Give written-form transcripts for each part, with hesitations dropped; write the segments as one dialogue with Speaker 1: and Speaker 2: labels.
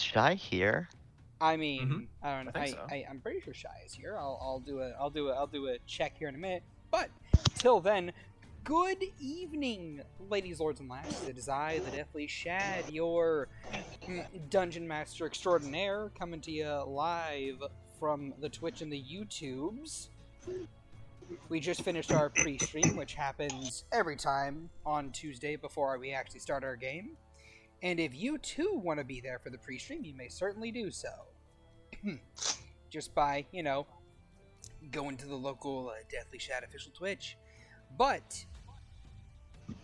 Speaker 1: Shy here.
Speaker 2: I mean, I don't know.
Speaker 3: I think so.
Speaker 2: I'm pretty sure Shy is here. I'll do a check here in a minute. But till then, good evening, ladies, lords, and lasses. It is I, the Deathly Shad, your dungeon master extraordinaire, coming to you live from the Twitch and the YouTubes. We just finished our pre-stream, which happens every time on Tuesday before we actually start our game. And if you too want to be there for the pre-stream, you may certainly do so. Just by, going to the local Deathly Shad official Twitch. But,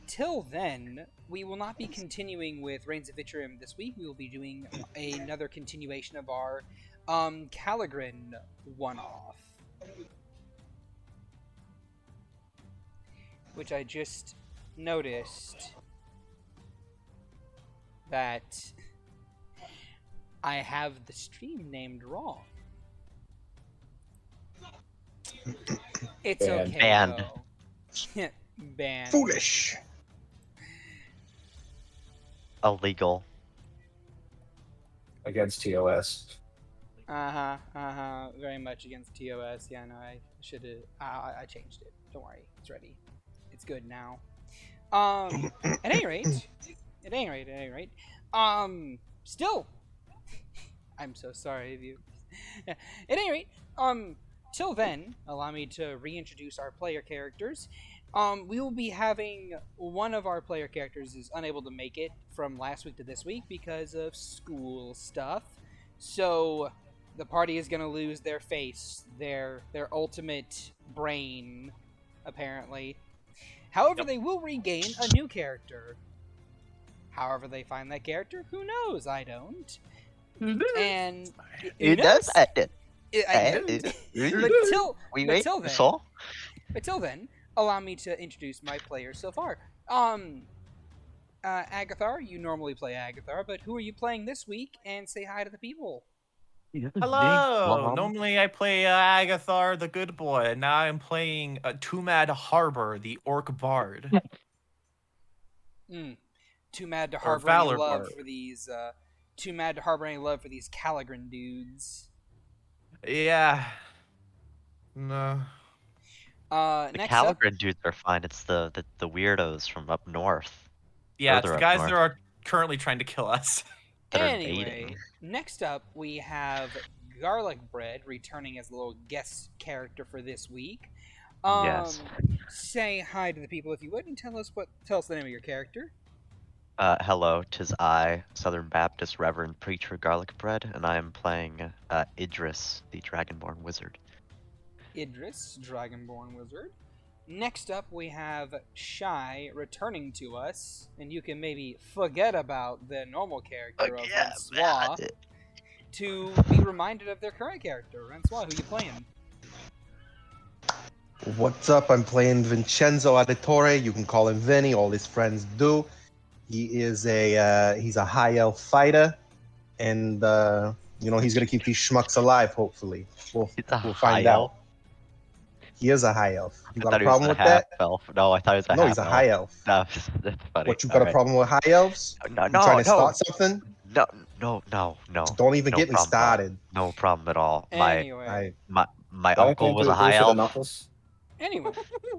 Speaker 2: till then, we will not be continuing with Reigns of Vitrium this week. We will be doing another continuation of our Caligran one-off. Which I just noticed that I have the stream named wrong. It's
Speaker 3: Banned.
Speaker 2: okay,
Speaker 1: Banned.
Speaker 2: though. Banned.
Speaker 4: Foolish.
Speaker 1: Illegal.
Speaker 3: Against TOS.
Speaker 2: Very much against TOS. Yeah, no, I should have. I changed it. Don't worry, it's ready. It's good now. At any rate, still, I'm so sorry of you. At any rate, till then, allow me to reintroduce our player characters. We will be having one of our player characters is unable to make it from last week to this week because of school stuff. So the party is going to lose their face, their ultimate brain, apparently. However, they will regain a new character. However they find that character, who knows? I don't. And
Speaker 1: It does.
Speaker 2: I don't. But till then, allow me to introduce my players so far. Agathar, you normally play Agathar, but who are you playing this week? And say hi to the people.
Speaker 3: Hello! Normally I play Agathar, the good boy, and now I'm playing Tumad Harbor, the orc bard.
Speaker 2: Too mad to
Speaker 3: Or
Speaker 2: harbor any
Speaker 3: Valor
Speaker 2: love
Speaker 3: Bard.
Speaker 2: for these. Too mad to harbor any love for these Caligran dudes.
Speaker 3: Yeah. No.
Speaker 1: The
Speaker 2: Next up,
Speaker 1: Caligran dudes are fine. It's the weirdos from up north.
Speaker 3: Yeah, it's
Speaker 1: Further
Speaker 3: the
Speaker 1: up
Speaker 3: guys
Speaker 1: north.
Speaker 3: that are currently trying to kill us.
Speaker 1: That are
Speaker 2: anyway,
Speaker 1: invading.
Speaker 2: next up we have Garlic Bread returning as a little guest character for this week.
Speaker 1: Yes.
Speaker 2: Say hi to the people if you would, and tell us the name of your character.
Speaker 1: Hello, 'tis I, Southern Baptist Reverend Preacher Garlic Bread, and I am playing Idris, the Dragonborn Wizard.
Speaker 2: Idris, Dragonborn Wizard. Next up, we have Shy returning to us, and you can maybe forget about the normal character of Francois to be reminded of their current character. Francois, who you playing?
Speaker 4: What's up? I'm playing Vincenzo Auditore. You can call him Vinny. All his friends do. He is he's a high elf fighter, and he's gonna keep these schmucks alive. Hopefully, we'll find out. He is a high elf. You got a problem with that?
Speaker 1: Elf. No, I thought he was a
Speaker 4: No,
Speaker 1: half
Speaker 4: he's a
Speaker 1: elf.
Speaker 4: high elf.
Speaker 1: No, that's funny.
Speaker 4: What, you got a problem with high elves?
Speaker 1: No,
Speaker 4: You trying to start something?
Speaker 1: No.
Speaker 4: Don't even
Speaker 1: No
Speaker 4: get me
Speaker 1: problem at all.
Speaker 4: started.
Speaker 1: No problem at all.
Speaker 2: Anyway.
Speaker 1: My uncle was a high elf.
Speaker 2: Anyway,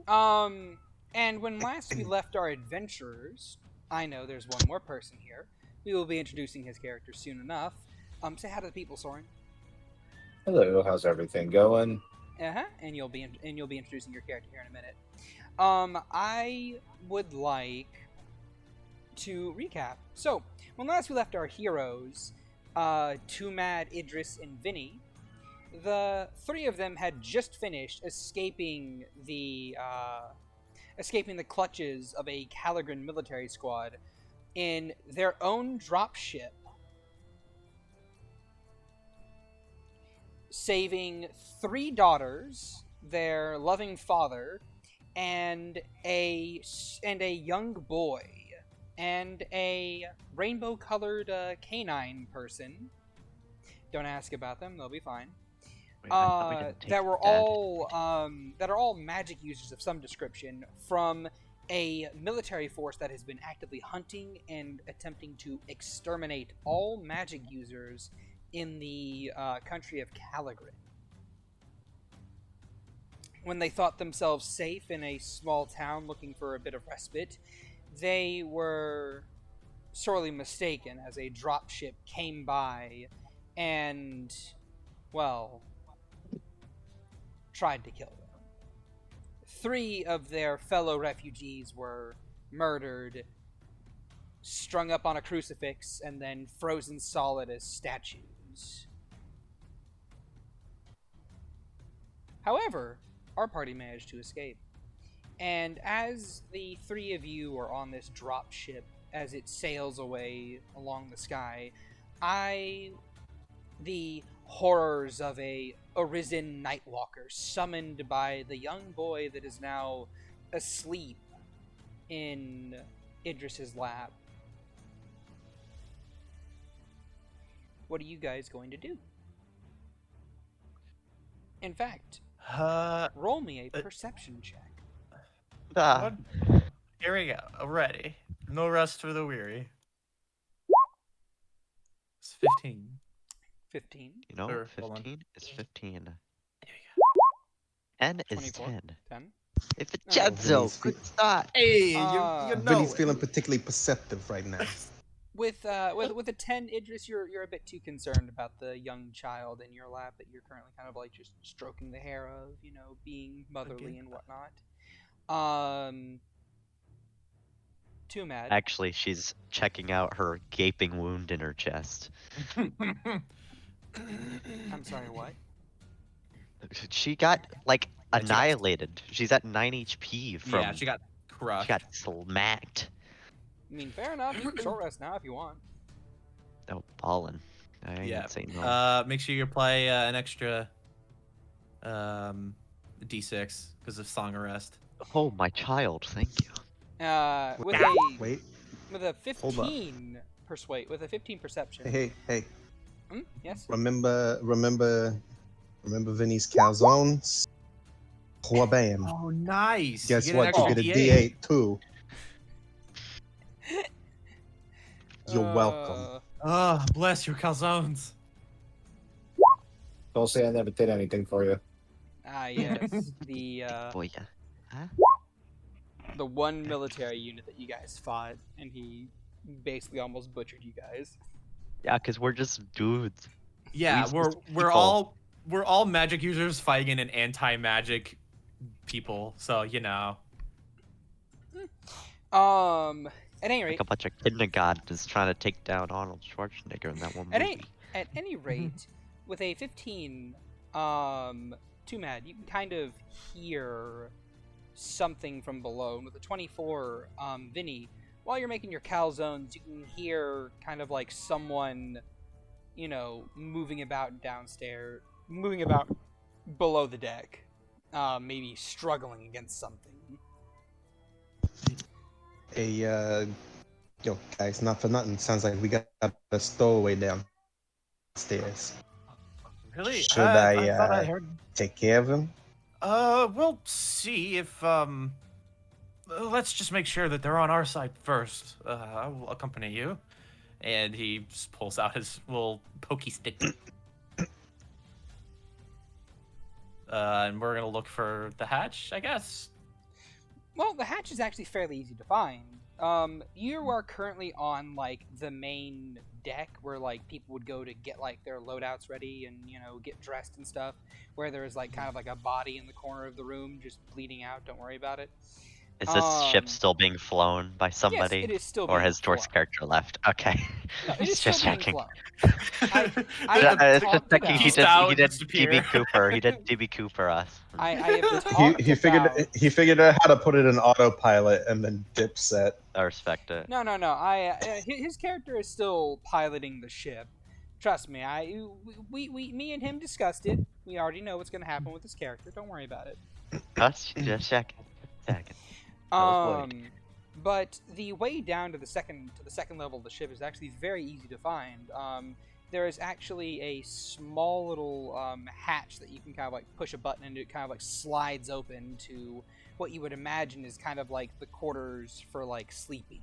Speaker 2: and when last we left our adventurers, I know there's one more person here. We will be introducing his character soon enough. Say hi to the people, Soren.
Speaker 3: Hello, how's everything going?
Speaker 2: And you'll be introducing your character here in a minute. I would like to recap. So, when last we left our heroes, Tumad, Idris, and Vinny, the three of them had just finished escaping the clutches of a Caligran military squad in their own dropship, saving 3 daughters, their loving father, and a young boy, and a rainbow-colored canine person. Don't ask about them; they'll be fine. That are all magic users of some description from a military force that has been actively hunting and attempting to exterminate all magic users in the country of Caligran. When they thought themselves safe in a small town looking for a bit of respite, they were sorely mistaken as a dropship came by and, well, tried to kill them. 3 of their fellow refugees were murdered, strung up on a crucifix, and then frozen solid as statues. However, our party managed to escape. And as the 3 of you are on this drop ship, as it sails away along the sky, the horrors of a arisen nightwalker summoned by the young boy that is now asleep in Idris's lap. What are you guys going to do? In fact, roll me a perception check.
Speaker 1: Ah,
Speaker 3: Here we go. Ready. No rest for the weary. It's 15.
Speaker 2: 15.
Speaker 1: you know,
Speaker 3: Or, hold on.
Speaker 1: 15 is 15.
Speaker 3: There we go.
Speaker 1: 10 is
Speaker 2: 24.
Speaker 1: 10.
Speaker 2: 10.
Speaker 1: If it's
Speaker 2: Oh,
Speaker 1: Jenzo,
Speaker 4: Vinny's
Speaker 1: good start.
Speaker 3: Hey, you know
Speaker 4: Vinny's
Speaker 3: it.
Speaker 4: feeling particularly perceptive right now.
Speaker 2: With a 10, Idris, you're a bit too concerned about the young child in your lap that you're currently kind of like just stroking the hair of, you know, being motherly
Speaker 3: Okay.
Speaker 2: and whatnot. Too mad.
Speaker 1: Actually, she's checking out her gaping wound in her chest.
Speaker 2: I'm sorry, what?
Speaker 1: She got, like,
Speaker 3: Yeah, she got-
Speaker 1: annihilated. She's at 9 HP from...
Speaker 3: Yeah, she got crushed.
Speaker 1: She got smacked.
Speaker 2: I mean, fair enough. You can short rest now if you want.
Speaker 1: Oh, ballin'. I ain't
Speaker 3: Yeah.
Speaker 1: gonna say no.
Speaker 3: Make sure you apply an extra D6 because of song arrest.
Speaker 1: Oh, my child, thank you.
Speaker 2: With a
Speaker 4: Hold up.
Speaker 2: 15 persuade, with a 15 perception.
Speaker 4: Hey,
Speaker 2: Yes.
Speaker 4: remember Vinny's calzones? Wabam.
Speaker 3: Oh, nice.
Speaker 4: Guess
Speaker 3: you get
Speaker 4: what?
Speaker 3: An
Speaker 4: You
Speaker 3: extra
Speaker 4: get a D8 too. You're welcome.
Speaker 3: Oh, bless your calzones.
Speaker 5: Don't say I never did anything for you.
Speaker 2: Yes. The
Speaker 1: Boy, yeah. Huh?
Speaker 2: the one military unit that you guys fought, and he basically almost butchered you guys.
Speaker 1: Yeah, because we're just dudes.
Speaker 3: Yeah,
Speaker 1: We're
Speaker 3: we're
Speaker 1: people.
Speaker 3: we're all magic users fighting an anti-magic people, so you know.
Speaker 2: At any
Speaker 1: Like
Speaker 2: rate,
Speaker 1: a bunch of kindergartners trying to take down Arnold Schwarzenegger in that one movie.
Speaker 2: at any rate, with a 15, too mad, you can kind of hear something from below. And with a 24, Vinny, while you're making your calzones, you can hear kind of like someone, you know, moving about downstairs, moving about below the deck, maybe struggling against something.
Speaker 4: Yo, guys, not for nothing. Sounds like we got a stowaway downstairs.
Speaker 3: Really?
Speaker 4: Should
Speaker 3: I thought I heard.
Speaker 4: take care of him?
Speaker 3: We'll see if let's just make sure that they're on our side first. I will accompany you. And he just pulls out his little pokey stick. And we're gonna look for the hatch, I guess.
Speaker 2: Well, the hatch is actually fairly easy to find. You are currently on like the main deck where like people would go to get like their loadouts ready and, you know, get dressed and stuff, where there is like kind of like a body in the corner of the room just bleeding out. Don't worry about it.
Speaker 1: Is this ship still being flown by somebody?
Speaker 2: Yes, it is still
Speaker 1: Or
Speaker 2: being
Speaker 1: has Tor's
Speaker 2: flown.
Speaker 1: character left? Okay.
Speaker 2: No, it is
Speaker 1: Just
Speaker 2: still being
Speaker 1: checking.
Speaker 2: flown. I have
Speaker 1: It's just
Speaker 2: talked
Speaker 1: checking. He
Speaker 2: about-
Speaker 1: did
Speaker 3: disappear.
Speaker 1: DB Cooper. He did DB Cooper us.
Speaker 2: I have talked
Speaker 4: He figured
Speaker 2: about...
Speaker 4: he figured out how to put it in autopilot and then dipset.
Speaker 1: I respect it.
Speaker 2: No. His character is still piloting the ship. Trust me. Me and him discussed it. We already know what's going to happen with his character. Don't worry about it.
Speaker 1: Us? Just checking. was worried.
Speaker 2: But the way down to the second level of the ship is actually very easy to find. there is actually a small little hatch that you can kind of like push a button and it kind of like slides open to what you would imagine is kind of like the quarters for like sleeping.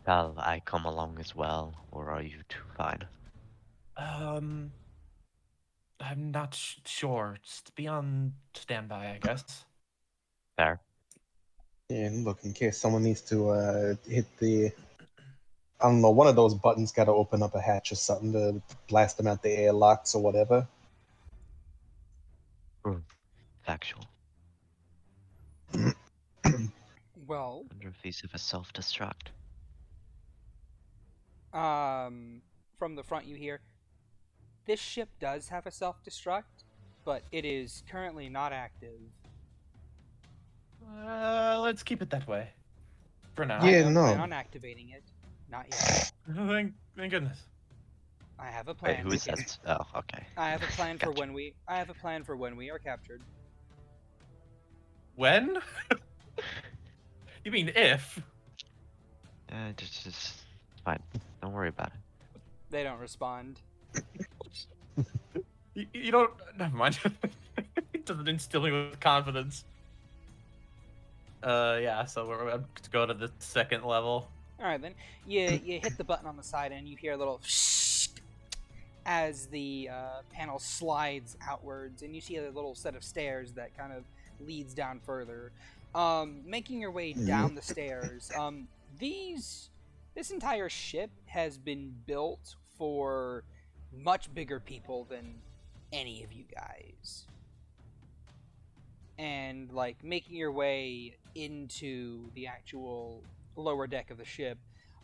Speaker 1: Shall I come along as well, or are you too fine?
Speaker 3: I'm not sure. Just be on standby, I guess.
Speaker 1: Fair.
Speaker 4: And look, in case someone needs to hit the, I don't know, one of those buttons got to open up a hatch or something to blast them out the airlocks or whatever.
Speaker 1: Factual.
Speaker 2: Well,
Speaker 1: Wonder if these have a self-destruct.
Speaker 2: from the front you hear, this ship does have a self-destruct, but it is currently not active.
Speaker 3: Let's keep it that way. For now.
Speaker 2: I
Speaker 4: Yeah,
Speaker 2: don't
Speaker 4: no.
Speaker 2: plan on activating it. Not yet.
Speaker 3: Thank goodness.
Speaker 2: I have a plan.
Speaker 1: Wait, who is that? Oh, okay.
Speaker 2: I have a plan for
Speaker 1: Gotcha.
Speaker 2: when we. I have a plan for when we are captured.
Speaker 3: When? You mean if?
Speaker 1: Just fine. Don't worry about it.
Speaker 2: They don't respond.
Speaker 3: You don't. Never mind. It doesn't instill me with confidence. Yeah. So we're about to go to the second level.
Speaker 2: All right then. You hit the button on the side and you hear a little as the panel slides outwards, and you see a little set of stairs that kind of leads down further. Making your way down the stairs. This entire ship has been built for much bigger people than any of you guys. And like making your way into the actual lower deck of the ship,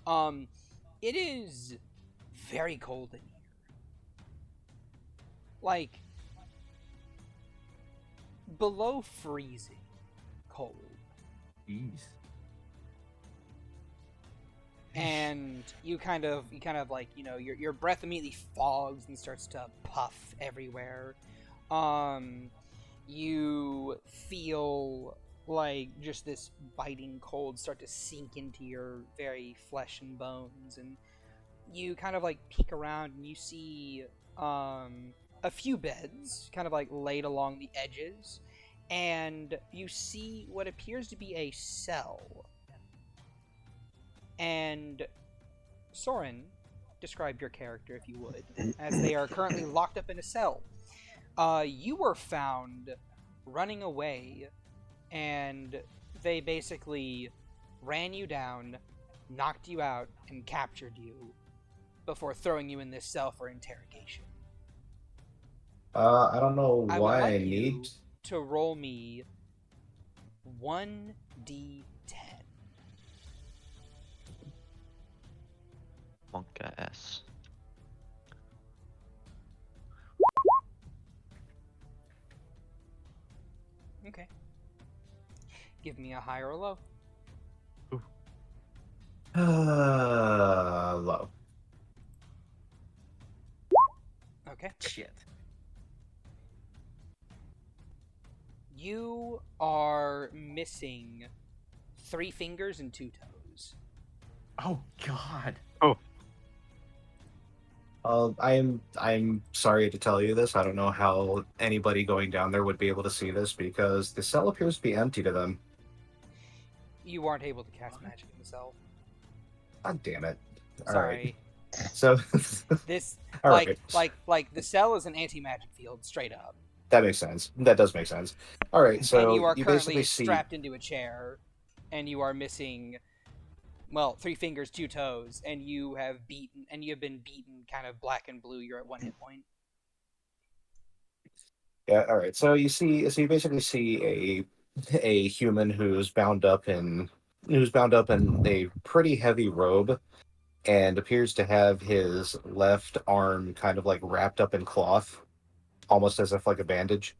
Speaker 2: it is very cold in here. Like below freezing cold.
Speaker 3: Jeez.
Speaker 2: And you kind of like, you know, your breath immediately fogs and starts to puff everywhere. You feel like just this biting cold start to sink into your very flesh and bones, and you kind of like peek around and you see a few beds kind of like laid along the edges, and you see what appears to be a cell. And Soren, describe your character if you would, as they are currently locked up in a cell. You were found running away, and they basically ran you down, knocked you out, and captured you before throwing you in this cell for interrogation.
Speaker 5: I don't know
Speaker 2: I would
Speaker 5: why I
Speaker 2: like you
Speaker 5: need.
Speaker 2: to roll me 1d10.
Speaker 1: Wonka S.
Speaker 2: Okay. Give me a high or a low.
Speaker 5: Low.
Speaker 2: Okay.
Speaker 3: Shit.
Speaker 2: You are missing 3 fingers and 2 toes.
Speaker 3: Oh God.
Speaker 5: I'm sorry to tell you this. I don't know how anybody going down there would be able to see this because the cell appears to be empty to them.
Speaker 2: You aren't able to cast magic in the cell.
Speaker 5: God damn it! All
Speaker 2: Sorry.
Speaker 5: right. So
Speaker 2: This
Speaker 5: all
Speaker 2: like
Speaker 5: right.
Speaker 2: like the cell is an anti-magic field, straight up.
Speaker 5: That makes sense. That does make sense. All right. So
Speaker 2: And you are currently
Speaker 5: basically see.
Speaker 2: strapped into a chair, and you are missing, well, 3 fingers, 2 toes, and you have been beaten kind of black and blue. You're at 1 hit point.
Speaker 5: Yeah. All right. So you see. So you basically see a human who's bound up in a pretty heavy robe, and appears to have his left arm kind of like wrapped up in cloth, almost as if like a bandage.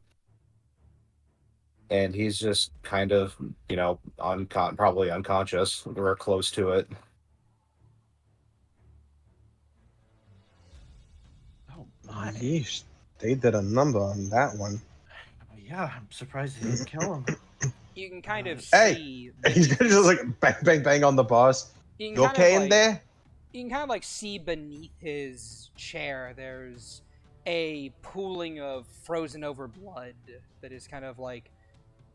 Speaker 5: And he's just kind of, probably unconscious or close to it.
Speaker 3: Oh my.
Speaker 4: Yeesh, they did a number on that one.
Speaker 3: Yeah, I'm surprised he didn't kill him.
Speaker 2: You can kind of
Speaker 4: Hey!
Speaker 2: see.
Speaker 4: He's gonna just like bang, bang, bang on the bars.
Speaker 2: You can
Speaker 4: You
Speaker 2: kind
Speaker 4: okay
Speaker 2: of
Speaker 4: in there?
Speaker 2: you can kind of like see beneath his chair there's a pooling of frozen over blood that is kind of like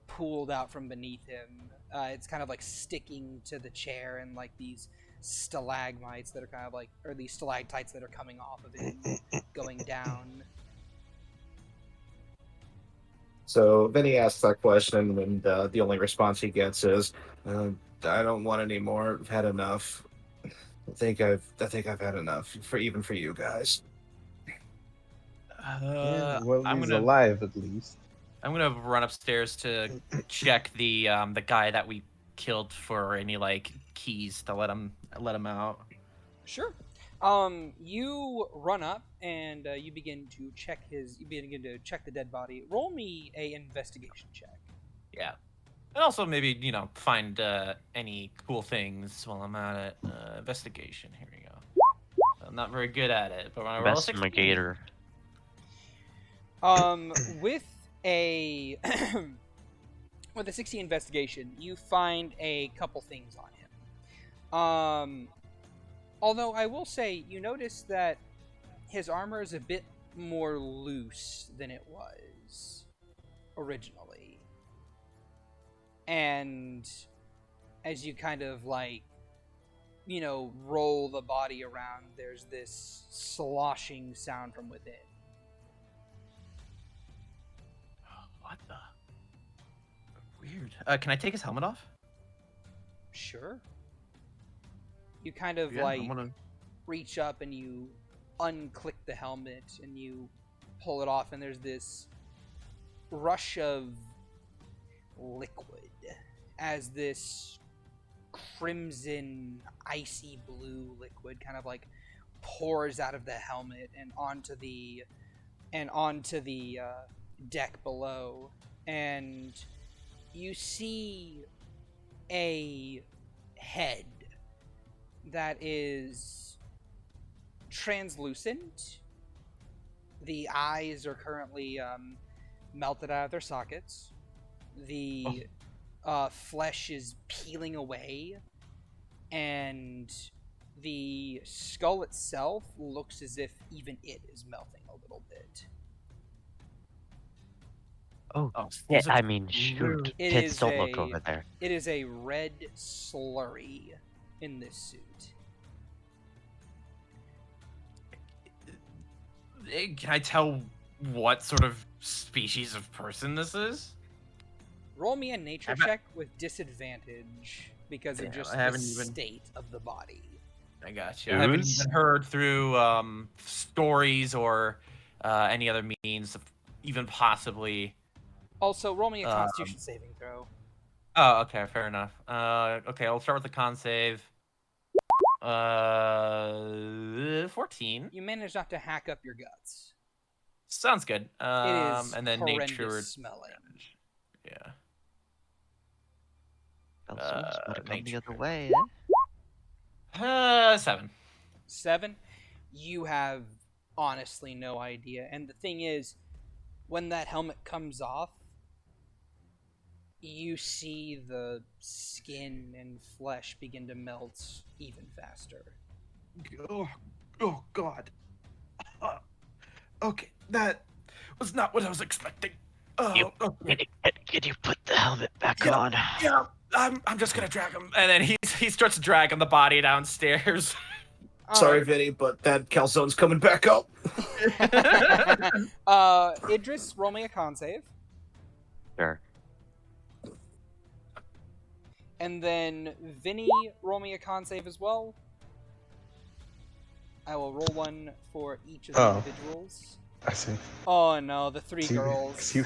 Speaker 2: pooled out from beneath him. It's kind of like sticking to the chair, and like these stalagmites that are kind of like, or these stalactites that are coming off of it and going down.
Speaker 5: So Vinny asks that question, and the only response he gets is, "I don't want any more. I've had enough. I think I've had enough for you guys."
Speaker 4: Yeah, well,
Speaker 3: I'm
Speaker 4: he's
Speaker 3: gonna
Speaker 4: alive at least.
Speaker 3: run upstairs to check the guy that we killed for any like keys to let him out.
Speaker 2: Sure. You run up and you begin to check the dead body. Roll me a investigation check.
Speaker 3: Yeah. And also maybe, find any cool things while I'm at it. Investigation. Here we go. I'm not very good at it, but when I roll a 16.
Speaker 1: Investigator.
Speaker 2: With a with a 60 investigation, you find a couple things on him. Although I will say, you notice that his armor is a bit more loose than it was originally. And as you kind of like, roll the body around, there's this sloshing sound from within.
Speaker 3: What the? Weird. Can I take his helmet off?
Speaker 2: Sure. You kind of
Speaker 3: Yeah, I'm gonna...
Speaker 2: reach up and you unclick the helmet and you pull it off, and there's this rush of liquid as this crimson icy blue liquid kind of like pours out of the helmet and onto the deck below, and you see a head that is translucent. The eyes are currently melted out of their sockets. The flesh is peeling away, and the skull itself looks as if even it is melting a little bit.
Speaker 1: Oh,
Speaker 3: Oh,
Speaker 1: yeah,
Speaker 3: these are
Speaker 1: I mean, shoot.
Speaker 2: It
Speaker 1: Kids,
Speaker 2: is
Speaker 1: don't look over there.
Speaker 2: It is a red slurry in this suit.
Speaker 3: Can I tell what sort of species of person this is?
Speaker 2: Roll me a nature check with disadvantage because of
Speaker 3: Damn,
Speaker 2: just
Speaker 3: I
Speaker 2: the
Speaker 3: haven't even-
Speaker 2: state of the body.
Speaker 3: I got you. I haven't
Speaker 1: Ooze?
Speaker 3: even heard through stories or any other means of even possibly.
Speaker 2: Also, roll me a Constitution saving throw.
Speaker 3: Oh, okay, fair enough. Okay, I'll start with the con save. 14.
Speaker 2: You manage not to hack up your guts.
Speaker 3: Sounds good.
Speaker 2: It is
Speaker 3: and then
Speaker 2: horrendous
Speaker 3: nature
Speaker 2: smelling.
Speaker 3: Yeah.
Speaker 1: Someone's about to come the
Speaker 3: nature.
Speaker 1: other way,
Speaker 3: 7.
Speaker 2: 7? You have honestly no idea. And the thing is, when that helmet comes off, you see the skin and flesh begin to melt even faster.
Speaker 3: Oh God. Okay, that was not what I was expecting.
Speaker 1: You-
Speaker 3: Okay.
Speaker 1: Can you put the helmet back
Speaker 3: Yeah.
Speaker 1: on?
Speaker 3: Yeah, I'm just gonna drag him, and then he starts dragging the body downstairs.
Speaker 5: Sorry, Vinny, but that calzone's coming back up.
Speaker 2: Idris, roll me a con save.
Speaker 1: Sure.
Speaker 2: And then Vinny, roll me a con save as well. I will roll one for each of the individuals.
Speaker 4: I see.
Speaker 2: Oh no, the three
Speaker 4: See-
Speaker 2: girls.
Speaker 4: see-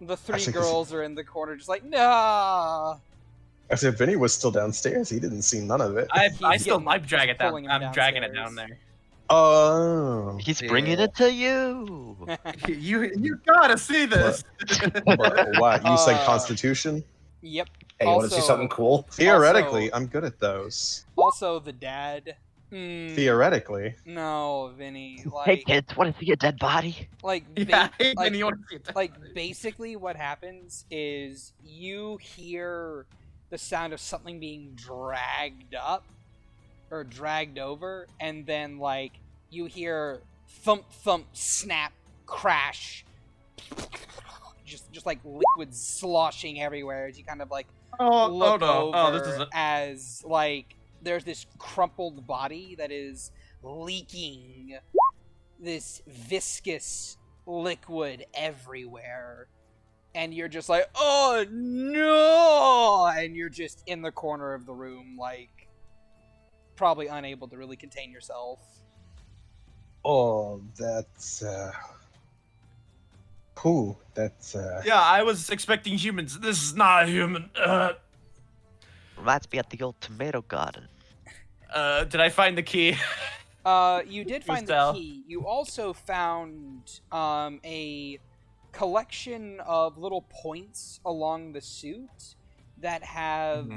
Speaker 2: The three
Speaker 4: Actually, 'cause-
Speaker 2: girls are in the corner just like, nah!
Speaker 4: I said Vinny was still downstairs. He didn't see none of it.
Speaker 3: I'm dragging it down.
Speaker 2: pulling him
Speaker 3: I'm dragging it
Speaker 2: downstairs.
Speaker 3: down there.
Speaker 4: Oh.
Speaker 1: He's bringing
Speaker 3: Yeah.
Speaker 1: it to you.
Speaker 3: You gotta see this.
Speaker 4: What? You said
Speaker 2: Uh,
Speaker 4: Constitution?
Speaker 2: Yep.
Speaker 5: Hey, you want to see
Speaker 2: Also-
Speaker 5: something cool?
Speaker 4: Theoretically,
Speaker 2: also-
Speaker 4: I'm good at those.
Speaker 2: Also, the dad.
Speaker 4: Theoretically.
Speaker 2: No, Vinny.
Speaker 1: Hey
Speaker 2: Like,
Speaker 1: kids, want to see a dead body?
Speaker 2: like,
Speaker 3: Yeah, hey,
Speaker 2: like,
Speaker 3: then you wanna see it.
Speaker 2: like, basically what happens is you hear the sound of something being dragged up, or dragged over, and then like you hear thump thump snap crash, just like liquid sloshing everywhere as you kind of like look
Speaker 3: no. Oh, this
Speaker 2: over
Speaker 3: is
Speaker 2: as like there's this crumpled body that is leaking this viscous liquid everywhere, and you're just like, oh no, and you're just in the corner of the room, like probably unable to really contain yourself.
Speaker 4: Oh, that's cool. That's
Speaker 3: Yeah, I was expecting humans. This is not a human.
Speaker 1: Reminds me at the old tomato garden.
Speaker 3: Did I find the key?
Speaker 2: You did
Speaker 3: Who's
Speaker 2: find the
Speaker 3: tell?
Speaker 2: key. You also found a collection of little points along the suit that have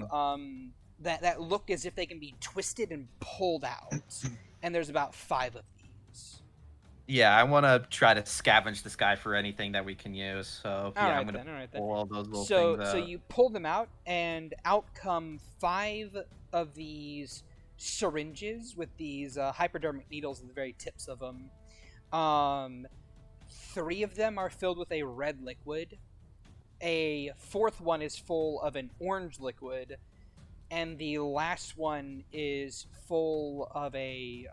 Speaker 2: that look as if they can be twisted and pulled out. And there's about 5 of these.
Speaker 3: Yeah, I want to try to scavenge this guy for anything that we can use. So yeah,
Speaker 2: Alright
Speaker 3: I'm gonna
Speaker 2: then.
Speaker 3: pull all those little
Speaker 2: So
Speaker 3: things
Speaker 2: so
Speaker 3: out.
Speaker 2: you pull them out, and out come 5 of these syringes with these hypodermic needles at the very tips of them. 3 of them are filled with a red liquid. A 4th one is full of an orange liquid, and the last one is full of a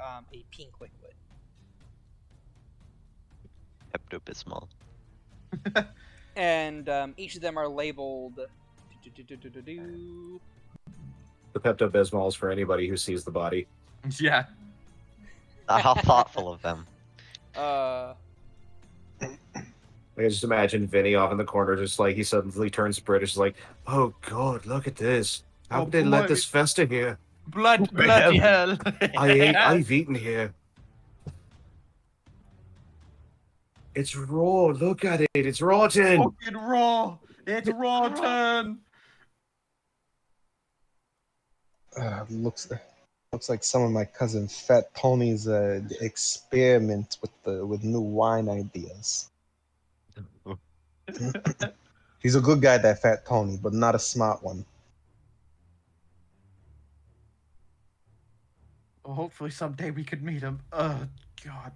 Speaker 2: pink liquid.
Speaker 1: Pepto-Bismol.
Speaker 2: And each of them are labeled.
Speaker 5: The Pepto Bismol is for anybody who sees the body.
Speaker 3: Yeah.
Speaker 1: How thoughtful of them.
Speaker 5: I just imagine Vinny off in the corner, just like he suddenly turns British, like, "Oh God, look at this! How
Speaker 3: Oh,
Speaker 5: could they let
Speaker 3: boy.
Speaker 5: this fester here?
Speaker 3: Bloody hell!
Speaker 5: I've eaten here. It's raw. Look at it. It's rotten."
Speaker 3: Fucking raw. It's rotten.
Speaker 4: looks like some of my cousin Fat Tony's experiment with new wine ideas. He's a good guy, that Fat Tony, but not a smart one.
Speaker 3: Well, hopefully someday we could meet him. Oh God.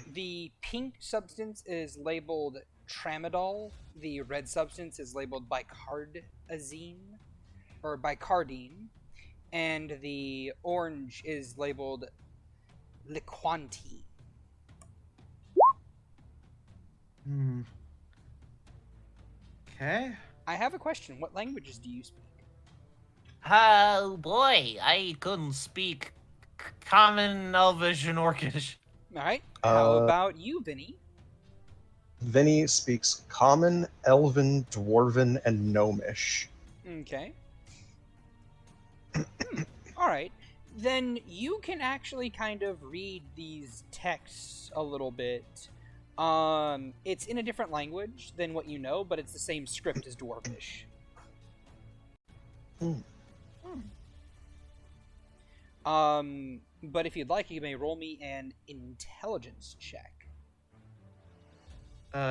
Speaker 2: The pink substance is labeled tramadol. The red substance is labeled bicardazine or bicardine, and the orange is labeled liquantine.
Speaker 3: Okay.
Speaker 2: I have a question. What languages do you speak?
Speaker 3: Oh boy, I couldn't speak common Elvish and Orcish.
Speaker 2: All right. How
Speaker 4: Uh,
Speaker 2: about you, Vinny?
Speaker 4: Vinny speaks Common, Elven, Dwarven, and Gnomish.
Speaker 2: Okay. All right. Then you can actually kind of read these texts a little bit. It's in a different language than what you know, but it's the same script as Dwarvish. But if you'd like, you may roll me an intelligence check.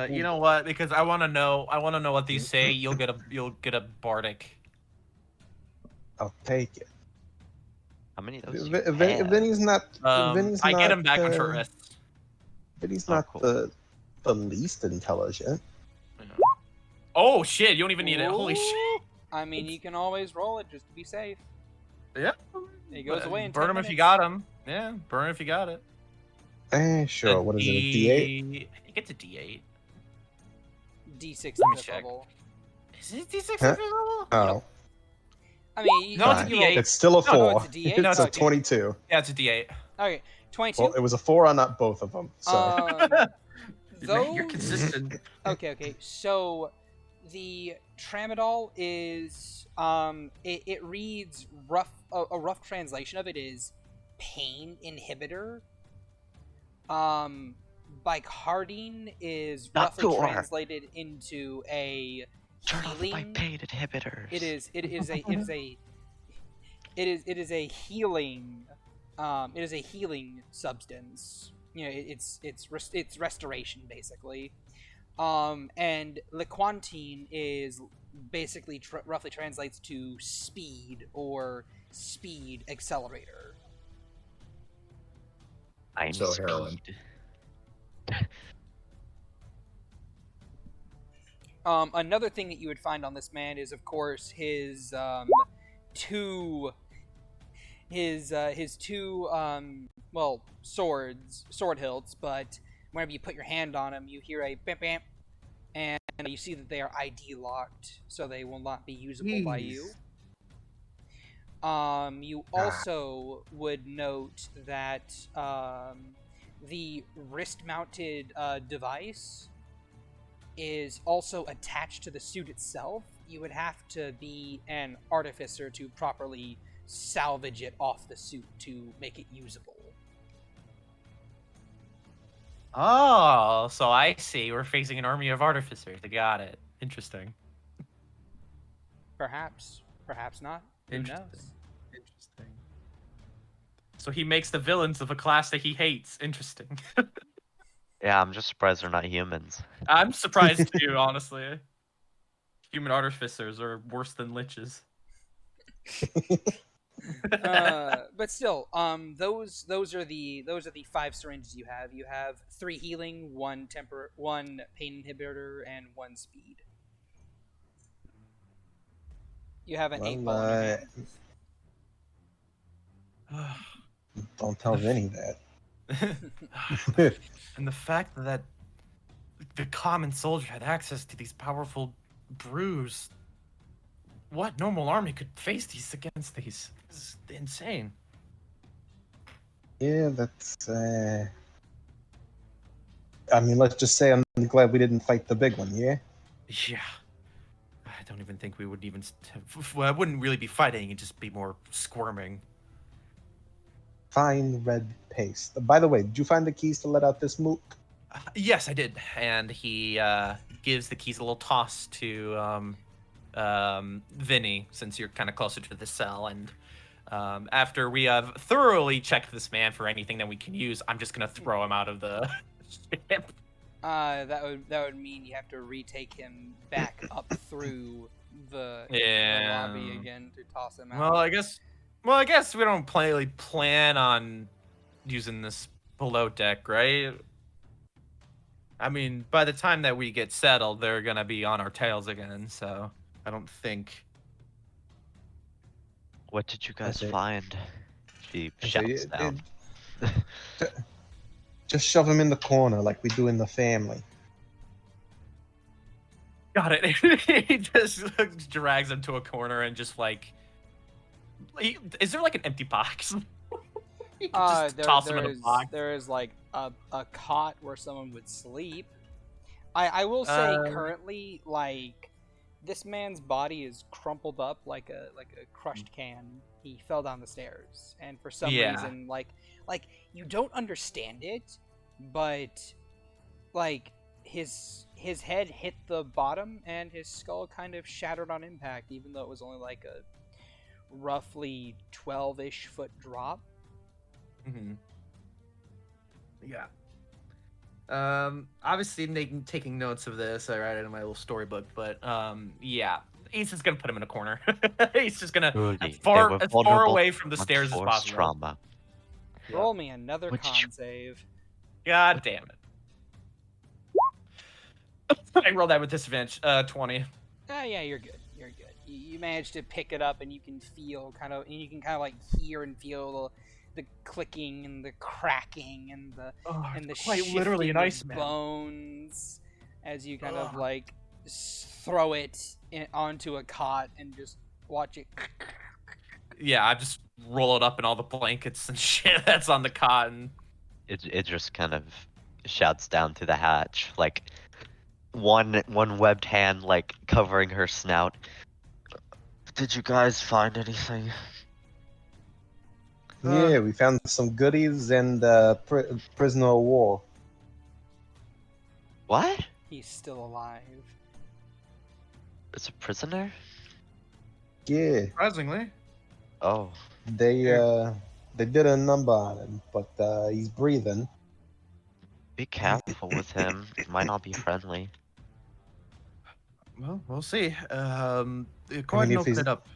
Speaker 3: You know what? Because I want to know what these say. You'll get a bardic.
Speaker 4: I'll take it.
Speaker 1: How many of those?
Speaker 4: Vinny's not. Vinny's
Speaker 3: I
Speaker 4: not,
Speaker 3: get him back on short rest.
Speaker 4: Vinny's
Speaker 1: Oh,
Speaker 4: not
Speaker 1: cool.
Speaker 4: the least intelligent.
Speaker 3: Oh shit! You don't even need it. Holy shit!
Speaker 2: Ooh. I mean, you can always roll it just to be safe.
Speaker 3: Yeah.
Speaker 2: It goes away in
Speaker 3: Burn
Speaker 2: 10
Speaker 3: him if you
Speaker 2: minutes.
Speaker 3: got him. Yeah, burn him if you got it.
Speaker 4: Sure. What is it? A D8?
Speaker 3: I think it's a D8.
Speaker 2: D6
Speaker 3: Let me
Speaker 2: fifth
Speaker 3: check.
Speaker 2: level.
Speaker 3: Is it D6
Speaker 4: Huh?
Speaker 3: level?
Speaker 4: Oh,
Speaker 2: I mean,
Speaker 3: No, it's a
Speaker 2: you rolled-
Speaker 3: D8.
Speaker 4: it's still a
Speaker 3: No, no,
Speaker 4: 4.
Speaker 2: it's a D8?
Speaker 4: It's
Speaker 3: No,
Speaker 4: a
Speaker 2: okay.
Speaker 4: 22.
Speaker 3: Yeah, it's a D8.
Speaker 2: Okay, 22.
Speaker 4: Well, it was a 4 on not both of them. So
Speaker 2: Those...
Speaker 3: You're consistent.
Speaker 2: Okay. So the tramadol is it reads rough. A rough translation of it is pain inhibitor. Bicardine is
Speaker 1: Not
Speaker 2: roughly
Speaker 1: gore.
Speaker 2: translated into a
Speaker 1: Turn off my
Speaker 2: healing.
Speaker 1: pain inhibitors.
Speaker 2: It is a healing. It is a healing substance. You know, it's restoration basically. And liquantine is basically roughly translates to speed or speed accelerator.
Speaker 1: I'm
Speaker 5: So heroin.
Speaker 1: speed.
Speaker 2: Another thing that you would find on this man is, of course, his two sword hilts. But whenever you put your hand on him, you hear a bam bam, and you see that they are ID locked, so they will not be usable by you. You also would note that the wrist-mounted device is also attached to the suit itself. You would have to be an artificer to properly salvage it off the suit to make it usable.
Speaker 3: Oh, so I see. We're facing an army of artificers. I got it. Interesting.
Speaker 2: Perhaps, perhaps not. Who knows?
Speaker 3: Interesting. So he makes the villains of a class that he hates. Interesting.
Speaker 1: Yeah, I'm just surprised they're not humans.
Speaker 3: I'm surprised too, honestly. Human artificers are worse than liches.
Speaker 2: But still, those are the 5 syringes you have. You have 3 healing, 1 pain inhibitor, and 1 speed. You have an 8 ball in your hand.
Speaker 4: Don't tell Vinny that.
Speaker 3: And the fact that the common soldier had access to these powerful brews. What normal army could face these against these? This is insane.
Speaker 4: Yeah, that's. I mean, let's just say I'm glad we didn't fight the big one. Yeah.
Speaker 3: Yeah. I don't even think we would even. Well, I wouldn't really be fighting. It'd just be more squirming.
Speaker 4: Fine red paste. By the way, did you find the keys to let out this mook?
Speaker 3: Yes, I did. And he gives the keys a little toss to Vinny, since you're kind of closer to the cell. And after we have thoroughly checked this man for anything that we can use, I'm just gonna throw him out of the ship.
Speaker 2: That would mean you have to retake him back up through the lobby again to toss him out.
Speaker 3: Well, I guess we don't plan on using this below deck, right? I mean, by the time that we get settled, they're gonna be on our tails again, so I don't think.
Speaker 1: What did you guys
Speaker 4: Okay.
Speaker 1: find? She shouts down.
Speaker 4: Just shove him in the corner like we do in the family.
Speaker 3: Got it. He just drags him to a corner and just like. Is there like an empty box? You can just toss him in a box.
Speaker 2: There is like a cot where someone would sleep. I will say currently, like, this man's body is crumpled up like a crushed can. He fell down the stairs, and for some reason, like you don't understand it, but like his head hit the bottom and his skull kind of shattered on impact, even though it was only like a roughly 12-ish foot drop.
Speaker 3: Mm-hmm. Yeah. Obviously taking notes of this, I write it in my little storybook, but yeah, he's just gonna put him in a corner. He's just gonna as far away from the stairs as possible.
Speaker 1: Trauma.
Speaker 2: Roll me another con save.
Speaker 3: God damn it. I rolled that with disadvantage, 20.
Speaker 2: Yeah, you're good. You're good. You managed to pick it up, and you can like hear and feel the clicking and the cracking and the
Speaker 3: quite literally an ice man.
Speaker 2: Bones as you kind of like throw it onto a cot and just watch it.
Speaker 3: Yeah, I just roll it up in all the blankets and shit that's on the cot, and
Speaker 1: it just kind of shouts down to the hatch, like one webbed hand like covering her snout. Did you guys find anything?
Speaker 4: Yeah, we found some goodies and prisoner of war.
Speaker 1: What?
Speaker 2: He's still alive.
Speaker 1: It's a prisoner?
Speaker 4: Yeah.
Speaker 3: surprisingly.
Speaker 1: Oh.
Speaker 4: They did a number on him, but he's breathing.
Speaker 1: Be careful with him. He might not be friendly.
Speaker 3: Well, we'll see. Go
Speaker 4: I
Speaker 3: ahead
Speaker 4: mean,
Speaker 3: and open it up.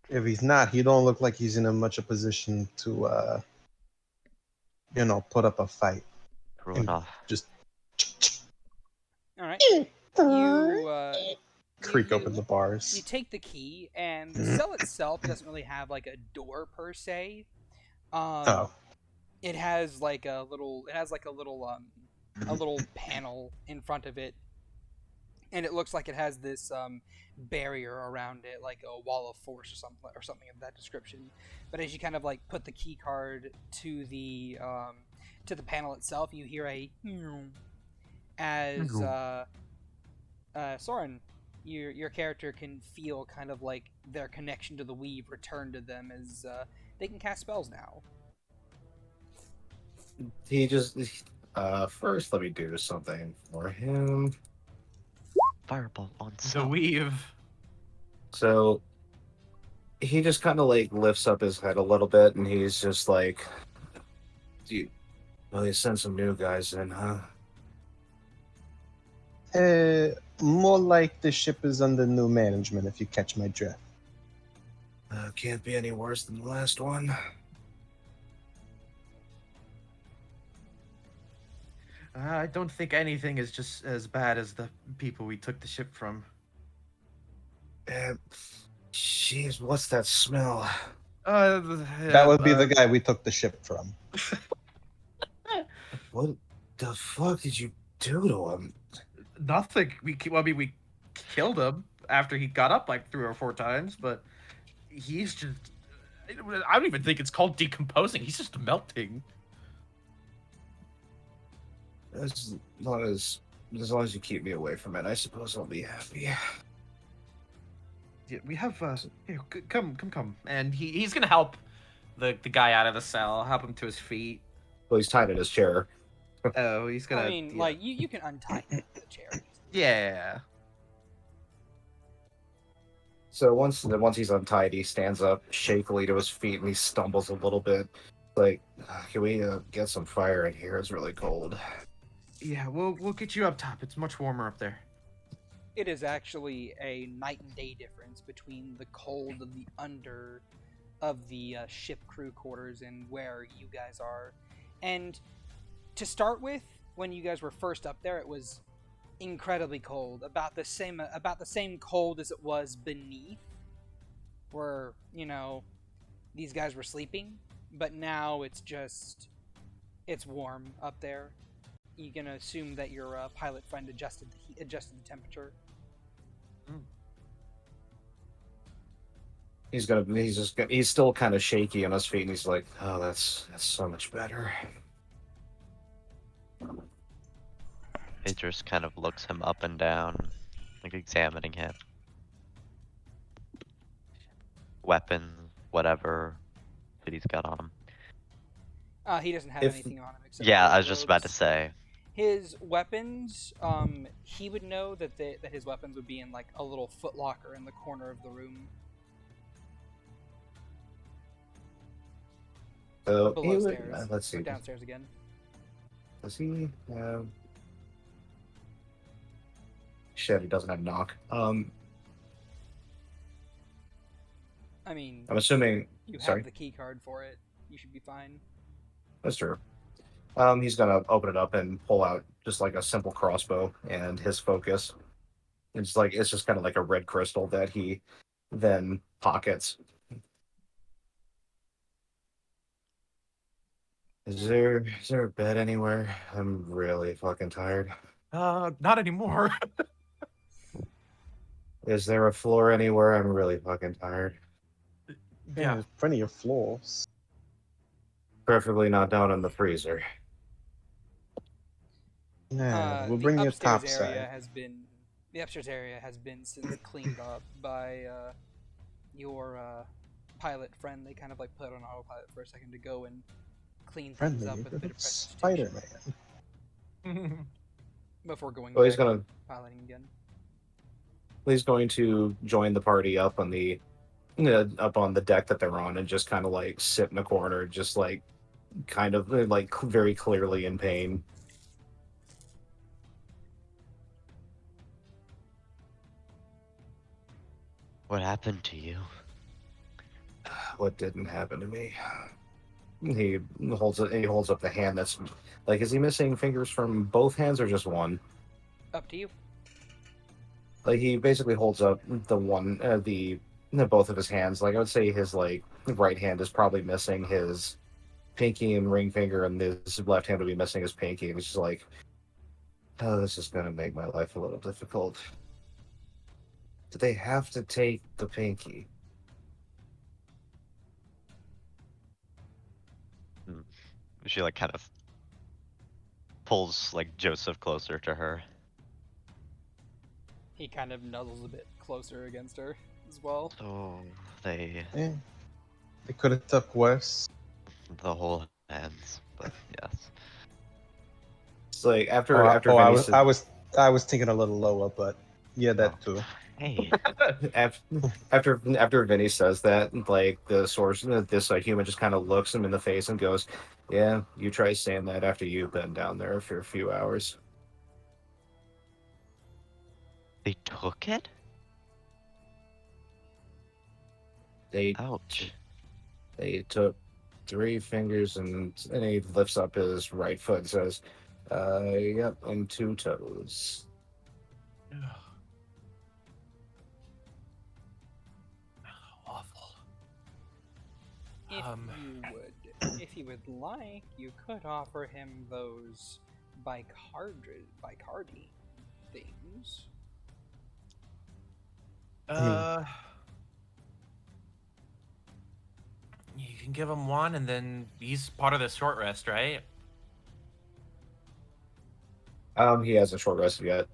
Speaker 4: if he's not, he don't look like he's in much a position to, put up a fight
Speaker 1: Threw it
Speaker 4: and
Speaker 1: off.
Speaker 4: just
Speaker 2: All right.
Speaker 4: creak open the
Speaker 2: You
Speaker 4: bars.
Speaker 2: take the key, and the cell itself doesn't really have like a door per se.
Speaker 4: Oh,
Speaker 2: It has like a little a little panel in front of it, and it looks like it has this barrier around it, like a wall of force or something of that description. But as you kind of like put the key card to the panel itself, you hear a as Soren, your character can feel kind of like their connection to the weave return to them as they can cast spells now.
Speaker 5: He just first let me do something for him.
Speaker 1: Fireball on
Speaker 3: The
Speaker 1: stop.
Speaker 3: weave.
Speaker 5: So he just kind of like lifts up his head a little bit, and he's just like, well, they sent some new guys in, huh?
Speaker 4: more like the ship is under new management, if you catch my drift.
Speaker 5: Can't be any worse than the last one.
Speaker 3: I don't think anything is just as bad as the people we took the ship from.
Speaker 5: Jeez, what's that smell?
Speaker 4: That would be the guy we took the ship from.
Speaker 5: What the fuck did you do to him?
Speaker 3: Nothing. We killed him after he got up like 3 or 4 times, but he's just. I don't even think it's called decomposing. He's just melting.
Speaker 5: As long as you keep me away from it, I suppose I'll be happy.
Speaker 3: Yeah, we have. Here, come. And he's gonna help the guy out of the cell, help him to his feet.
Speaker 5: Well, he's tied in his chair.
Speaker 3: Oh, he's gonna.
Speaker 2: I mean,
Speaker 3: yeah.
Speaker 2: like you can untie the chair.
Speaker 3: Yeah.
Speaker 5: So once he's untied, he stands up shakily to his feet and he stumbles a little bit. Like, can we get some fire in here? It's really cold.
Speaker 3: Yeah, we'll get you up top. It's much warmer up there.
Speaker 2: It is actually a night and day difference between the cold of the under of the ship crew quarters and where you guys are. And to start with, when you guys were first up there, it was incredibly cold, about the same cold as it was beneath, where these guys were sleeping. But now it's warm up there. You can assume that your pilot friend adjusted the temperature.
Speaker 5: He's still kind of shaky on his feet, and he's like, "Oh, that's so much better."
Speaker 1: He just kind of looks him up and down, like examining him. Weapons, whatever that he's got on him.
Speaker 2: He doesn't have anything on him except
Speaker 1: Yeah,
Speaker 2: for
Speaker 1: I
Speaker 2: his
Speaker 1: was just about to
Speaker 2: robes.
Speaker 1: say.
Speaker 2: His weapons, he would know that his weapons would be in like a little footlocker in the corner of the room.
Speaker 5: So
Speaker 2: Below stairs.
Speaker 5: let's see.
Speaker 2: Or downstairs again.
Speaker 5: Does he? Shit, he doesn't have knock.
Speaker 2: I mean,
Speaker 5: I'm assuming.
Speaker 2: you have
Speaker 5: Sorry,
Speaker 2: the key card for it. You should be fine.
Speaker 5: that's true. He's gonna open it up and pull out just like a simple crossbow and his focus. It's just kind of like a red crystal that he then pockets. Is there a bed anywhere? I'm really fucking tired.
Speaker 3: Not anymore.
Speaker 5: Is there a floor anywhere? I'm really fucking tired.
Speaker 3: Yeah.
Speaker 4: There's plenty of floors.
Speaker 5: Preferably not down in the freezer.
Speaker 4: Nah, we'll
Speaker 2: The
Speaker 4: bring you
Speaker 2: upstairs
Speaker 4: top
Speaker 2: area
Speaker 4: side.
Speaker 2: the upstairs area has been since cleaned up by your pilot friend. They kind of like put it on autopilot for a second to go and clean things
Speaker 4: Friendly,
Speaker 2: up with a bit of
Speaker 4: Spider-Man.
Speaker 2: before going
Speaker 5: Well,
Speaker 2: back and piloting again.
Speaker 5: he's going to join the party up on the deck that they're on and just kind of like sit in a corner, just like kind of like very clearly in pain.
Speaker 1: What happened to you?
Speaker 5: What didn't happen to me? He holds it. He holds up the hand that's like. Is he missing fingers from both hands or just one?
Speaker 2: Up to you.
Speaker 5: Like he basically holds up the one, both of his hands. Like I would say his like right hand is probably missing his pinky and ring finger, and his left hand would be missing his pinky. And it's just like, oh, this is gonna make my life a little difficult. Do they have to take the pinky?
Speaker 1: She like kind of pulls like Joseph closer to her.
Speaker 2: He kind of nuzzles a bit closer against her as well.
Speaker 1: So they
Speaker 4: Eh, they could have took worse.
Speaker 1: the whole hands, but yes.
Speaker 5: It's like after
Speaker 4: Oh,
Speaker 5: after
Speaker 4: oh,
Speaker 5: Vinny said,
Speaker 4: I was thinking a little lower, but yeah, that too.
Speaker 1: Hey,
Speaker 5: after Vinny says that, like the source, this human just kind of looks him in the face and goes, "Yeah, you try saying that after you've been down there for a few hours."
Speaker 1: they took it?
Speaker 5: They
Speaker 1: Ouch.
Speaker 5: they took 3 fingers and he lifts up his right foot and says, yep, and 2 toes."
Speaker 3: Awful.
Speaker 2: If you would like, you could offer him those bicardi things.
Speaker 3: You can give him one, and then he's part of the short rest, right?
Speaker 5: He hasn't short rested yet.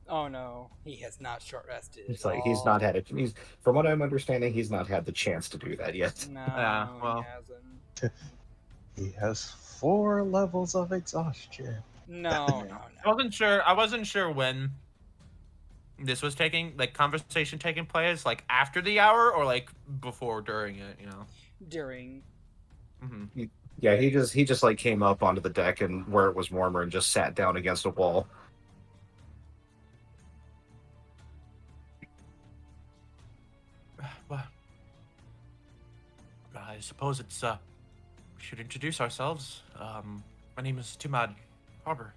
Speaker 2: Oh no, he has not short rested.
Speaker 5: It's like he's not had it. He's, from what I'm understanding, he's not had the chance to do that yet.
Speaker 2: No,
Speaker 3: Yeah, well.
Speaker 2: he hasn't.
Speaker 4: He has 4 levels of exhaustion.
Speaker 2: No.
Speaker 3: I wasn't sure when this was conversation taking place, like after the hour or like before, during it, you know.
Speaker 2: During.
Speaker 3: Mm-hmm.
Speaker 5: Yeah, he just like came up onto the deck and where it was warmer and just sat down against a wall.
Speaker 3: Well, I suppose it's we should introduce ourselves. My name is Tumad Harbor.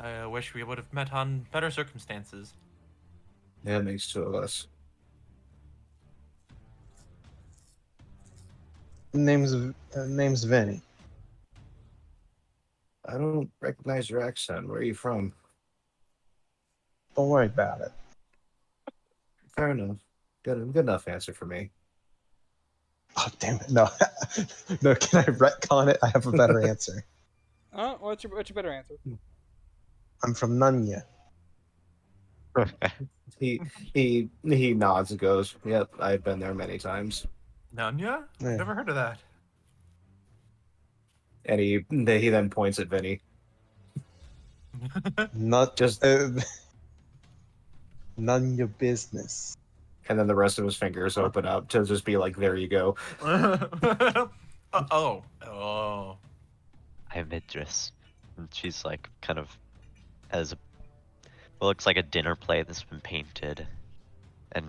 Speaker 3: I wish we would have met on better circumstances.
Speaker 5: Yeah, it makes 2 of us.
Speaker 4: Name's Vinny.
Speaker 5: I don't recognize your accent. Where are you from?
Speaker 4: Don't worry about it.
Speaker 5: Fair enough. Good enough answer for me.
Speaker 4: Oh damn it! No, no. Can I retcon it? I have a better answer.
Speaker 2: What's your better answer?
Speaker 4: I'm from Nunya.
Speaker 5: He nods and goes, "Yep, I've been there many times."
Speaker 3: Nanya?
Speaker 4: Yeah.
Speaker 3: Never heard of that.
Speaker 5: And he then points at Vinny.
Speaker 4: Not
Speaker 5: Just
Speaker 4: none your business.
Speaker 5: and then the rest of his fingers open up to just be like, "There you go."
Speaker 3: Oh.
Speaker 1: I'm Idris. And she's like kind of has what looks like a dinner plate that's been painted, and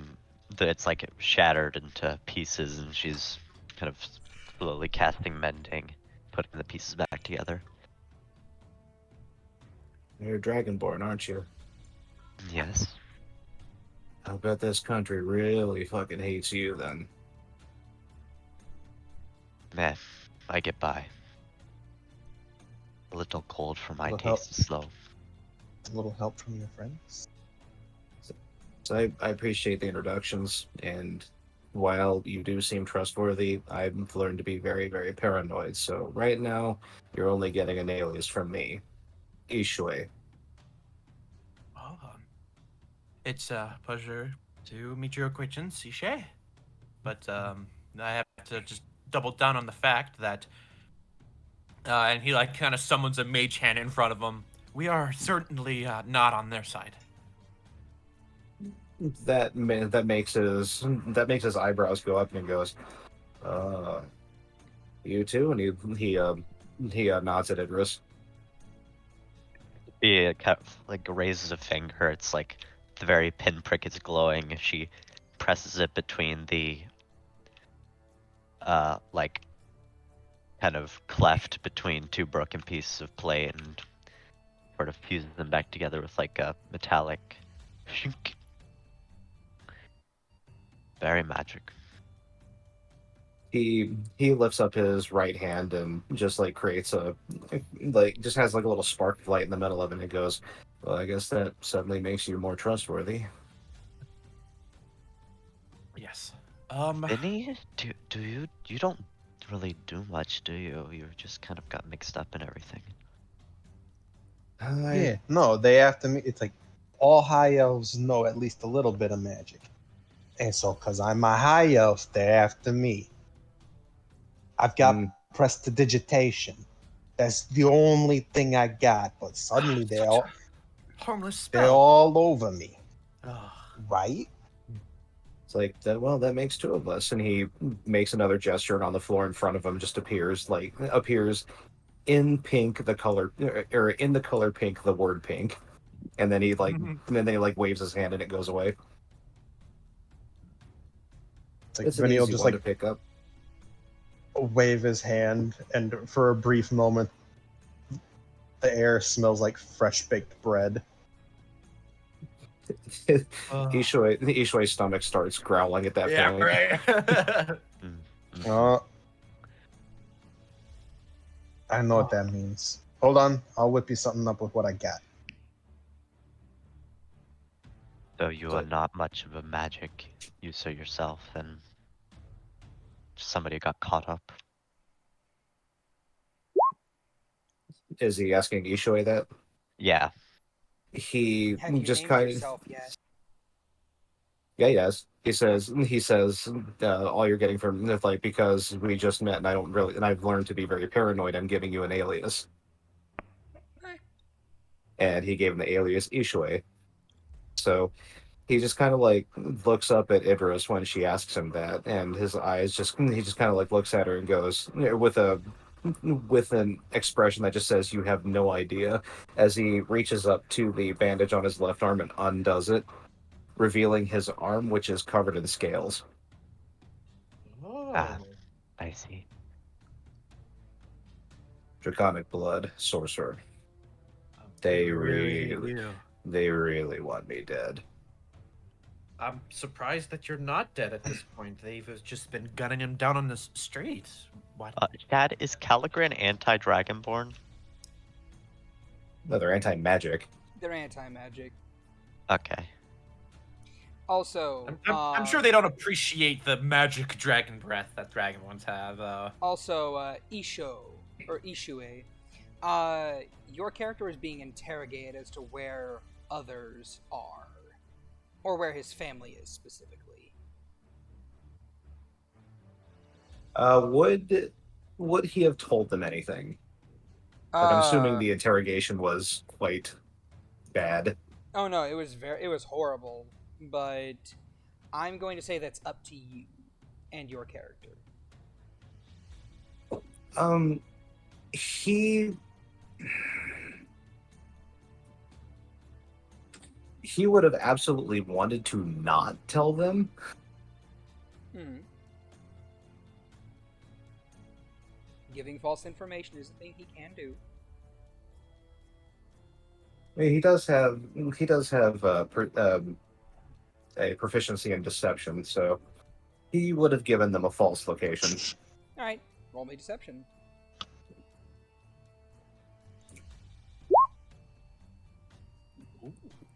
Speaker 1: it's like shattered into pieces, and she's kind of slowly casting mending, putting the pieces back together.
Speaker 5: You're Dragonborn, aren't you?
Speaker 1: Yes.
Speaker 5: I bet this country really fucking hates you then.
Speaker 1: Man, I get by. A little cold for my
Speaker 4: Little
Speaker 1: taste, though.
Speaker 4: A little help from your friends.
Speaker 5: So I appreciate the introductions, and while you do seem trustworthy, I've learned to be very, very paranoid. So right now, you're only getting an alias from me, Ishui.
Speaker 3: Oh, it's a pleasure to meet your acquaintance, Ishe. But I have to just double down on the fact that, and he like kind of summons a mage hand in front of him. We are certainly not on their side.
Speaker 5: That makes his eyebrows go up and goes, you too? And he nods at Idris.
Speaker 1: He kind of like raises a finger. It's like the very pinprick is glowing, she presses it between the like kind of cleft between two broken pieces of plate and sort of fuses them back together with like a metallic shink. Very magic.
Speaker 5: He lifts up his right hand and just like creates a like just has like a little spark of light in the middle of it, and it goes, well, I guess that suddenly makes you more trustworthy.
Speaker 3: Yes.
Speaker 1: Vinny, do you don't really do much, do you? You just kind of got mixed up in everything.
Speaker 4: Yeah, no, they have to. It's like all high elves know at least a little bit of magic, and so because I'm a high elf, they're after me. I've got prestidigitation. That's the only thing I got. But suddenly
Speaker 3: Such a harmless
Speaker 4: they're
Speaker 3: spell.
Speaker 4: all over me,
Speaker 3: Ugh.
Speaker 4: right?
Speaker 5: It's like that. Well, that makes two of us, and he makes another gesture, and on the floor in front of him just appears in pink the color, or in the color pink the word pink, and then he like waves his hand and it goes away.
Speaker 4: It's like
Speaker 5: It's an
Speaker 4: Vinny will
Speaker 5: easy
Speaker 4: just
Speaker 5: one
Speaker 4: like
Speaker 5: to pick up.
Speaker 4: wave his hand, and for a brief moment, the air smells like fresh baked bread.
Speaker 5: Ishui's stomach starts growling at that point.
Speaker 3: Right.
Speaker 4: Oh, I know what that means. Hold on, I'll whip you something up with what I got.
Speaker 1: Though you are not much of a magic user yourself, and somebody got caught up.
Speaker 5: Is he asking Ishui that?
Speaker 1: Yeah.
Speaker 5: He
Speaker 2: Have you
Speaker 5: just
Speaker 2: named
Speaker 5: kind of
Speaker 2: yourself yet?
Speaker 5: Yeah, yes. He says all you're getting from like because we just met and I've learned to be very paranoid. I'm giving you an alias, and he gave him the alias Ishui. So he just kind of like looks up at Idris when she asks him that, and his eyes just he just kind of like looks at her and goes with an expression that just says you have no idea, as he reaches up to the bandage on his left arm and undoes it, revealing his arm, which is covered in scales.
Speaker 1: Ah, I see.
Speaker 5: Draconic blood, sorcerer.
Speaker 3: They
Speaker 5: They
Speaker 3: hate you.
Speaker 5: really want me dead.
Speaker 3: I'm surprised that you're not dead at this point. They've just been gunning him down on the streets. What?
Speaker 1: Shad, is Caligran anti-Dragonborn?
Speaker 5: No, they're anti-magic.
Speaker 2: They're anti-magic.
Speaker 1: Okay.
Speaker 2: Also,
Speaker 3: I'm sure they don't appreciate the magic dragon breath that dragon ones have.
Speaker 2: Also, Ishue, your character is being interrogated as to where others are, or where his family is specifically.
Speaker 5: Would he have told them anything? Like, I'm assuming the interrogation was quite bad.
Speaker 2: Oh no, it was horrible, but I'm going to say that's up to you and your character.
Speaker 5: He would have absolutely wanted to not tell them.
Speaker 2: Giving false information is a thing he can do.
Speaker 5: I mean, he does have a proficiency in deception, so he would have given them a false location.
Speaker 2: All right, roll me deception.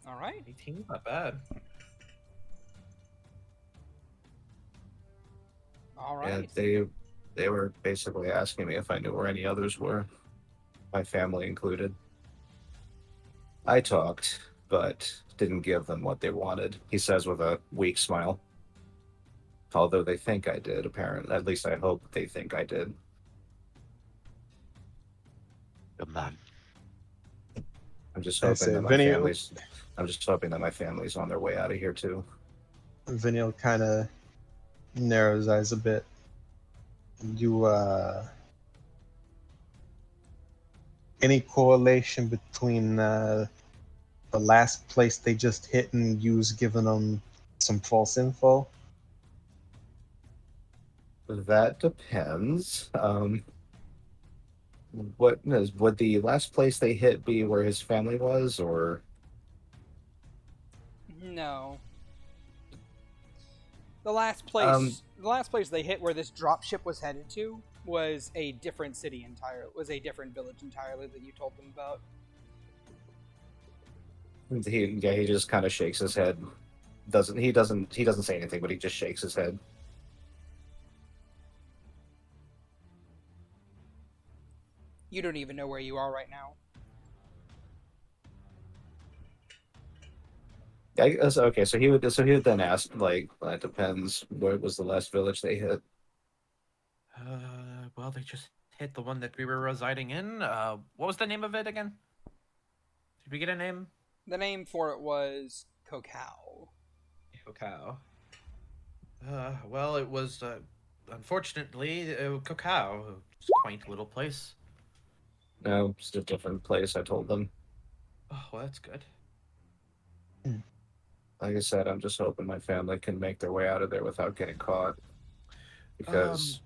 Speaker 2: All right.
Speaker 3: 18, not bad.
Speaker 2: All right.
Speaker 5: Yeah, they were basically asking me if I knew where any others were, my family included. I talked, but didn't give them what they wanted, he says with a weak smile. Although they think I did, apparently. At least I hope they think I did.
Speaker 1: Good man.
Speaker 5: I'm just
Speaker 4: I
Speaker 5: hoping
Speaker 4: say,
Speaker 5: that my
Speaker 4: Vinny,
Speaker 5: family's on their way out of here too.
Speaker 4: Vinny will kind of narrow his eyes a bit. You, any correlation between the last place they just hit and you's giving them some false info?
Speaker 5: That depends. Would the last place they hit be where his family was, or
Speaker 2: No. The
Speaker 5: Um,
Speaker 2: last place they hit where this dropship was headed to was a different city entirely. Was a different village entirely that you told them about.
Speaker 5: he just kind of shakes his head. He doesn't say anything, but he just shakes his head.
Speaker 2: You don't even know where you are right now.
Speaker 5: Okay, so he would then ask, like, that depends. Where was the last village they hit?
Speaker 3: Well, they just hit the one that we were residing in. What was the name of it again? Did we get a name?
Speaker 2: The name for it was Kokau.
Speaker 3: Cacao. Well, it was, unfortunately, Cacao. It's a quaint little place.
Speaker 5: No, it's a different place. I told them.
Speaker 3: Oh, well, that's good.
Speaker 5: Like I said, I'm just hoping my family can make their way out of there without getting caught. Because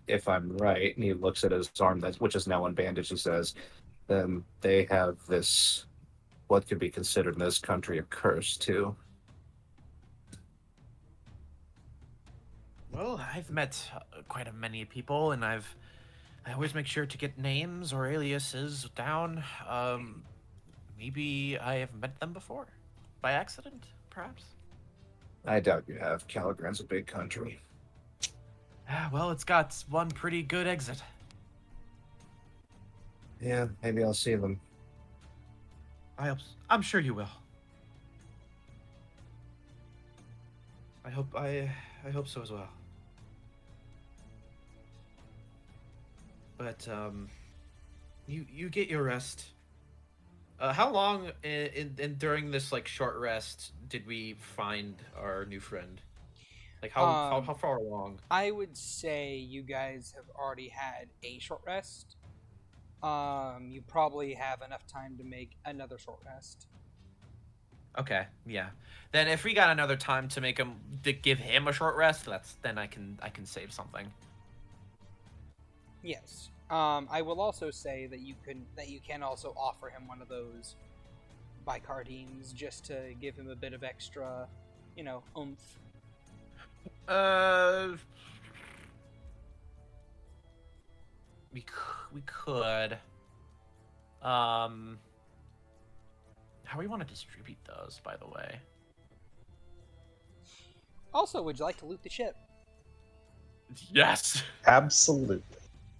Speaker 5: if I'm right, and he looks at his arm, which is now unbandaged, he says, then they have this, what could be considered in this country a curse too.
Speaker 3: Well, I've met quite a many people, and I always make sure to get names or aliases down. Maybe I have met them before, by accident, perhaps.
Speaker 5: I doubt you have. Caligran's a big country.
Speaker 3: Well, it's got one pretty good exit.
Speaker 5: Yeah, maybe I'll see them.
Speaker 3: I'm sure you will. I hope so as well. But you get your rest. How long in during this like short rest did we find our new friend? Like how far along?
Speaker 2: I would say you guys have already had a short rest. You probably have enough time to make another short rest.
Speaker 3: Okay, yeah. Then if we got another time to give him a short rest, then I can save something.
Speaker 2: Yes. I will also say that you can also offer him one of those bicardines just to give him a bit of extra, oomph.
Speaker 3: We could. How we want to distribute those, by the way?
Speaker 2: Also, would you like to loot the ship?
Speaker 3: Yes.
Speaker 4: Absolutely.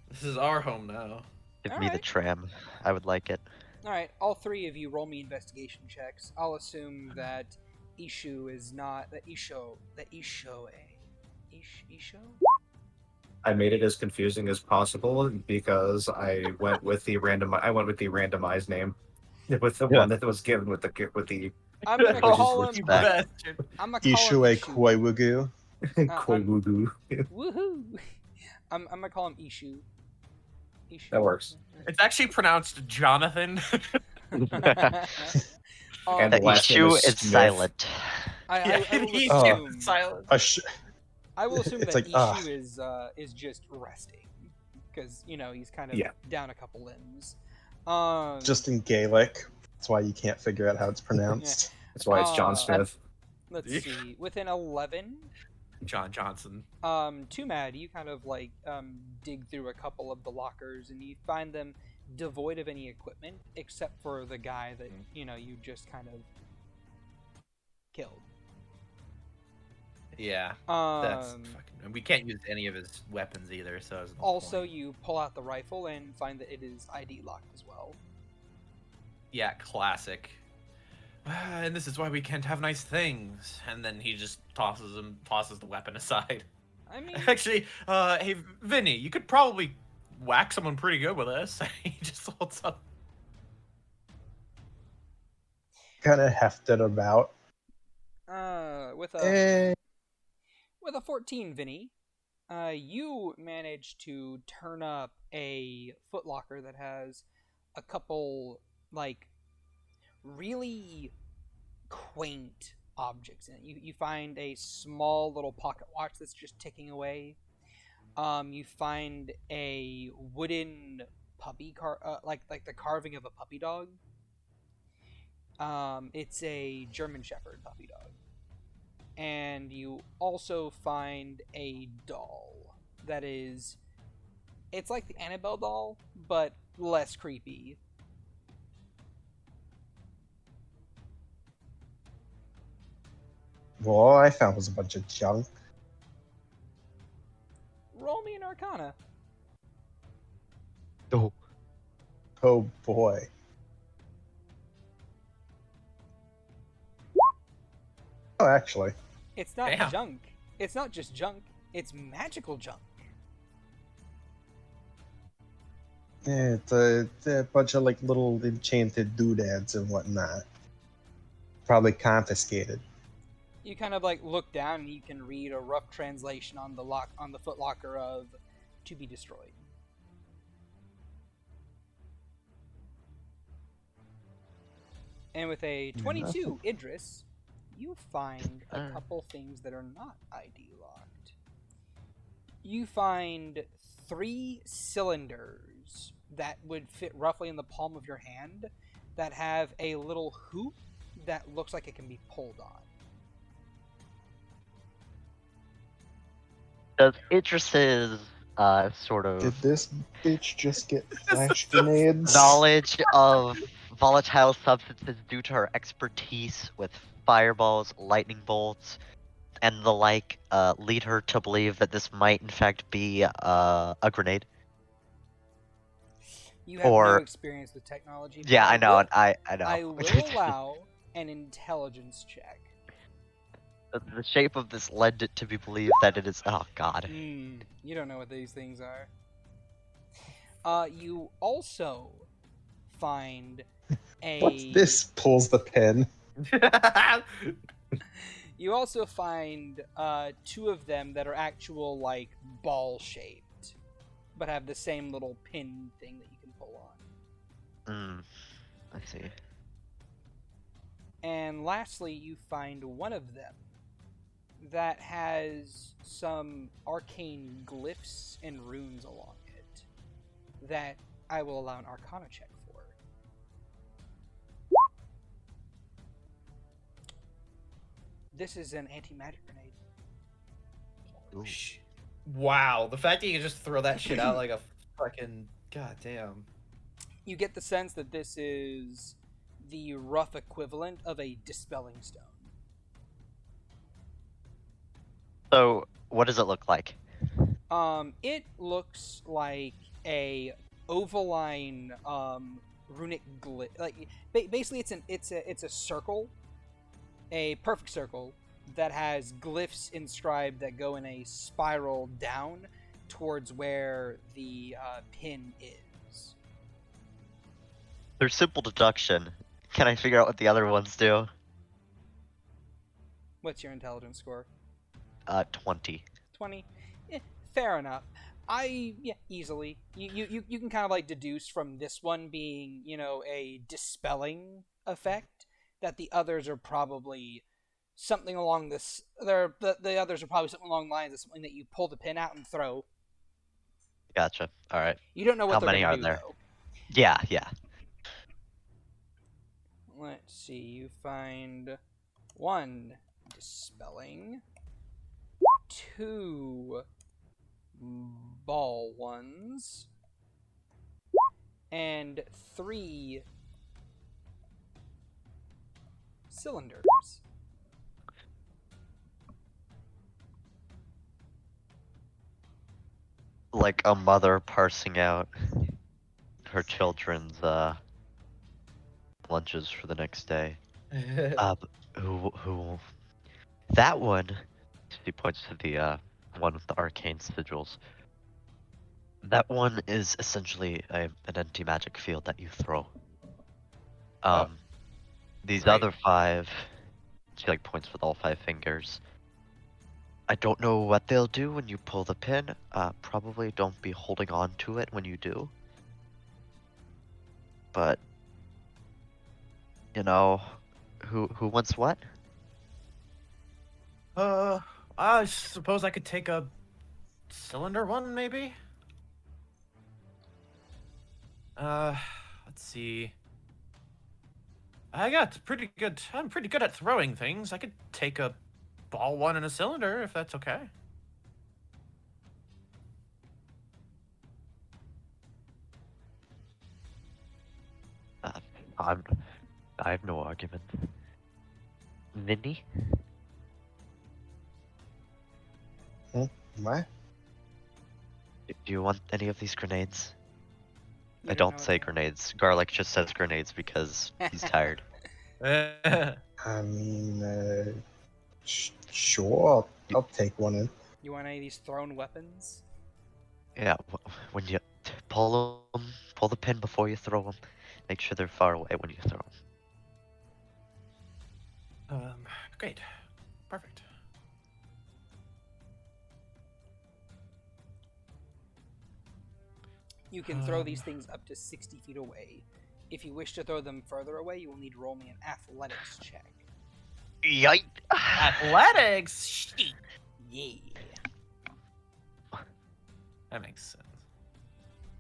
Speaker 3: This is our home now.
Speaker 1: Give me the tram. I would like it.
Speaker 2: Alright, all three of you roll me investigation checks. I'll assume that Isho is not... Isho...
Speaker 5: I made it as confusing as possible because I went with the randomized name, with the one that was given with the.
Speaker 2: I'm gonna call him...
Speaker 1: Back.
Speaker 2: I'm gonna call him
Speaker 4: Ishue
Speaker 2: Ishu.
Speaker 4: Koiwugu.
Speaker 5: Koiwugu.
Speaker 2: Woohoo! I'm gonna call him Ishu. Ishu.
Speaker 5: That works.
Speaker 3: It's actually pronounced Jonathan.
Speaker 5: And
Speaker 1: The
Speaker 5: the last name
Speaker 1: issue
Speaker 5: is
Speaker 1: is
Speaker 5: Smith.
Speaker 1: silent.
Speaker 3: Silent.
Speaker 2: I will assume
Speaker 4: It's
Speaker 2: that
Speaker 4: like,
Speaker 2: Ishu is just resting, because he's kind of down a couple limbs.
Speaker 4: Just in Gaelic. That's why you can't figure out how it's pronounced.
Speaker 5: That's why it's John Smith.
Speaker 2: Let's see. Within 11,
Speaker 3: John Johnson.
Speaker 2: Too Mad, you kind of dig through a couple of the lockers and you find them devoid of any equipment except for the guy that you just kind of killed.
Speaker 3: Yeah. That's fucking. And we can't use any of his weapons either. So there's no
Speaker 2: Also,
Speaker 3: point.
Speaker 2: you pull out the rifle and find that it is ID locked as well.
Speaker 3: Yeah, classic. And this is why we can't have nice things. And then he just tosses the weapon aside.
Speaker 2: I mean,
Speaker 3: Actually, hey, Vinny, you could probably whack someone pretty good with this. He just holds up.
Speaker 4: Kind of hefted about.
Speaker 2: with a 14, Vinny, you manage to turn up a footlocker that has a couple really quaint objects in it. You find a small little pocket watch that's just ticking away. You find a wooden puppy like the carving of a puppy dog. It's a German Shepherd puppy dog. And you also find a doll that is, it's like the Annabelle doll, but less creepy.
Speaker 4: Well, all I found was a bunch of junk.
Speaker 2: Roll me an Arcana.
Speaker 1: Oh,
Speaker 4: Oh boy. Oh, actually.
Speaker 2: It's not
Speaker 3: Damn.
Speaker 2: junk. It's not just junk. It's magical junk.
Speaker 4: Yeah, it's a bunch of like little enchanted doodads and whatnot. Probably confiscated.
Speaker 2: You kind of like look down and you can read a rough translation on the footlocker of "to be destroyed." And with a 22 Idris, you find a couple things that are not ID locked. You find 3 cylinders that would fit roughly in the palm of your hand that have a little hoop that looks like it can be pulled on.
Speaker 1: does Idris's sort
Speaker 4: Did
Speaker 1: of
Speaker 4: this bitch just get flash grenades?
Speaker 1: knowledge of volatile substances due to her expertise with fireballs, lightning bolts, and the like lead her to believe that this might in fact be a grenade?
Speaker 2: You have no
Speaker 1: Or
Speaker 2: experience with technology. But
Speaker 1: yeah, I know,
Speaker 2: will-
Speaker 1: and I know.
Speaker 2: I will allow an intelligence check.
Speaker 1: The shape of this led it to be believed that it is. Oh God.
Speaker 2: You don't know what these things are. You also find a.
Speaker 4: What's this? Pulls the pin.
Speaker 2: You also find 2 of them that are actual like ball shaped, but have the same little pin thing that you can pull on.
Speaker 1: I see.
Speaker 2: And lastly, you find one of them that has some arcane glyphs and runes along it that I will allow an Arcana check for. This is an anti-magic grenade.
Speaker 1: Ooh.
Speaker 3: Wow, the fact that you can just throw that shit out like a fucking goddamn.
Speaker 2: You get the sense that this is the rough equivalent of a dispelling stone.
Speaker 1: So, what does it look like?
Speaker 2: It looks like a ovaline runic glyph. Like basically, it's a circle, a perfect circle that has glyphs inscribed that go in a spiral down towards where the pin is.
Speaker 1: Through simple deduction, can I figure out what the other ones do?
Speaker 2: What's your intelligence score?
Speaker 1: 20.
Speaker 2: 20. Fair enough. Easily. You can kind of like deduce from this one being, a dispelling effect that the others are probably something along this. The others are probably something along the lines of something that you pull the pin out and throw.
Speaker 1: Gotcha. All right.
Speaker 2: You don't know what
Speaker 1: How
Speaker 2: they're
Speaker 1: many
Speaker 2: gonna
Speaker 1: are
Speaker 2: do
Speaker 1: there?
Speaker 2: though.
Speaker 1: Yeah.
Speaker 2: Let's see. You find 1 dispelling, 2 ball ones, and 3 cylinders.
Speaker 1: Like a mother parsing out her children's lunches for the next day. Who? That one. She points to the one with the arcane sigils. That one is essentially an anti-magic field that you throw. These
Speaker 3: Great.
Speaker 1: other 5, she like points with all 5 fingers. I don't know what they'll do when you pull the pin. Probably don't be holding on to it when you do. But You know, who wants what?
Speaker 3: I suppose I could take a cylinder one, maybe? Uh, let's see. I'm pretty good at throwing things. I could take a ball one and a cylinder, if that's okay.
Speaker 1: Uh, I'm, I have no argument. Vinny?
Speaker 4: What?
Speaker 1: Do you want any of these grenades?
Speaker 2: You
Speaker 1: I don't
Speaker 2: know
Speaker 1: say
Speaker 2: that.
Speaker 1: grenades. Garlic just says grenades because he's tired.
Speaker 4: I mean, sure. I'll take one in.
Speaker 2: You want any of these thrown weapons?
Speaker 1: Yeah, when you pull them, pull the pin before you throw them. Make sure they're far away when you throw them.
Speaker 3: Great. Perfect.
Speaker 2: You can throw these things up to 60 feet away. If you wish to throw them further away, you will need to roll me an athletics check.
Speaker 1: Yike!
Speaker 3: Athletics? Shit.
Speaker 2: Yeah.
Speaker 3: That makes sense.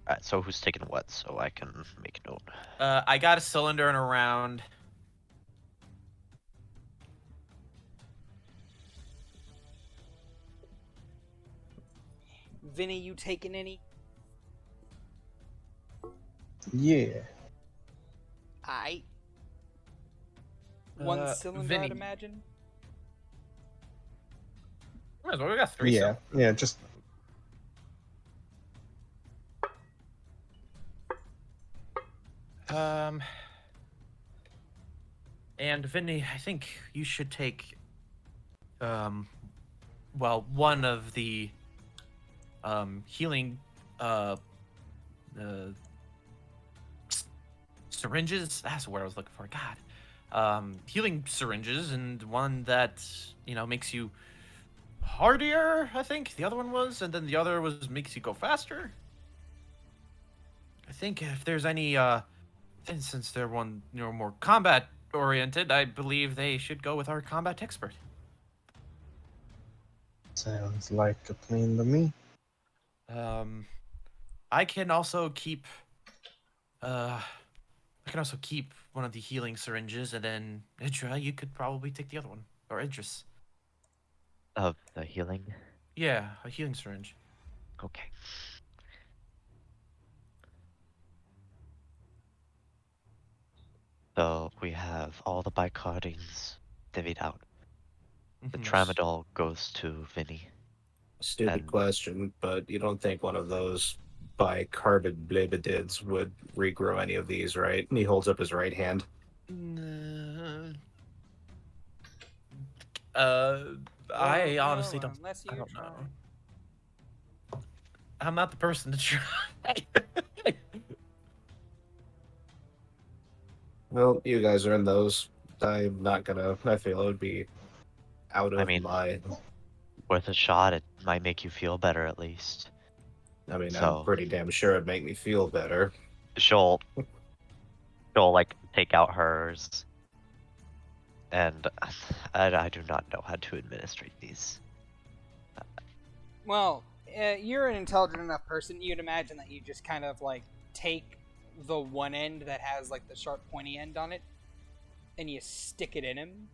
Speaker 1: Alright, so who's taking what so I can make a note?
Speaker 3: I got a cylinder and a round.
Speaker 2: Vinny, you taking any?
Speaker 4: Yeah.
Speaker 2: I. One cylinder,
Speaker 3: Vinny.
Speaker 2: I'd imagine.
Speaker 3: Might as well, we got three.
Speaker 4: Yeah. Yeah. Just.
Speaker 3: And Vinny, I think you should take, well, one of the, healing, syringes. That's what I was looking for. God, healing syringes, and one that makes you hardier. I think the other one was, and then the other was makes you go faster. I think if there's any, and since they're more combat oriented, I believe they should go with our combat expert.
Speaker 4: Sounds like a plan to me.
Speaker 3: I can also keep, one of the healing syringes, and then Idra, you could probably take the other one, or Idris.
Speaker 1: Of the healing?
Speaker 3: Yeah, a healing syringe.
Speaker 1: Okay. So we have all the bicardines divvied out. The
Speaker 3: Mhm.
Speaker 1: tramadol goes to Vinny.
Speaker 5: Stupid
Speaker 1: And-
Speaker 5: question, but you don't think one of those bicarbid blebedids would regrow any of these, right? And he holds up his right hand.
Speaker 3: I
Speaker 2: Well,
Speaker 3: honestly
Speaker 2: no,
Speaker 3: don't.
Speaker 2: unless
Speaker 3: I
Speaker 2: you
Speaker 3: don't
Speaker 2: try.
Speaker 3: know. I'm not the person to try.
Speaker 5: Well, you guys are in those. I'm not gonna. I feel it would be out of
Speaker 1: I mean-
Speaker 5: my.
Speaker 1: Worth a shot, it might make you feel better at least.
Speaker 5: I mean,
Speaker 1: So-
Speaker 5: I'm pretty damn sure it'd make me feel better.
Speaker 1: She'll like take out hers. And I do not know how to administrate these.
Speaker 2: Well, you're an intelligent enough person. You'd imagine that you just kind of like take the one end that has like the sharp pointy end on it, and you stick it in him,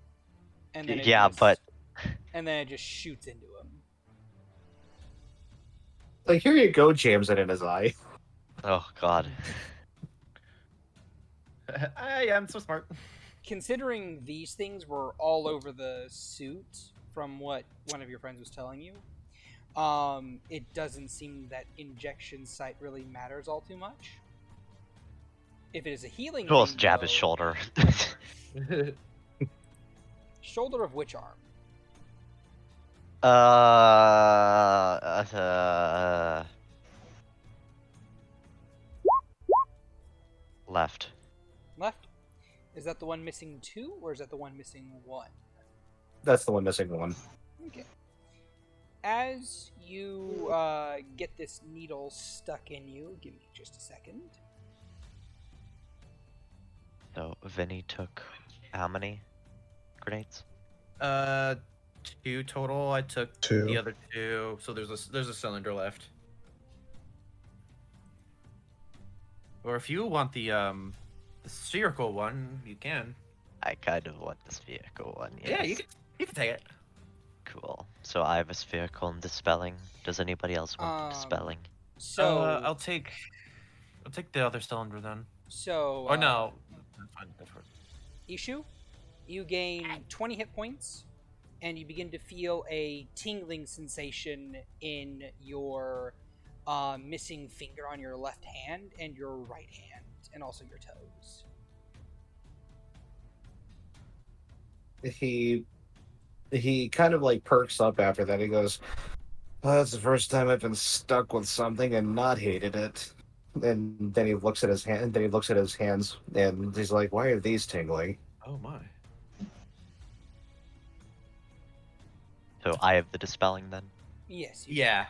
Speaker 2: and then and then it just shoots into him.
Speaker 5: Like, here you go, jams it in his eye.
Speaker 1: Oh god.
Speaker 3: I am so smart.
Speaker 2: Considering these things were all over the suit, from what one of your friends was telling you, it doesn't seem that injection site really matters all too much. If it is a healing
Speaker 1: Who else
Speaker 2: thing,
Speaker 1: jab his
Speaker 2: though-
Speaker 1: shoulder?
Speaker 2: Shoulder of which arm?
Speaker 1: Left.
Speaker 2: Left? Is that the one missing 2, or is that the one missing 1?
Speaker 5: That's the one missing one.
Speaker 2: Okay. As you get this needle stuck in you, give me just a second.
Speaker 1: So Vinny took how many grenades?
Speaker 3: 2 total. I took
Speaker 4: 2.
Speaker 3: the other 2, so there's a cylinder left. Or if you want the spherical one, you can.
Speaker 1: I kind of want this vehicle one. Yes.
Speaker 3: Yeah, you can take it.
Speaker 1: Cool. So I have a spherical and dispelling. Does anybody else want the dispelling?
Speaker 2: So
Speaker 3: I'll take the other cylinder then.
Speaker 2: so
Speaker 3: Or no, that's fine. Go for it.
Speaker 2: Ishu, you gain 20 hit points, and you begin to feel a tingling sensation in your missing finger on your left hand and your right hand, and also your toes.
Speaker 5: He kind of like perks up after that. He goes, "Oh, that's the first time I've been stuck with something and not hated it." And then he looks at his hand. Then he looks at his hands, and he's like, "Why are these tingling?"
Speaker 3: Oh my.
Speaker 1: So I have the dispelling then.
Speaker 2: Yes. You
Speaker 3: Yeah.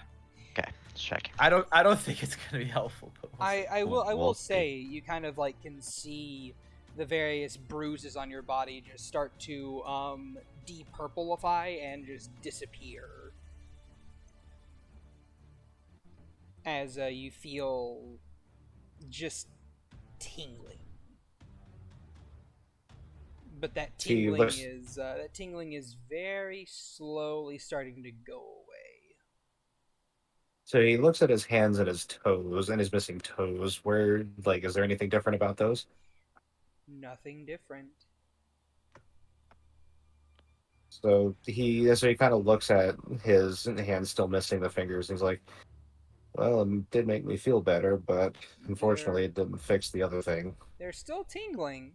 Speaker 1: Okay, just checking.
Speaker 3: I don't think it's gonna be helpful. But
Speaker 2: I will
Speaker 1: We'll see.
Speaker 2: say you kind of like can see the various bruises on your body just start to de-purplify and just disappear as you feel just tingling. But that tingling is very slowly starting to go away.
Speaker 5: So he looks at his hands and his toes and his missing toes. Where, like, is there anything different about those?
Speaker 2: Nothing different.
Speaker 5: So he kind of looks at his hands still missing the fingers. He's like, "Well, it did make me feel better, but unfortunately, it didn't fix the other thing."
Speaker 2: They're still tingling.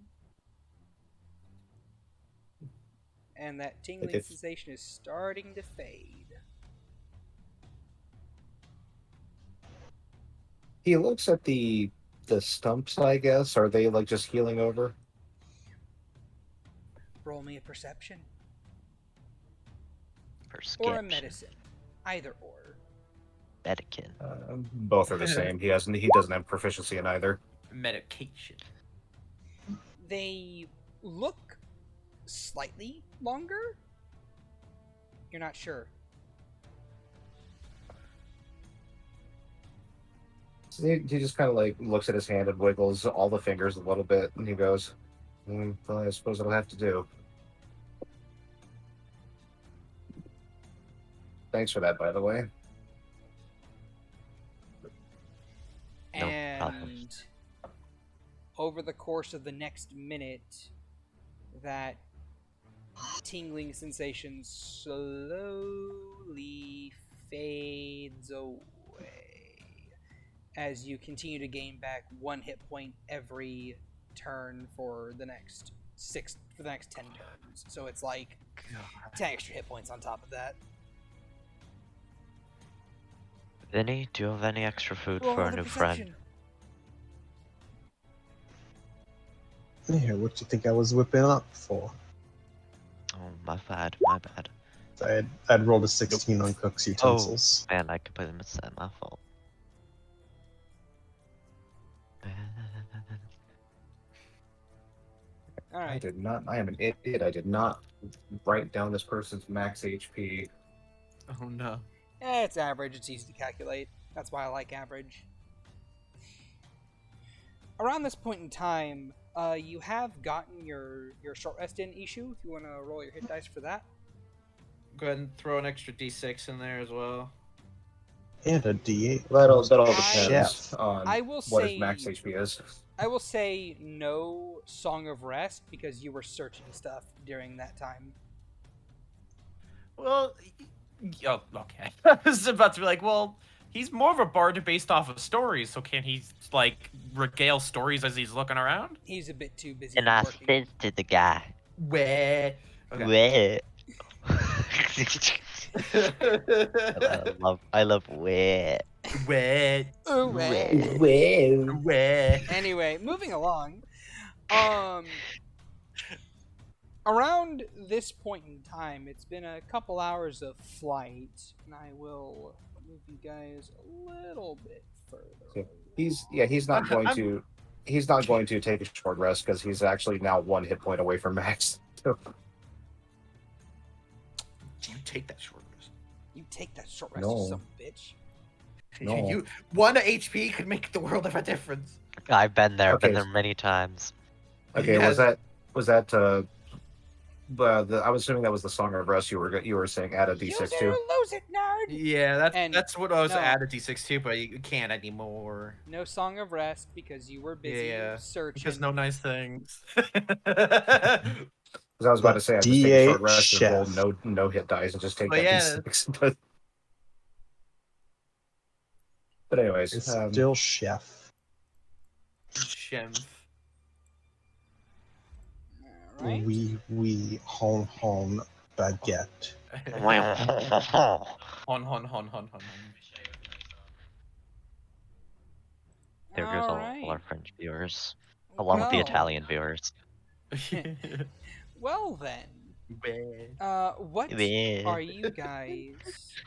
Speaker 2: And that tingling
Speaker 5: if-
Speaker 2: sensation is starting to fade.
Speaker 5: He looks at the stumps. I guess, are they like just healing over?
Speaker 2: Roll me a perception.
Speaker 1: Perception.
Speaker 2: Or a medicine. Either or.
Speaker 1: Medican.
Speaker 5: Both are the same. He doesn't have proficiency in either.
Speaker 3: medication.
Speaker 2: They look slightly longer. You're not sure.
Speaker 5: So he just kind of like looks at his hand and wiggles all the fingers a little bit, and he goes, "Well, I suppose it'll have to do." Thanks for that, by the way.
Speaker 1: No problem.
Speaker 2: And over the course of the next minute, that tingling sensation slowly fades away as you continue to gain back 1 hit point every turn for the next 10 turns. So it's like 10 extra hit points on top of that.
Speaker 1: Vinny, do you have any extra food
Speaker 2: Roll
Speaker 1: for our
Speaker 2: another
Speaker 1: new friend?
Speaker 2: perception.
Speaker 4: Yeah, what you think I was whipping up for?
Speaker 1: Oh, my bad, my bad.
Speaker 4: I'd rolled a 16 on cook's utensils.
Speaker 1: Man, I completely missed that. My fault.
Speaker 2: All
Speaker 5: I
Speaker 2: right.
Speaker 5: did not. I am an idiot. I did not write down this person's max HP.
Speaker 3: Oh no.
Speaker 2: It's average. It's easy to calculate. That's why I like average. Around this point in time, you have gotten your short rest in, Ishu. If you want to roll your hit dice for that.
Speaker 3: Go ahead and throw an extra D6 in there as well.
Speaker 4: And a D8.
Speaker 5: That all
Speaker 2: I-
Speaker 5: depends on
Speaker 2: I will
Speaker 5: what
Speaker 2: say
Speaker 5: his max HP is.
Speaker 2: I will say no Song of Rest because you were searching stuff during that time.
Speaker 3: Well, oh, okay. I was about to be like, well, he's more of a bard based off of stories, so can he, like, regale stories as he's looking around?
Speaker 2: He's a bit too busy
Speaker 1: And I
Speaker 2: working.
Speaker 1: said to the guy,
Speaker 3: Where?
Speaker 1: where? I love where.
Speaker 3: Where?
Speaker 2: Ooh, eh.
Speaker 3: Where?
Speaker 2: Anyway, moving along. Around this point in time, it's been a couple hours of flight, and I will move you guys a little bit further.
Speaker 5: So he's not going to. he's not going to take a short rest because he's actually now 1 hit point away from max. So,
Speaker 3: You take that short rest.
Speaker 2: You take that short rest,
Speaker 5: No.
Speaker 2: you son of a bitch.
Speaker 5: No.
Speaker 3: You 1 HP could make the world of a difference.
Speaker 1: I've been there,
Speaker 5: Okay.
Speaker 1: been there many times.
Speaker 5: Okay,
Speaker 3: Yes.
Speaker 5: was that I was assuming that was the Song of Rest you were saying add a
Speaker 2: Use
Speaker 5: d6
Speaker 2: it or
Speaker 5: to.
Speaker 2: lose it, nerd!
Speaker 3: Yeah,
Speaker 2: And
Speaker 3: that's what I was
Speaker 2: no.
Speaker 3: added D6 too, but you can't anymore.
Speaker 2: No Song of Rest because you were busy
Speaker 3: Yeah,
Speaker 2: searching.
Speaker 3: because no nice things.
Speaker 5: Because I was about to say I just take a short
Speaker 4: D8
Speaker 5: rest and roll
Speaker 4: chef.
Speaker 5: no hit dice and just take
Speaker 3: Oh,
Speaker 5: that
Speaker 3: yeah.
Speaker 5: d6. But anyways,
Speaker 4: It's still chef.
Speaker 3: Shemf.
Speaker 2: Alright.
Speaker 4: We hon baguette.
Speaker 3: Hon.
Speaker 1: There goes all
Speaker 2: Alright.
Speaker 1: our French viewers, along with the Italian viewers.
Speaker 2: Well then. What
Speaker 1: Yeah.
Speaker 2: are you guys?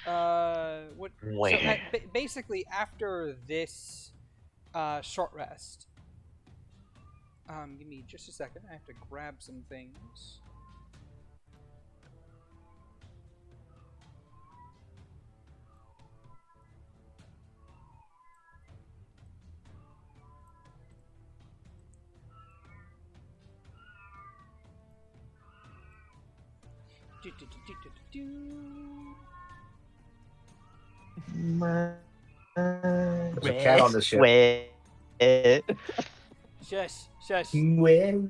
Speaker 2: What? So
Speaker 1: Where?
Speaker 2: basically, after this short rest, give me just a second. I have to grab some things.
Speaker 5: there's a cat on this ship.
Speaker 1: Where?
Speaker 2: Shush.
Speaker 5: Well,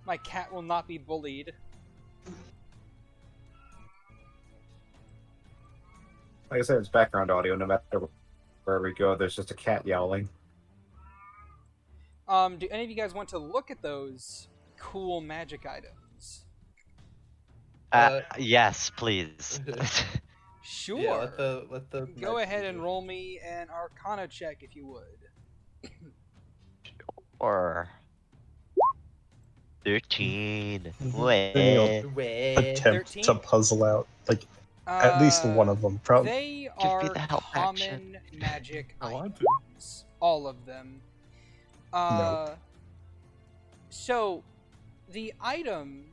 Speaker 2: My cat will not be bullied.
Speaker 5: like I said, it's background audio. No matter where we go, there's just a cat yowling.
Speaker 2: Do any of you guys want to look at those cool magic items?
Speaker 1: Yes, please.
Speaker 2: Sure.
Speaker 3: Yeah, let the
Speaker 2: Go ahead and roll me an Arcana check if you would.
Speaker 1: Or 13.
Speaker 4: Then you'll
Speaker 1: Where?
Speaker 4: attempt
Speaker 2: 13?
Speaker 4: to puzzle out like at least one of them. Probably.
Speaker 2: They
Speaker 1: Give me
Speaker 2: are
Speaker 1: the help
Speaker 2: common magic
Speaker 3: I want to.
Speaker 2: items. All of them. So, the item,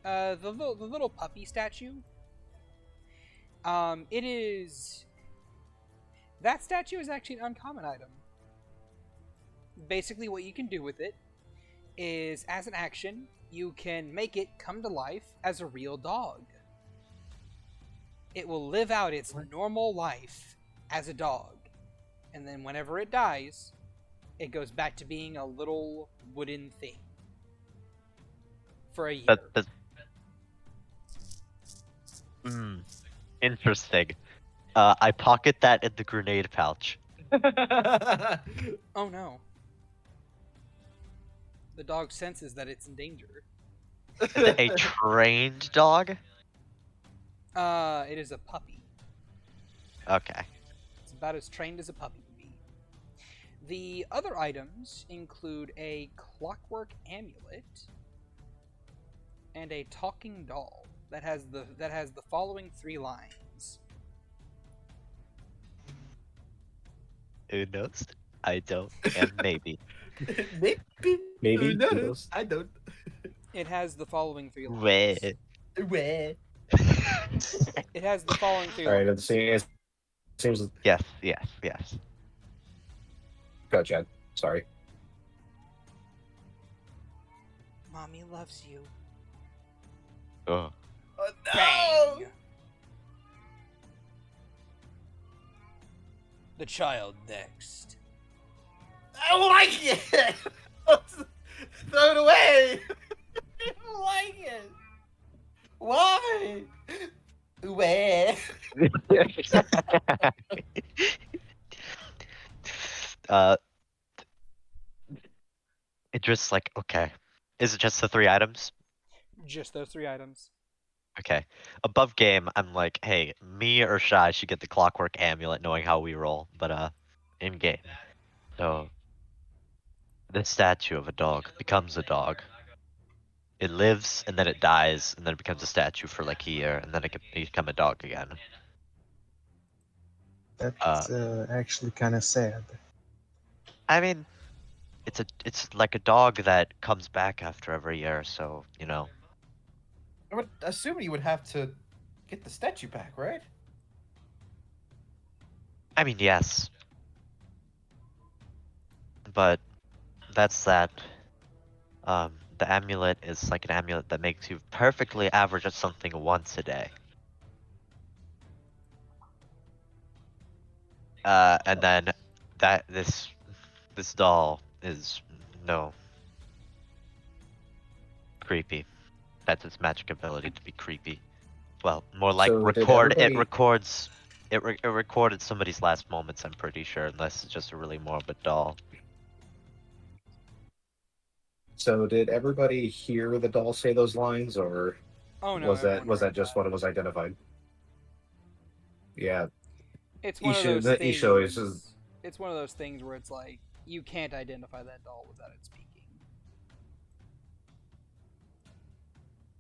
Speaker 2: the little puppy statue. That statue is actually an uncommon item. Basically, what you can do with it is, as an action, you can make it come to life as a real dog. It will live out its normal life as a dog. And then whenever it dies, it goes back to being a little wooden thing. For a year.
Speaker 1: Interesting. I pocket that in the grenade pouch.
Speaker 2: Oh no. The dog senses that it's in danger.
Speaker 1: Is it a trained dog?
Speaker 2: It is a puppy.
Speaker 1: Okay.
Speaker 2: It's about as trained as a puppy can be. The other items include a clockwork amulet and a talking doll that has the following 3 lines.
Speaker 1: Who knows? I don't. And maybe.
Speaker 5: Maybe.
Speaker 3: Who knows?
Speaker 5: Who knows?
Speaker 3: I don't.
Speaker 2: It has the following 3 lines.
Speaker 1: Where?
Speaker 2: It has the following 3
Speaker 5: All right,
Speaker 2: lines.
Speaker 5: it seems.
Speaker 1: Yes.
Speaker 5: Go, Chad. Sorry.
Speaker 2: Mommy loves you.
Speaker 1: Oh.
Speaker 3: Oh, no!
Speaker 2: Bang! The child next.
Speaker 3: I don't like it! Throw it away! I don't like it! Why? Where?
Speaker 1: It just like, okay. Is it just the 3 items?
Speaker 2: Just those 3 items.
Speaker 1: Okay. Above game, I'm like, hey, me or Shy should get the clockwork amulet knowing how we roll, but in game. So this statue of a dog becomes a dog. It lives and then it dies and then it becomes a statue for like a year and then it can become a dog again.
Speaker 4: That's actually kind of sad.
Speaker 1: I mean, it's like a dog that comes back after every year, so you know.
Speaker 3: I would assume you would have to get the statue back, right?
Speaker 1: I mean, yes, but that's that. The amulet is like an amulet that makes you perfectly average at something once a day. And then that this doll is no creepy. That's its magic ability to be creepy. Well, more like
Speaker 5: So did
Speaker 1: record. It
Speaker 5: everybody?
Speaker 1: records. It recorded somebody's last moments. I'm pretty sure, unless it's just a really morbid doll.
Speaker 5: So did everybody hear the doll say those lines, or
Speaker 2: Oh no,
Speaker 5: was that
Speaker 2: everyone
Speaker 5: was that
Speaker 2: heard
Speaker 5: just
Speaker 2: that.
Speaker 5: what it was identified? Yeah,
Speaker 2: It's one of
Speaker 5: Isha,
Speaker 2: those
Speaker 5: the Isha is
Speaker 2: things. It's one of those things where it's like you can't identify that doll without it speaking.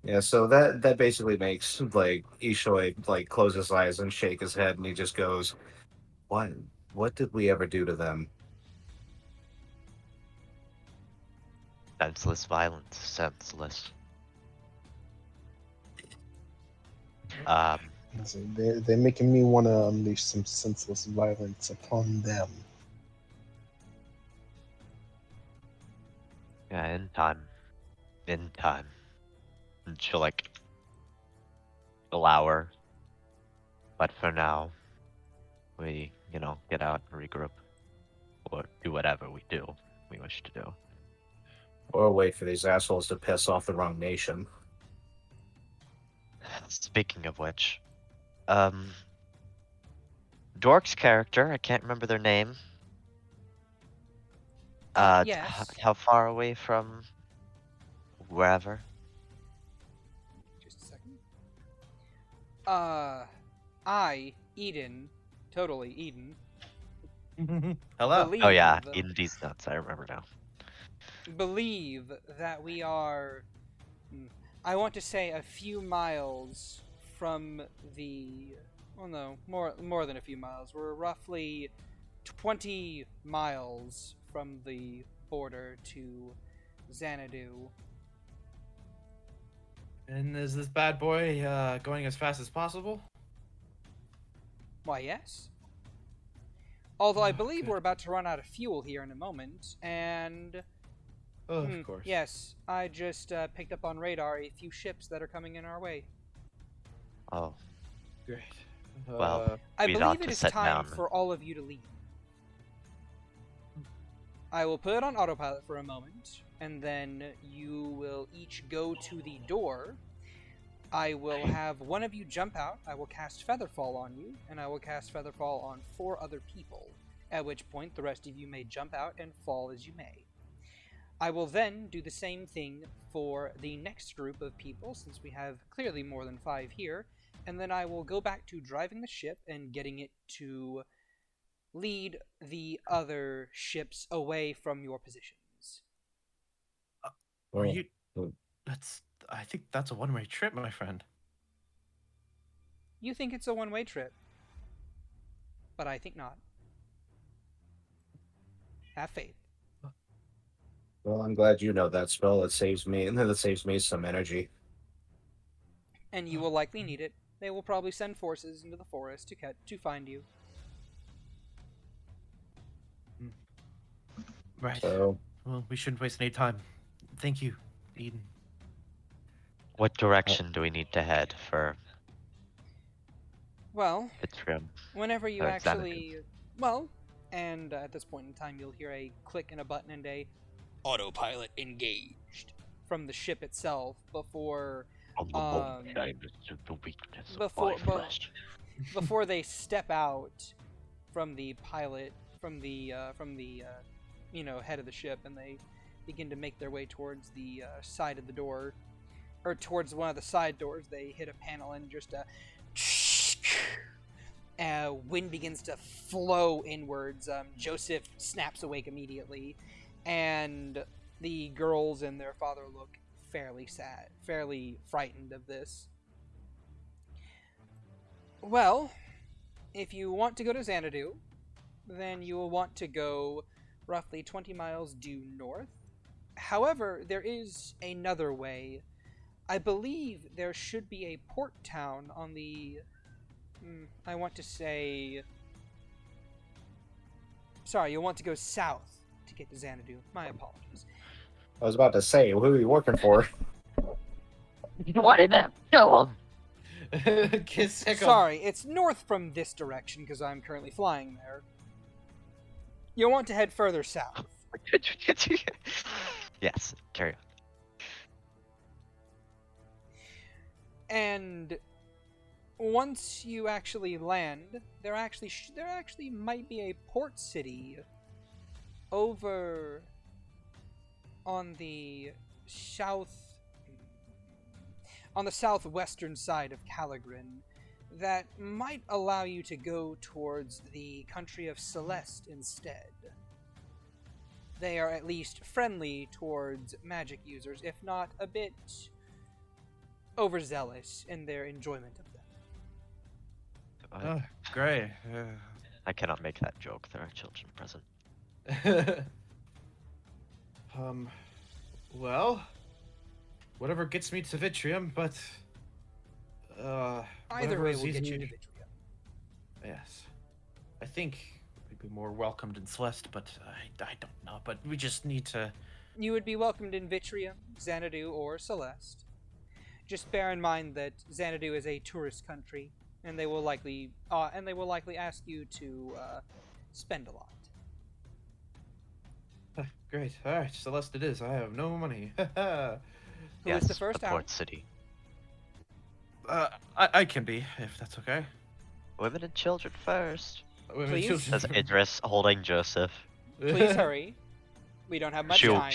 Speaker 5: yeah. So that basically makes like Ishoi like close his eyes and shake his head, and he just goes, "What? What did we ever do to them?"
Speaker 1: Senseless violence. Senseless. Um.
Speaker 4: They're making me want to unleash some senseless violence upon them.
Speaker 1: Yeah. In time. In time. And she'll like allow her. But for now, we get out and regroup, or do whatever we wish to do.
Speaker 5: Or wait for these assholes to piss off the wrong nation.
Speaker 1: Speaking of which, um, Dork's character, I can't remember their name.
Speaker 2: Yes.
Speaker 1: How far away from wherever?
Speaker 2: Just a second. Eden, totally Eden,
Speaker 3: Hello.
Speaker 1: Oh yeah,
Speaker 2: believe
Speaker 1: Eden D's nuts. I remember now.
Speaker 2: believe that we are, I want to say, a few miles from the. Well, no, more than a few miles. We're roughly 20 miles from the border to Xanadu.
Speaker 3: And is this bad boy going as fast as possible?
Speaker 2: Why, yes. Although I
Speaker 3: Oh,
Speaker 2: believe
Speaker 3: good.
Speaker 2: we're about to run out of fuel here in a moment, and
Speaker 3: Oh, of course.
Speaker 2: yes, I just picked up on radar a few ships that are coming in our way.
Speaker 1: Oh
Speaker 3: Great.
Speaker 1: well,
Speaker 2: I
Speaker 1: we ought
Speaker 2: believe it
Speaker 1: to
Speaker 2: is
Speaker 1: set
Speaker 2: time
Speaker 1: down.
Speaker 2: for all of you to leave. I will put it on autopilot for a moment, and then you will each go to the door. I will have one of you jump out, I will cast Featherfall on you, and I will cast Featherfall on 4 other people, at which point the rest of you may jump out and fall as you may. I will then do the same thing for the next group of people, since we have clearly more than 5 here, and then I will go back to driving the ship and getting it to lead the other ships away from your positions.
Speaker 3: Are
Speaker 5: Well,
Speaker 3: you? I think that's a one-way trip, my friend.
Speaker 2: You think it's a one-way trip, but I think not. Have faith.
Speaker 5: well, I'm glad you know that spell. That saves me. That saves me some energy.
Speaker 2: And you will likely need it. They will probably send forces into the forest to find you.
Speaker 3: Right.
Speaker 5: So
Speaker 3: Well, we shouldn't waste any time. Thank you, Eden.
Speaker 1: What direction do we need to head for
Speaker 2: Well,
Speaker 1: Fitzrim?
Speaker 2: whenever you
Speaker 1: Or Xanadu?
Speaker 2: actually. Well, and at this point in time, you'll hear a click and a button and a autopilot engaged from the ship itself before
Speaker 1: The weakness of
Speaker 2: before
Speaker 1: my flesh.
Speaker 2: before they step out from the pilot from the head of the ship, and they begin to make their way towards the side of the door, or towards one of the side doors. They hit a panel and just wind begins to flow inwards. Joseph snaps awake immediately, and the girls and their father look fairly sad, fairly frightened of this. Well, if you want to go to Xanadu, then you will want to go roughly 20 miles due north. However, there is another way. I believe there should be a port town on the... I want to say... Sorry, you'll want to go south to get to Xanadu. My apologies.
Speaker 5: I was about to say, who are you working for?
Speaker 1: What did that kill him?
Speaker 3: Kiss sick of-
Speaker 2: Sorry, it's north from this direction because I'm currently flying there. You'll want to head further south.
Speaker 1: Yes, carry on.
Speaker 2: And once you actually land, there actually might be a port city over on the southwestern side of Caligran that might allow you to go towards the country of Celeste instead. They are at least friendly towards magic users, if not a bit overzealous in their enjoyment of them.
Speaker 3: Oh, great.
Speaker 1: I cannot make that joke. There are children present.
Speaker 3: Well, whatever gets me to Vitrium, but
Speaker 2: Either
Speaker 3: whatever
Speaker 2: way
Speaker 3: is
Speaker 2: will get you to
Speaker 3: easy-
Speaker 2: Vitrium.
Speaker 3: Yes, I think we'd be more welcomed in Celeste, but I don't know. But we just need to.
Speaker 2: You would be welcomed in Vitrium, Xanadu, or Celeste. Just bear in mind that Xanadu is a tourist country, and they will likely ask you to spend a lot.
Speaker 3: Great. All right, Celeste it is. I have no money.
Speaker 2: Who
Speaker 1: Yes,
Speaker 2: is the first out?
Speaker 1: port city.
Speaker 3: I can be, if that's okay.
Speaker 1: Women and children first.
Speaker 3: Women and
Speaker 2: Please?
Speaker 3: children
Speaker 1: Says Idris, holding Joseph.
Speaker 2: Please hurry. We don't have much
Speaker 1: She'll-
Speaker 2: time.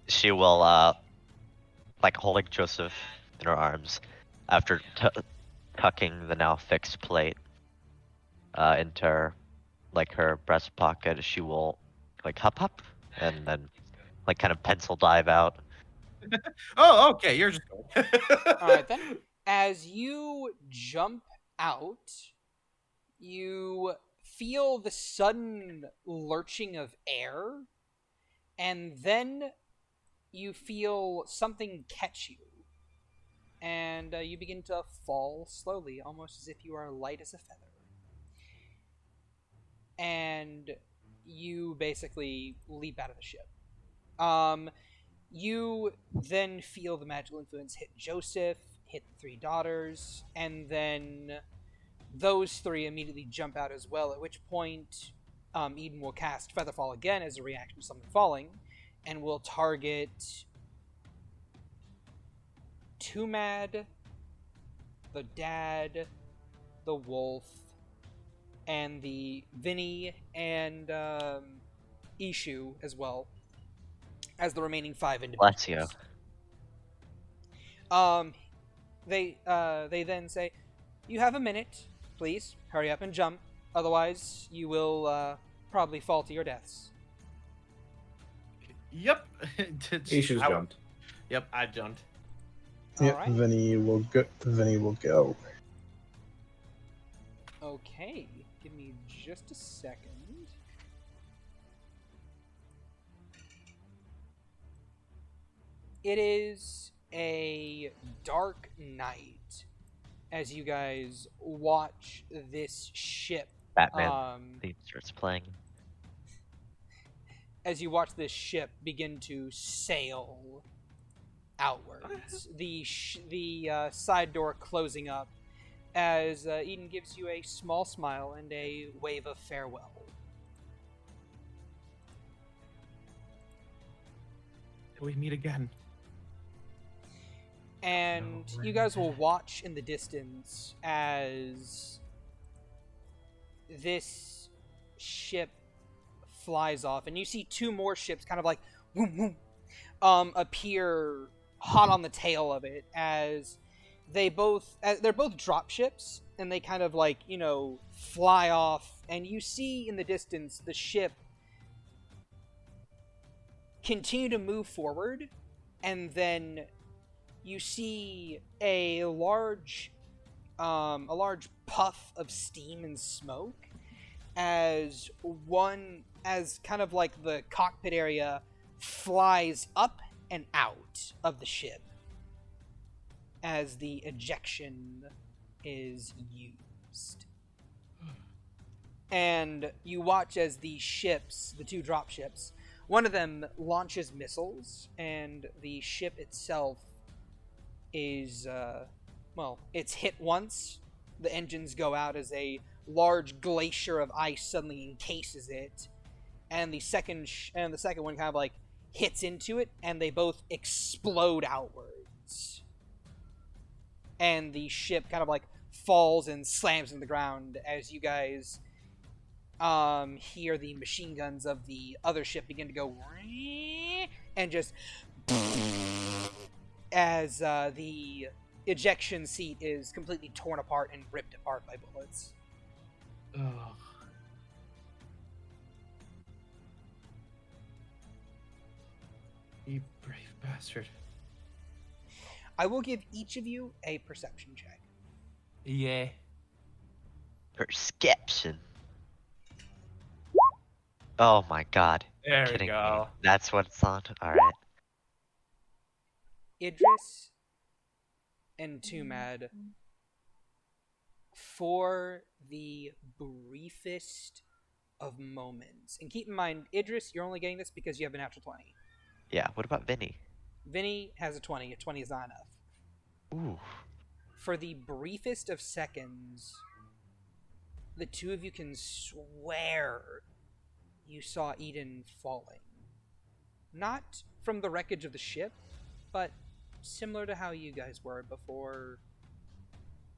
Speaker 1: She will, like holding Joseph in her arms, after tucking the now fixed plate into her, like her breast pocket. She will like hop, and then like kind of pencil dive out.
Speaker 3: Oh, okay. You're just going.
Speaker 2: Alright then. As you jump out, you feel the sudden lurching of air, and then you feel something catch you. And you begin to fall slowly, almost as if you are light as a feather. And you basically leap out of the ship. You then feel the magical influence hit Joseph, hit the three daughters, and then those three immediately jump out as well, at which point Eden will cast Featherfall again as a reaction to something falling, and will target Tumad, the dad, the wolf, and the Vinny and Ishu as well as the remaining 5 individuals.
Speaker 1: Bless you.
Speaker 2: They then say, "You have a minute. Please hurry up and jump. Otherwise, you will probably fall to your deaths."
Speaker 3: Yep.
Speaker 5: Issues
Speaker 3: I-
Speaker 5: jumped.
Speaker 3: Yep, I jumped.
Speaker 4: Yeah,
Speaker 2: Alright.
Speaker 4: Vinny will go. Vinny will go.
Speaker 2: Okay, give me just a second. It is a dark night as you guys watch this ship.
Speaker 1: Batman theme starts playing.
Speaker 2: As you watch this ship begin to sail outwards, the side door closing up as Eden gives you a small smile and a wave of farewell.
Speaker 3: Till we meet again.
Speaker 2: And you guys will watch in the distance as this ship flies off, and you see 2 more ships kind of like whoom, whoom, appear hot on the tail of it as they're both drop ships, and they kind of like, you know, fly off, and you see in the distance the ship continue to move forward, and then you see a large puff of steam and smoke as kind of like the cockpit area flies up and out of the ship as the ejection is used. And you watch as the two drop ships, one of them launches missiles, and the ship itself is, it's hit once. The engines go out as a large glacier of ice suddenly encases it, and the second one kind of like hits into it, and they both explode outwards. And the ship kind of like falls and slams in the ground as you guys hear the machine guns of the other ship begin to go and just as the ejection seat is completely torn apart and ripped apart by bullets.
Speaker 3: Oh. You brave bastard.
Speaker 2: I will give each of you a perception check.
Speaker 3: Yeah.
Speaker 1: Perception. Oh my god.
Speaker 3: There we
Speaker 1: Kidding
Speaker 3: go.
Speaker 1: me. That's what it's on. Alright.
Speaker 2: Idris and Tumad, for the briefest of moments, and keep in mind, Idris, you're only getting this because you have a natural 20.
Speaker 1: Yeah, what about Vinny?
Speaker 2: Vinny has a 20. A 20 is not enough.
Speaker 1: Ooh.
Speaker 2: For the briefest of seconds, the two of you can swear you saw Eden falling. Not from the wreckage of the ship, but similar to how you guys were before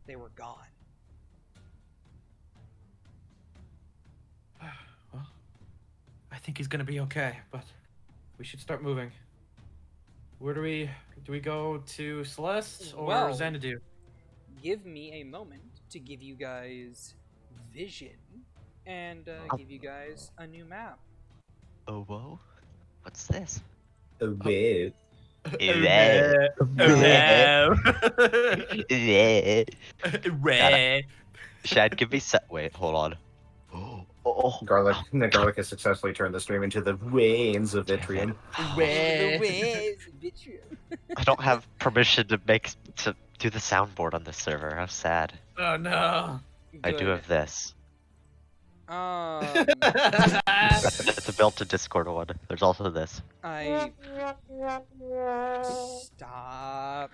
Speaker 2: they were gone.
Speaker 3: Well, I think he's gonna be okay, but we should start moving. Where do we go to Celeste or
Speaker 2: Well,
Speaker 3: Xanadu?
Speaker 2: Give me a moment to give you guys vision and give you guys a new map.
Speaker 1: Oh, whoa. What's this?
Speaker 5: Wait.
Speaker 1: Shad, give me wait, hold on. Oh.
Speaker 5: Garlic has successfully turned the stream into the veins of vitrium.
Speaker 2: The waves of vitrium.
Speaker 1: I don't have permission to do the soundboard on this server. How sad.
Speaker 3: Oh no.
Speaker 1: I do have this.
Speaker 2: It's
Speaker 1: It's a built-in Discord one. There's also this.
Speaker 2: Stop.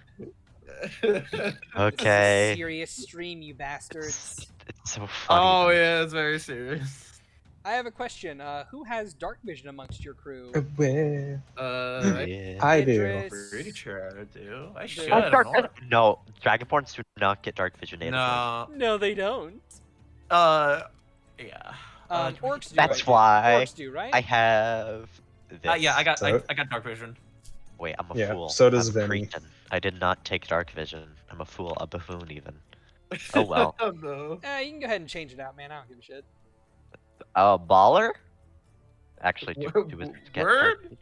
Speaker 1: Okay.
Speaker 2: This is a serious stream, you bastards.
Speaker 1: It's so funny.
Speaker 3: Oh yeah, it's very serious.
Speaker 2: I have a question. Who has dark vision amongst your crew?
Speaker 4: Where?
Speaker 1: Yeah.
Speaker 4: I do.
Speaker 2: Idris,
Speaker 3: Pretty sure I do. I should.
Speaker 1: No, Dragonborns do not get dark vision natively.
Speaker 3: No.
Speaker 2: No, they don't.
Speaker 3: Yeah.
Speaker 2: Orcs do.
Speaker 1: That's
Speaker 2: right?
Speaker 1: why
Speaker 2: Orcs do, right?
Speaker 1: I have this.
Speaker 3: Yeah, I got
Speaker 4: So-
Speaker 3: I got dark vision.
Speaker 1: Wait, I'm a
Speaker 4: Yeah,
Speaker 1: fool.
Speaker 4: so does
Speaker 1: I'm
Speaker 4: Vinny.
Speaker 1: Cretan. I did not take dark vision. I'm a fool, a buffoon even. Oh well.
Speaker 3: Oh no.
Speaker 2: You can go ahead and change it out, man. I don't give a shit.
Speaker 1: Baller? Actually, do
Speaker 3: Word?
Speaker 1: dark vision.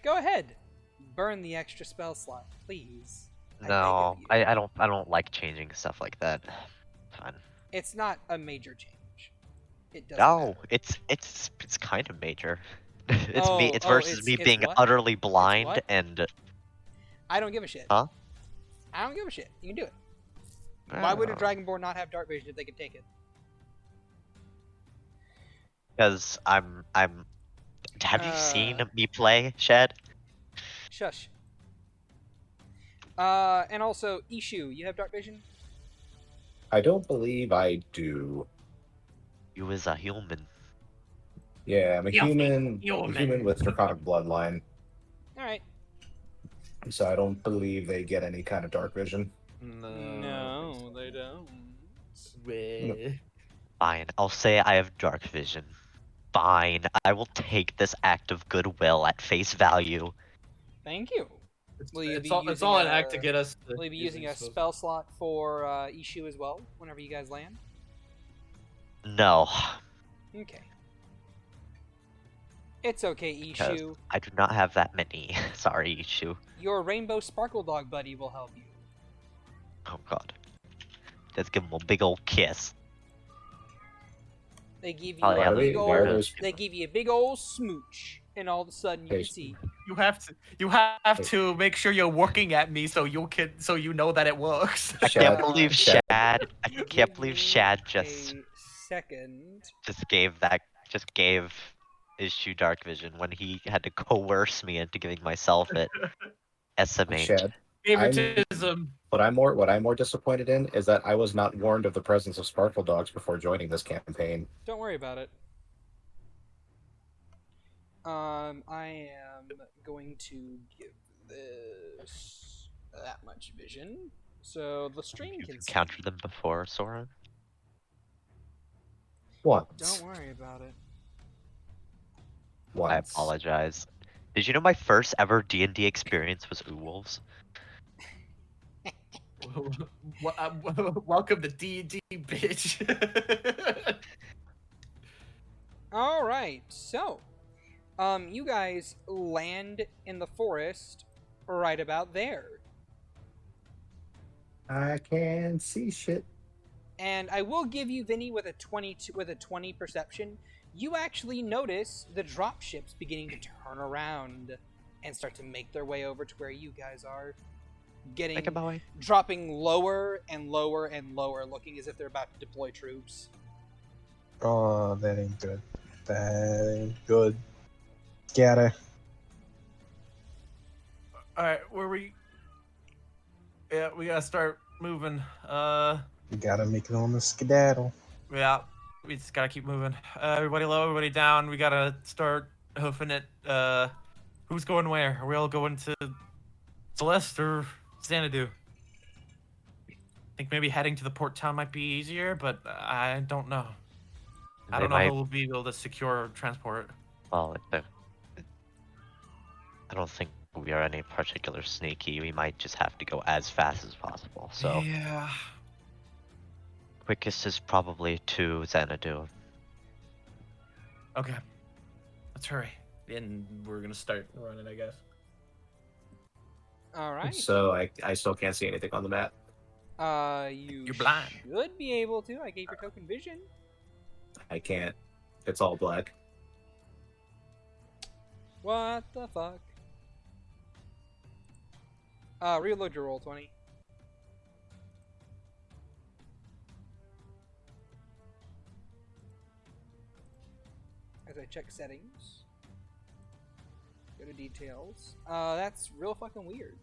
Speaker 2: Go ahead. Burn the extra spell slot, please. I
Speaker 1: No,
Speaker 2: beg of you.
Speaker 1: I don't like changing stuff like that. Fine.
Speaker 2: It's not a major change. It doesn't.
Speaker 1: No,
Speaker 2: matter.
Speaker 1: it's kind of major. It's me. It's
Speaker 2: Oh,
Speaker 1: versus me
Speaker 2: it's
Speaker 1: being
Speaker 2: what?
Speaker 1: utterly blind
Speaker 2: what?
Speaker 1: and.
Speaker 2: I don't give a shit.
Speaker 1: Huh?
Speaker 2: I don't give a shit. You can do it. Why would a Dragonborn not have dark vision if they could take it?
Speaker 1: Because I'm. Have you seen
Speaker 2: Uh,
Speaker 1: me play, Shad?
Speaker 2: Shush. And also, Ishu, you have dark vision?
Speaker 5: I don't believe I do.
Speaker 1: You is a human.
Speaker 5: Yeah, I'm a
Speaker 3: Human.
Speaker 5: human with draconic bloodline,
Speaker 2: Alright.
Speaker 5: so I don't believe they get any kind of dark vision.
Speaker 2: No, they don't.
Speaker 1: Fine, I'll say I have dark vision. Fine, I will take this act of goodwill at face value.
Speaker 2: Thank you. Will you be
Speaker 3: It's
Speaker 2: using
Speaker 3: all an
Speaker 2: a-
Speaker 3: act to get us.
Speaker 2: Will you be using a spell slot for Ishu as well, whenever you guys land?
Speaker 1: No,
Speaker 2: Okay. It's okay,
Speaker 1: because
Speaker 2: Ishu.
Speaker 1: I do not have that many. Sorry, Ishu.
Speaker 2: Your rainbow sparkle dog buddy will help you.
Speaker 1: Oh god. Let's give him a big old kiss.
Speaker 2: They give you
Speaker 1: Probably
Speaker 2: a
Speaker 1: have
Speaker 2: big
Speaker 1: a
Speaker 5: why are
Speaker 2: old.
Speaker 5: those-
Speaker 2: They give you a big old smooch, and all of a sudden you
Speaker 5: Hey,
Speaker 2: can see.
Speaker 3: You have to make sure you're working at me so you know that it works.
Speaker 1: I can't
Speaker 5: Shad,
Speaker 1: believe
Speaker 5: Shad.
Speaker 1: Shad. I
Speaker 2: Give
Speaker 1: can't believe
Speaker 2: me
Speaker 1: Shad just
Speaker 2: a second.
Speaker 1: gave issue dark vision when he had to coerce me into giving myself it. SMH.
Speaker 5: Shad.
Speaker 3: Favoritism.
Speaker 5: What I'm more disappointed in is that I was not warned of the presence of Sparkle Dogs before joining this campaign.
Speaker 2: Don't worry about it. I am going to give this that much vision, so the stream
Speaker 1: You've
Speaker 2: can see.
Speaker 1: encountered them before, Sora?
Speaker 5: Once.
Speaker 2: Don't worry about it.
Speaker 5: Once.
Speaker 1: I apologize. Did you know my first ever D&D experience was Wolves?
Speaker 3: Welcome to D&D, bitch.
Speaker 2: All right, so, you guys land in the forest right about there,
Speaker 5: I can see shit.
Speaker 2: and I will give you Vinny with a 20 perception. You actually notice the drop ships beginning to turn around and start to make their way over to where you guys are,
Speaker 1: Think about it.
Speaker 2: dropping lower and lower and lower, looking as if they're about to deploy troops.
Speaker 4: Oh, that ain't good. That ain't good. Gotta.
Speaker 3: Alright, yeah, we gotta start moving.
Speaker 4: You gotta make it on the skedaddle.
Speaker 3: Yeah, we just gotta keep moving. Everybody low, everybody down. We gotta start hoofing it. Who's going where? Are we all going to Celeste or Xanadu? I think maybe heading to the port town might be easier, but I don't know. I don't know how we'll be able to secure transport.
Speaker 1: Well, I don't think we are any particular sneaky. We might just have to go as fast as possible. So
Speaker 3: Yeah.
Speaker 1: quickest is probably to Xanadu.
Speaker 3: Okay. Let's hurry. And we're gonna start running, I guess.
Speaker 2: All right.
Speaker 5: So I still can't see anything on the map.
Speaker 2: You
Speaker 3: You're blind.
Speaker 2: should be able to. I gave your token vision.
Speaker 5: I can't. It's all black.
Speaker 2: What the fuck? Reload your roll 20. As I check settings. Go to details. That's real fucking weird.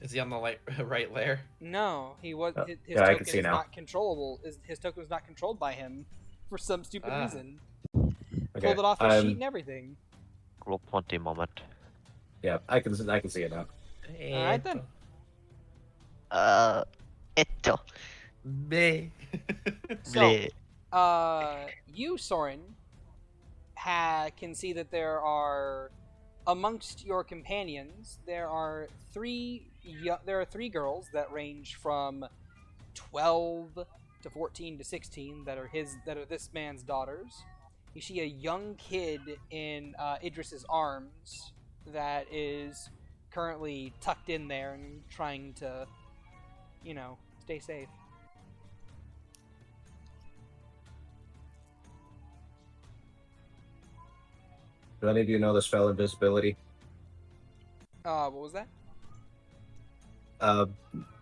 Speaker 3: Is he on the right layer?
Speaker 2: No, he was.
Speaker 5: Oh,
Speaker 2: His
Speaker 5: yeah, I
Speaker 2: token
Speaker 5: can see
Speaker 2: is
Speaker 5: now.
Speaker 2: not controllable. His token is not controlled by him for some stupid
Speaker 3: Ah.
Speaker 2: reason.
Speaker 5: Okay.
Speaker 2: Pulled it off his sheet and everything.
Speaker 1: Roll 20 moment.
Speaker 5: Yeah, I can see it now.
Speaker 2: All right then.
Speaker 1: Eto.
Speaker 3: Me.
Speaker 2: So, you, Soren, can see that there are, amongst your companions, there are three girls that range from 12 to 14 to 16 that are this man's daughters. You see a young kid in Idris's arms that is currently tucked in there and trying to, stay safe.
Speaker 5: Do any of you know the spell invisibility?
Speaker 2: What was that?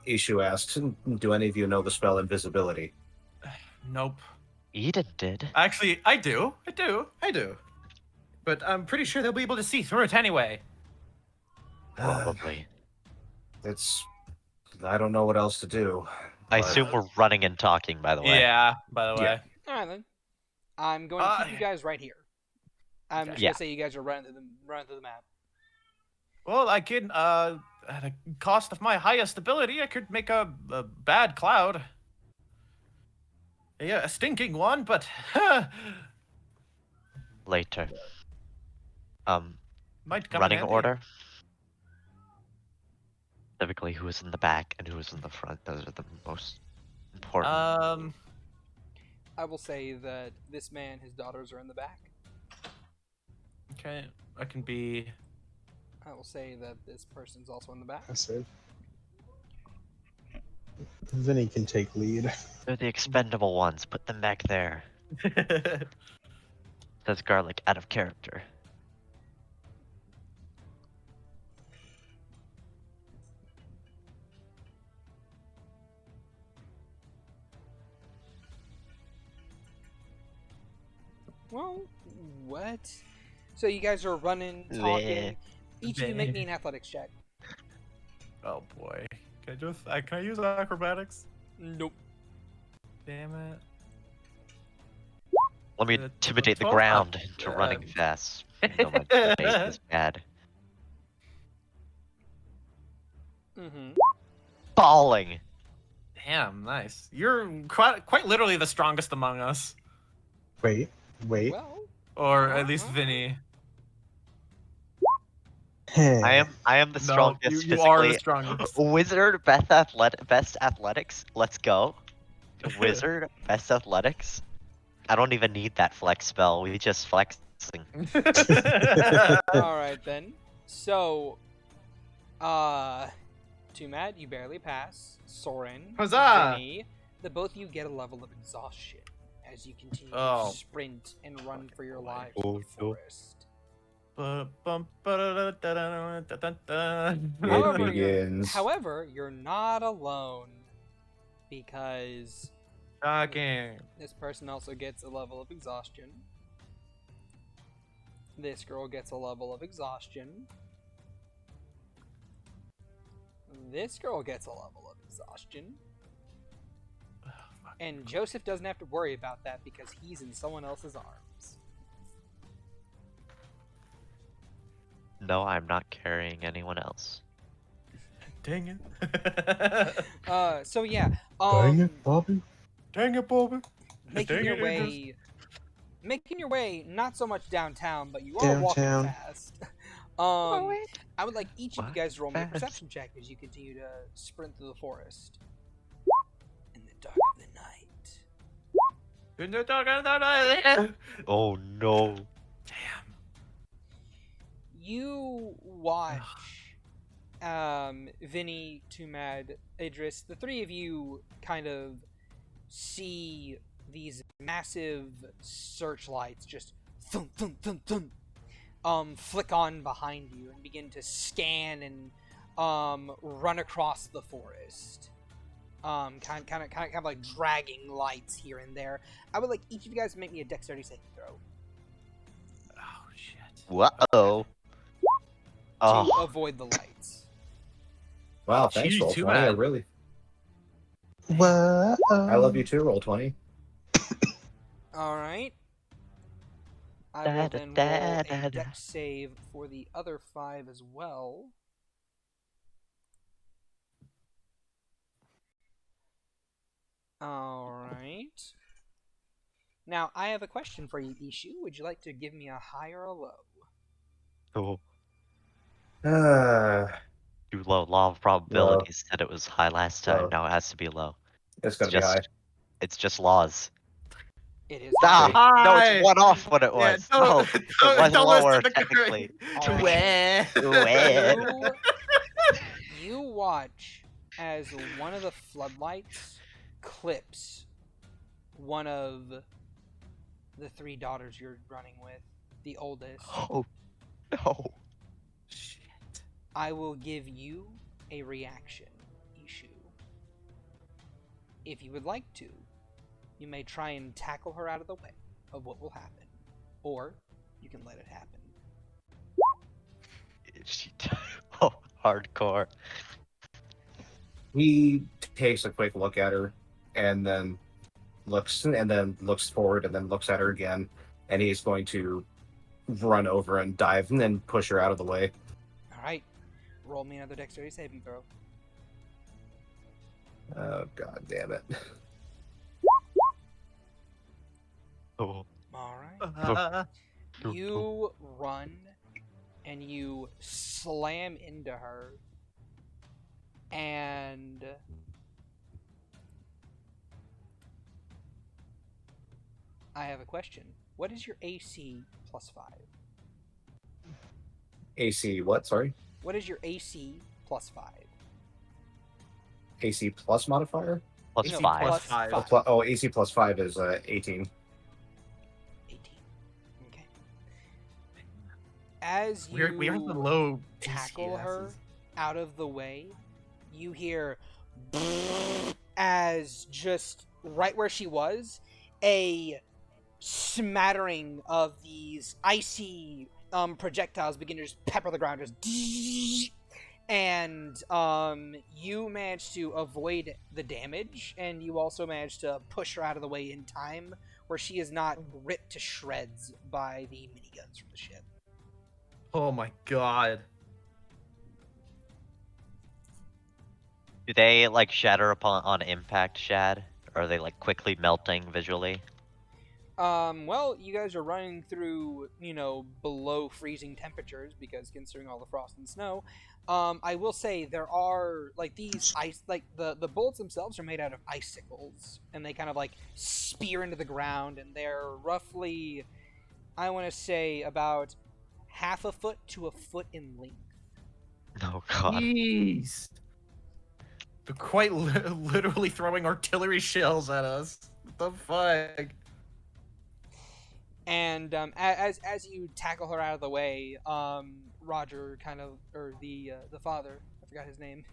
Speaker 5: Ishu asks, do any of you know the spell invisibility?
Speaker 3: Nope.
Speaker 1: Eden did.
Speaker 3: Actually, I do. But I'm pretty sure they'll be able to see through it anyway.
Speaker 1: Probably.
Speaker 5: I don't know what else to do.
Speaker 1: I
Speaker 5: but-
Speaker 1: assume we're running and talking, by the way.
Speaker 3: Yeah, by the way.
Speaker 5: Yeah.
Speaker 2: Alright then. I'm going to keep you guys right here. I'm just
Speaker 1: Yeah.
Speaker 2: gonna say you guys are running through the map.
Speaker 3: Well, I can, at a cost of my highest ability, I could make a bad cloud. Yeah, a stinking one, but
Speaker 1: Later.
Speaker 3: might come in
Speaker 1: Running
Speaker 3: handy.
Speaker 1: order. Typically, who is in the back and who is in the front. Those are the most important.
Speaker 2: I will say that this man, his daughters are in the back.
Speaker 3: Okay, I can be.
Speaker 2: I will say that this person's also in the back.
Speaker 4: That's it. Vinny can take lead.
Speaker 1: They're the expendable ones. Put them back there. Says garlic out of character.
Speaker 2: Well, what? So you guys are running, talking. Each of you make me an athletics check.
Speaker 3: Oh boy. Can I use acrobatics?
Speaker 2: Nope.
Speaker 3: Damn it.
Speaker 1: Let me
Speaker 3: Uh,
Speaker 1: intimidate the
Speaker 3: 12?
Speaker 1: ground into running fast. No, my intimidate is bad.
Speaker 2: Mm-hmm.
Speaker 1: Falling.
Speaker 3: Damn, nice. You're quite literally the strongest among us.
Speaker 4: Wait.
Speaker 2: Well,
Speaker 3: Or at least Vinny.
Speaker 1: I am the
Speaker 3: No,
Speaker 1: strongest
Speaker 3: you are the
Speaker 1: physically.
Speaker 3: strongest.
Speaker 1: Wizard best athletics. Let's go. Wizard best athletics. I don't even need that flex spell. We just flexing.
Speaker 2: all right then. So, Too Mad, you barely pass. Soren,
Speaker 3: Huzzah!
Speaker 2: Vinny, the both of you get a level of exhaustion as you continue
Speaker 3: Oh.
Speaker 2: to sprint and run for your
Speaker 3: boy.
Speaker 2: lives
Speaker 1: Oh,
Speaker 2: in the
Speaker 1: no.
Speaker 2: forest.
Speaker 5: It
Speaker 2: However,
Speaker 5: begins.
Speaker 2: you're not alone because
Speaker 3: Shocking.
Speaker 2: this person also gets a level of exhaustion. This girl gets a level of exhaustion. This girl gets a level of exhaustion. And Joseph doesn't have to worry about that because he's in someone else's arms.
Speaker 1: No, I'm not carrying anyone else.
Speaker 3: Dang it.
Speaker 2: So yeah,
Speaker 4: Dang it, Bobby.
Speaker 3: Dang it, Bobby.
Speaker 2: making
Speaker 3: Dang
Speaker 2: your
Speaker 3: it,
Speaker 2: way, not so much downtown, but you are walking
Speaker 4: Downtown.
Speaker 2: fast. I would like each of you guys to roll me a
Speaker 1: Fast.
Speaker 2: perception check as you continue to sprint through the forest in the dark of the night.
Speaker 1: Oh no.
Speaker 3: Damn.
Speaker 2: You watch Vinny, Too Mad, Idris, the three of you kind of see these massive searchlights just thump, thump, thump, thump, flick on behind you and begin to scan and run across the forest. Kind of like dragging lights here and there. I would like each of you guys to make me a dexterity saving throw
Speaker 3: Oh, shit.
Speaker 1: Whoa.
Speaker 2: to
Speaker 1: Oh,
Speaker 2: avoid the lights.
Speaker 5: Wow, thanks,
Speaker 3: Gee,
Speaker 5: roll
Speaker 3: too
Speaker 5: 20. I
Speaker 3: bad.
Speaker 5: really.
Speaker 4: Whoa.
Speaker 5: I love you too, roll 20.
Speaker 2: All right. I will then roll a dex save for the other 5 as well. Alright. Now, I have a question for you, Ishu. Would you like to give me a high or a low?
Speaker 1: oh.
Speaker 5: Uh,
Speaker 1: Too low. Law of probabilities said it was high last time.
Speaker 5: Low.
Speaker 1: Now it has to be low.
Speaker 5: it's gonna be high.
Speaker 1: It's just laws.
Speaker 2: It is
Speaker 1: Ah,
Speaker 2: high.
Speaker 1: no,
Speaker 3: Hi.
Speaker 1: it's one off what it
Speaker 3: Yeah,
Speaker 1: was. No, it was
Speaker 3: don't
Speaker 1: lower
Speaker 3: listen to
Speaker 1: technically.
Speaker 2: Alright.
Speaker 1: Where?
Speaker 2: You watch as one of the floodlights clips one of the 3 daughters you're running with, the oldest.
Speaker 1: Oh, no.
Speaker 3: Shit.
Speaker 2: I will give you a reaction, Ishu. If you would like to, you may try and tackle her out of the way of what will happen. Or you can let it happen.
Speaker 1: She oh, hardcore.
Speaker 5: He takes a quick look at her and then looks forward and then looks at her again, and he's going to run over and dive and then push her out of the way.
Speaker 2: Alright. Roll me another dexterity saving throw.
Speaker 5: Oh, god damn it.
Speaker 1: Oh.
Speaker 2: Alright. You run and you slam into her, and I have a question. What is your AC plus 5?
Speaker 5: AC what? Sorry?
Speaker 2: What is your AC plus 5?
Speaker 5: AC plus modifier?
Speaker 1: Plus
Speaker 2: No,
Speaker 1: 5.
Speaker 2: plus
Speaker 3: five.
Speaker 2: five.
Speaker 5: AC plus 5 is 18.
Speaker 2: As
Speaker 3: We are the
Speaker 2: you
Speaker 3: low
Speaker 2: tackle her
Speaker 3: ACSs.
Speaker 2: out of the way, you hear as just right where she was, a smattering of these icy projectiles begin to just pepper the ground, just and you manage to avoid the damage, and you also manage to push her out of the way in time, where she is not ripped to shreds by the miniguns from the ship.
Speaker 3: Oh my god.
Speaker 1: Do they like shatter upon on impact, Shad? Or are they like quickly melting visually?
Speaker 2: Well, you guys are running through, below freezing temperatures because considering all the frost and snow. I will say there are like these ice, like the bullets themselves are made out of icicles, and they kind of like spear into the ground, and they're roughly, I want to say, about half a foot to a foot in length.
Speaker 1: Oh god.
Speaker 3: Jeez. They're quite literally throwing artillery shells at us. What the fuck?
Speaker 2: And as you tackle her out of the way, Roger or the father, I forgot his name,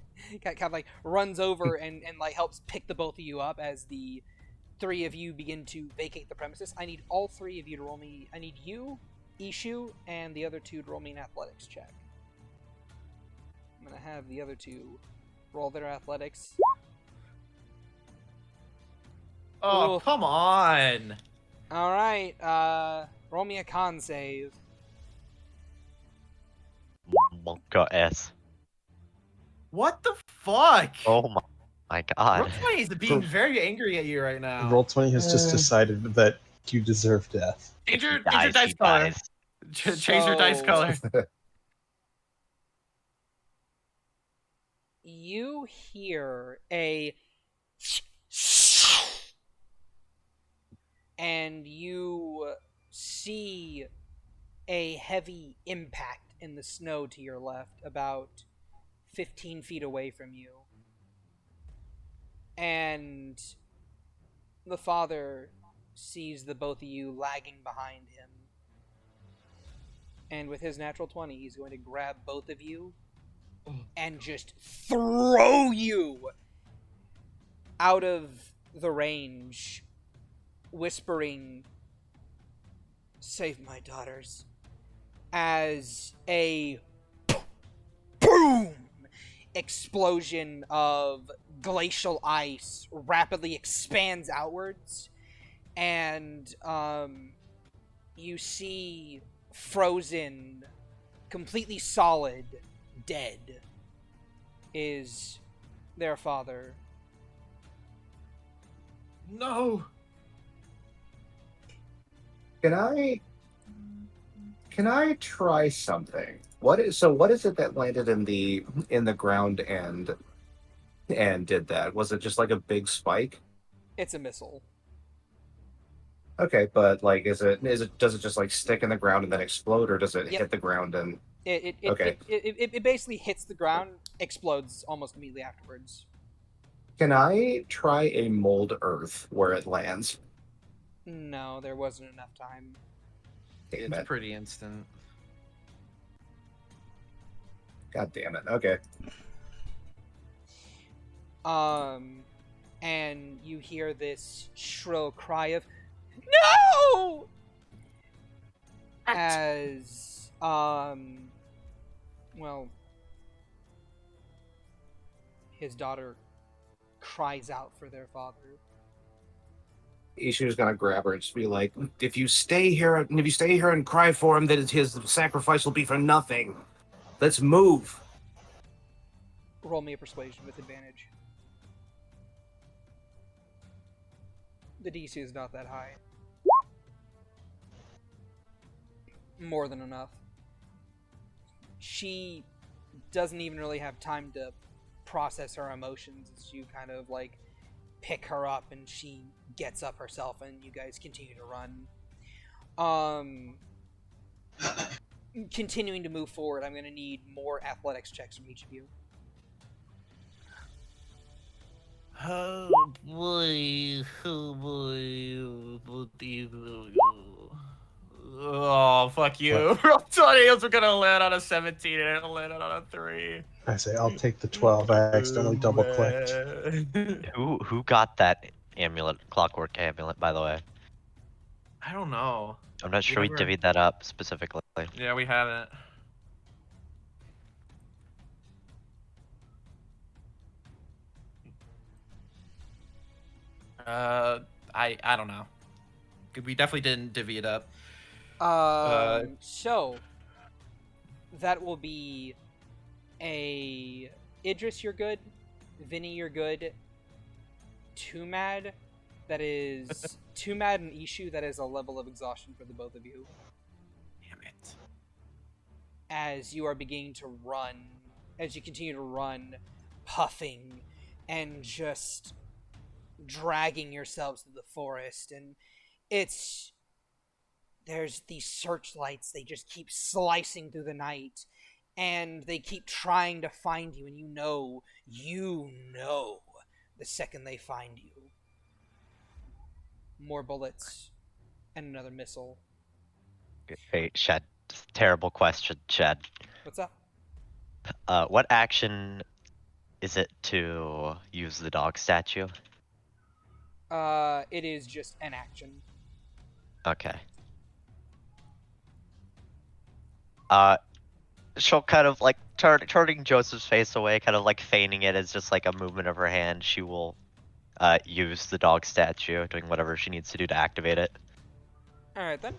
Speaker 2: kind of like runs over and like helps pick the both of you up as the three of you begin to vacate the premises. I need all three of you to roll me. I need you, Ishu, and the other two to roll me an athletics check. I'm gonna have the other two roll their athletics.
Speaker 3: Oh,
Speaker 2: Ooh.
Speaker 3: come on.
Speaker 2: All right, roll me a con save.
Speaker 1: Monka S.
Speaker 3: What the fuck?
Speaker 1: Oh my god.
Speaker 3: Rookmay is being very angry at you right now.
Speaker 4: Roll20 has just decided that you deserve death.
Speaker 3: Change
Speaker 1: If he
Speaker 3: your
Speaker 1: dies,
Speaker 3: dice
Speaker 1: he
Speaker 3: color.
Speaker 1: dies.
Speaker 3: Change your dice
Speaker 2: So-
Speaker 3: color.
Speaker 2: You hear a and you see a heavy impact in the snow to your left, about 15 feet away from you. And the father sees the both of you lagging behind him. And with his natural 20, he's going to grab both of you and just throw you out of the range, whispering, "Save my daughters," as a boom explosion of glacial ice rapidly expands outwards, and you see frozen, completely solid, dead is their father.
Speaker 3: No.
Speaker 5: Can I try something? What is it that landed in the ground and did that? Was it just like a big spike?
Speaker 2: It's a missile.
Speaker 5: Okay, but like does it just like stick in the ground and then explode, or does it
Speaker 2: Yep.
Speaker 5: hit the ground and
Speaker 2: It basically hits the ground, explodes almost immediately afterwards.
Speaker 5: can I try a mold earth where it lands?
Speaker 2: No, there wasn't enough time.
Speaker 5: Damn
Speaker 3: It's
Speaker 5: it.
Speaker 3: pretty instant.
Speaker 5: God damn it. Okay.
Speaker 2: And you hear this shrill cry of "No!" as his daughter cries out for their father.
Speaker 5: Ishu's gonna grab her and just be like, if you stay here and cry for him, then his sacrifice will be for nothing. Let's move.
Speaker 2: Roll me a persuasion with advantage. The DC is not that high. More than enough. She doesn't even really have time to process her emotions as you kind of like pick her up and she gets up herself and you guys continue to run. Continuing to move forward, I'm going to need more athletics checks from each of you.
Speaker 3: Oh boy. Oh boy. Oh fuck you. Roll 20, we're gonna land on a 17 and it'll land on a 3.
Speaker 4: I say, I'll take the 12. I accidentally double clicked.
Speaker 1: Who got that amulet, clockwork amulet, by the way?
Speaker 3: I don't know.
Speaker 1: I'm not sure we
Speaker 3: never-
Speaker 1: divvied that up specifically.
Speaker 3: Yeah, we haven't. I don't know. We definitely didn't divvy it up.
Speaker 2: So that will be a Idris, you're good. Vinny, you're good. Tumad, that is Tumad and Ishu, that is a level of exhaustion for the both of you.
Speaker 3: Damn it.
Speaker 2: As you are beginning to run, as you continue to run, puffing and just dragging yourselves through the forest, and there's these searchlights, they just keep slicing through the night, and they keep trying to find you, and you know the second they find you. More bullets and another missile.
Speaker 1: Hey, Shad, terrible question, Shad.
Speaker 2: What's up?
Speaker 1: What action is it to use the dog statue?
Speaker 2: It is just an action.
Speaker 1: Okay. She'll kind of like turning Joseph's face away, kind of like feigning it as just like a movement of her hand. She will use the dog statue, doing whatever she needs to do to activate it.
Speaker 2: Alright then.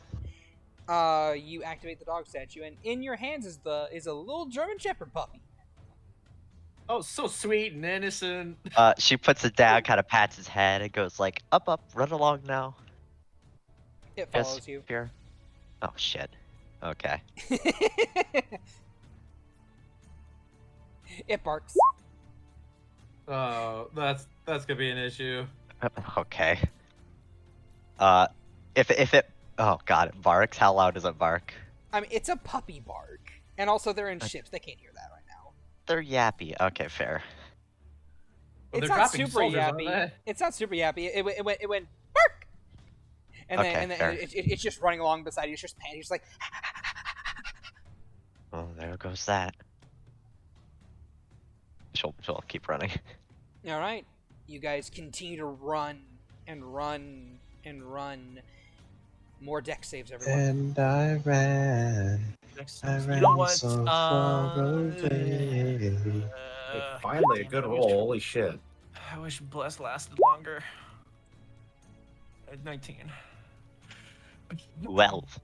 Speaker 2: You activate the dog statue, and in your hands is a little German Shepherd puppy.
Speaker 3: Oh, so sweet and innocent.
Speaker 1: She puts it down, kind of pats his head, and goes like, up, run along now.
Speaker 2: It
Speaker 1: Yes,
Speaker 2: follows you.
Speaker 1: here. Oh shit. Okay.
Speaker 2: It barks.
Speaker 3: Oh, that's gonna be an issue.
Speaker 1: Okay. If it, oh god, it barks. How loud does it bark?
Speaker 2: I mean, it's a puppy bark, and also they're in ships. They can't hear that right now.
Speaker 1: They're yappy. Okay, fair.
Speaker 3: Well,
Speaker 2: It's
Speaker 3: they're
Speaker 2: not
Speaker 3: dropping
Speaker 2: super
Speaker 3: soldiers, aren't
Speaker 2: yappy.
Speaker 3: they?
Speaker 2: It's not super yappy. It went bark, and
Speaker 1: Okay,
Speaker 2: then
Speaker 1: fair.
Speaker 2: it's just running along beside you. It's just panting. It's like.
Speaker 1: Oh, there goes that. She'll keep running.
Speaker 2: All right, you guys continue to run and run and run. More deck saves, everyone.
Speaker 4: And I ran. I
Speaker 3: You
Speaker 4: ran
Speaker 3: know what?
Speaker 4: so far away.
Speaker 5: Hey, finally, a good roll. Holy shit.
Speaker 3: I wish Bless lasted longer. 19.
Speaker 1: 12.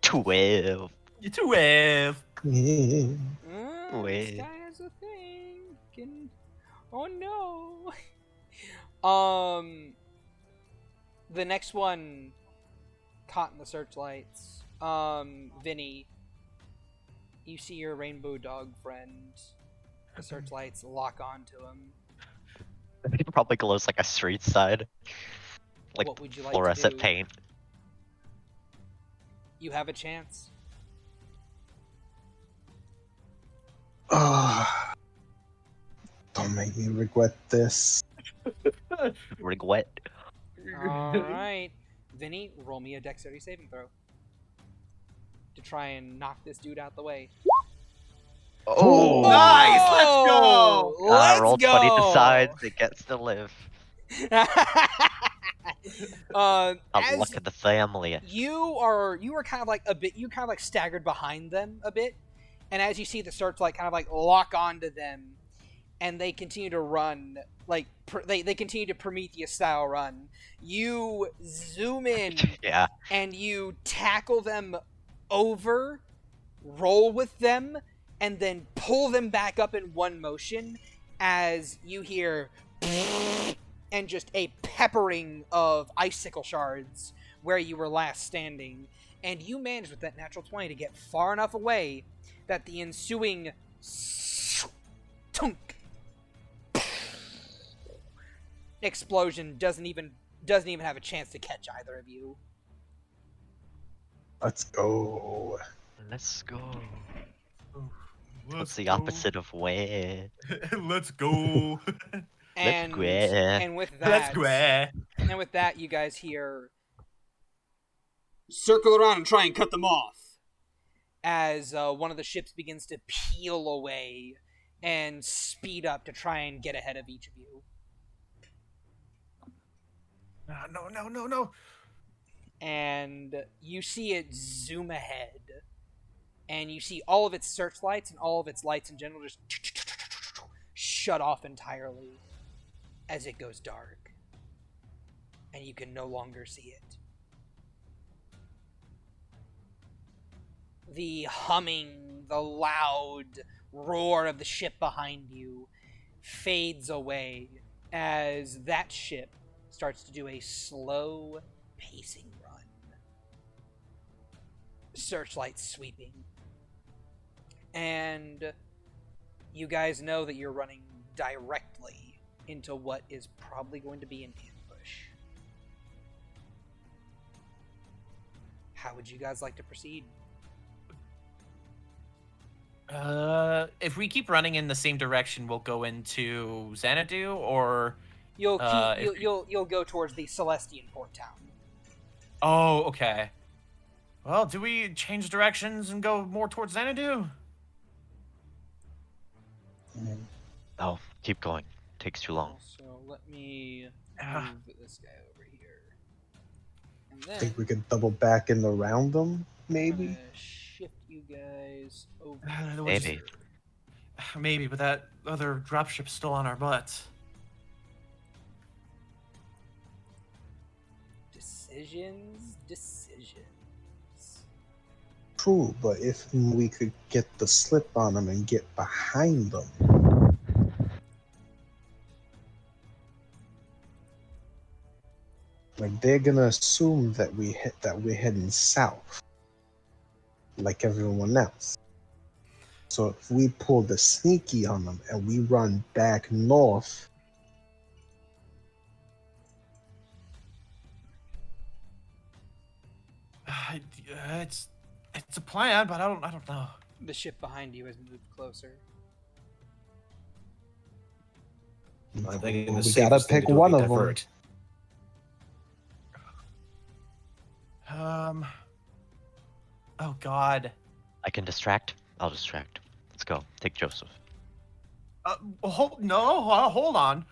Speaker 1: 12.
Speaker 3: You 12.
Speaker 4: Yeah.
Speaker 2: This
Speaker 1: Wait.
Speaker 2: guy has a thing. Oh no. The next one caught in the searchlights. Vinny, you see your rainbow dog friend. The searchlights lock onto him.
Speaker 1: It probably glows like a street side. Like
Speaker 2: What would you like
Speaker 1: fluorescent
Speaker 2: to do?
Speaker 1: paint.
Speaker 2: You have a chance.
Speaker 4: Ah. Don't make me regret this.
Speaker 1: Regret.
Speaker 2: Alright. Vinny, roll me a dexterity saving throw. To try and knock this dude out the way.
Speaker 1: Oh!
Speaker 3: Nice, let's go!
Speaker 2: Let's
Speaker 1: Roll
Speaker 2: go!
Speaker 1: 20 decides it gets to live.
Speaker 2: As
Speaker 1: Look at the family.
Speaker 2: you are kind of like staggered behind them a bit, and as you see the searchlight kind of like lock onto them, and they continue to run like they continue to Prometheus style run. You zoom in
Speaker 1: Yeah.
Speaker 2: and you tackle them over, roll with them, and then pull them back up in one motion as you hear and just a peppering of icicle shards where you were last standing. And you managed with that natural 20 to get far enough away that the ensuing tunk explosion doesn't even have a chance to catch either of you.
Speaker 4: Let's go.
Speaker 1: Let's go.
Speaker 3: Let's
Speaker 1: What's the
Speaker 3: go.
Speaker 1: opposite of where?
Speaker 3: Let's go.
Speaker 2: And
Speaker 1: go.
Speaker 2: and with
Speaker 3: Let's
Speaker 2: that,
Speaker 3: go.
Speaker 2: and with that, you guys hear circle around and try and cut them off. as one of the ships begins to peel away and speed up to try and get ahead of each of you.
Speaker 3: No.
Speaker 2: And you see it zoom ahead, and you see all of its searchlights and all of its lights in general just shut off entirely as it goes dark, and you can no longer see it. The humming, the loud roar of the ship behind you fades away as that ship starts to do a slow pacing run. Searchlights sweeping. And you guys know that you're running directly into what is probably going to be an ambush. How would you guys like to proceed?
Speaker 3: If we keep running in the same direction, we'll go into Xanadu, or
Speaker 2: You'll
Speaker 3: if we-
Speaker 2: you'll go towards the Celestian port town.
Speaker 3: Oh, okay. Well, do we change directions and go more towards Xanadu?
Speaker 1: Oh, keep going. Takes too long.
Speaker 2: So let me
Speaker 3: Ah.
Speaker 2: move this guy over here. And
Speaker 4: I
Speaker 2: then
Speaker 4: think we could double back in around them,
Speaker 2: I'm
Speaker 4: maybe.
Speaker 2: gonna shift you guys over.
Speaker 3: We'll just-
Speaker 1: Maybe.
Speaker 3: Maybe, but that other dropship's still on our butts.
Speaker 2: Decisions.
Speaker 4: True, but if we could get the slip on them and get behind them, like they're gonna assume that we're heading south, like everyone else. So if we pull the sneaky on them and we run back north,
Speaker 3: It's a plan, but I don't know.
Speaker 2: The ship behind you has moved closer.
Speaker 5: I think
Speaker 4: we
Speaker 5: the
Speaker 4: gotta
Speaker 5: safest thing
Speaker 4: pick
Speaker 5: to do
Speaker 4: one
Speaker 5: would be
Speaker 4: of them.
Speaker 5: divert.
Speaker 3: Oh God.
Speaker 1: I can distract. I'll distract. Let's go. Take Joseph.
Speaker 3: Hold on.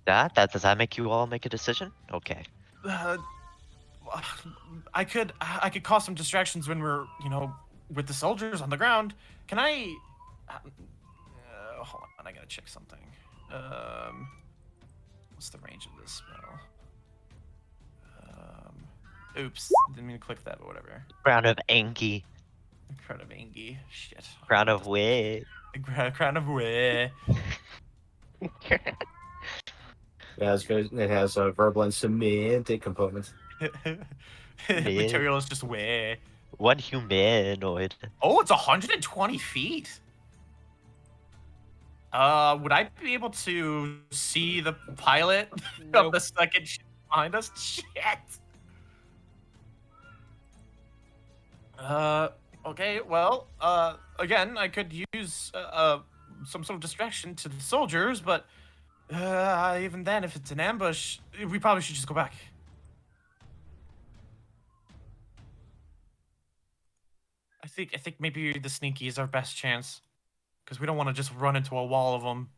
Speaker 1: Does that make you all make a decision? Okay.
Speaker 3: I could cause some distractions when we're, with the soldiers on the ground. Can I? Hold on, I gotta check something. What's the range of this spell? Oops, didn't mean to click that, but whatever.
Speaker 1: Crown of Anki.
Speaker 3: Crown of Angie. Shit.
Speaker 1: Crown of Way.
Speaker 3: Crown of Way.
Speaker 5: It has a verbal and semantic component.
Speaker 3: Material is just way.
Speaker 1: One humanoid.
Speaker 3: Oh, it's 120 feet. Would I be able to see the pilot of
Speaker 2: Nope.
Speaker 3: the second ship behind us? Shit. Okay, well, again, I could use, some sort of distraction to the soldiers, but, even then, if it's an ambush, we probably should just go back. I think maybe the sneaky is our best chance, because we don't want to just run into a wall of them.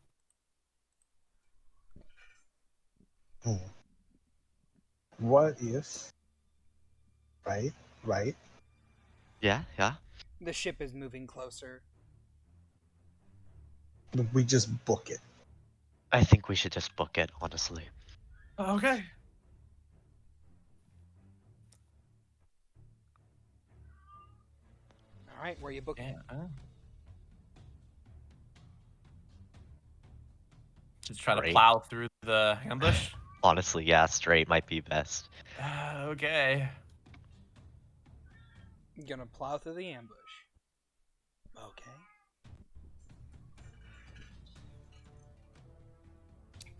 Speaker 4: What if? Right.
Speaker 1: Yeah.
Speaker 2: The ship is moving closer.
Speaker 4: We just book it.
Speaker 1: I think we should just book it, honestly.
Speaker 3: Okay.
Speaker 2: All right, where are you booking?
Speaker 3: Just try to
Speaker 1: Great.
Speaker 3: plow through the ambush.
Speaker 1: Honestly, yeah, straight might be best.
Speaker 3: Okay.
Speaker 2: Gonna plow through the ambush. Okay.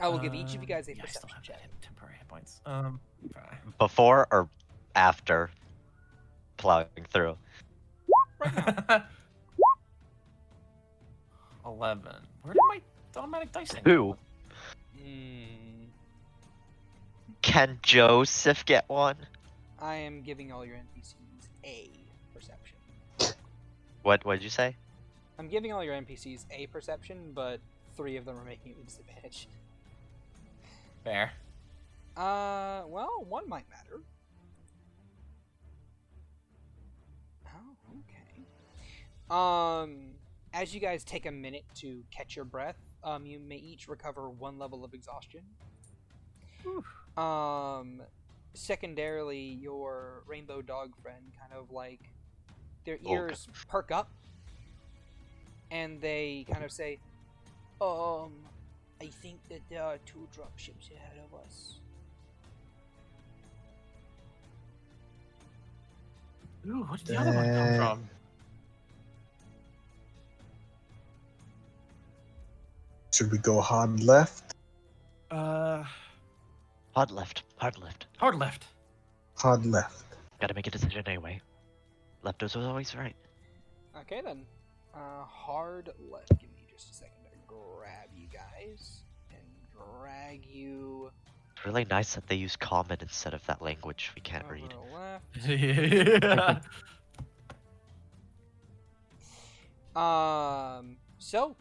Speaker 2: I will give each of you guys a
Speaker 3: yeah, I still
Speaker 2: perception
Speaker 3: have
Speaker 2: check.
Speaker 3: temporary hit points. Okay.
Speaker 1: Before or after plowing through?
Speaker 2: Right now.
Speaker 3: 11. Where did my automatic dice thing
Speaker 1: Who?
Speaker 3: go?
Speaker 1: Can Joseph get one?
Speaker 2: I am giving all your NPCs a perception.
Speaker 1: What did you say?
Speaker 2: I'm giving all your NPCs a perception, but 3 of them are making it a disadvantage.
Speaker 3: Fair.
Speaker 2: Well, 1 might matter. Oh, okay. As you guys take a minute to catch your breath, you may each recover 1 level of exhaustion.
Speaker 3: Whew.
Speaker 2: Secondarily, your rainbow dog friend kind of like their
Speaker 1: Oh,
Speaker 2: ears perk up, and they kind of say, I think that there are 2 dropships ahead of us.
Speaker 3: Ooh, where did the other one come from?
Speaker 4: Should we go hard left?
Speaker 1: Hard left. Hard left.
Speaker 3: Hard left.
Speaker 4: Hard left.
Speaker 1: Gotta make a decision anyway. Left is always right.
Speaker 2: Okay then. Hard left. Give me just a second to grab you guys and drag you
Speaker 1: It's really nice that they use common instead of that language we can't read.
Speaker 2: over left.
Speaker 3: Yeah.
Speaker 2: So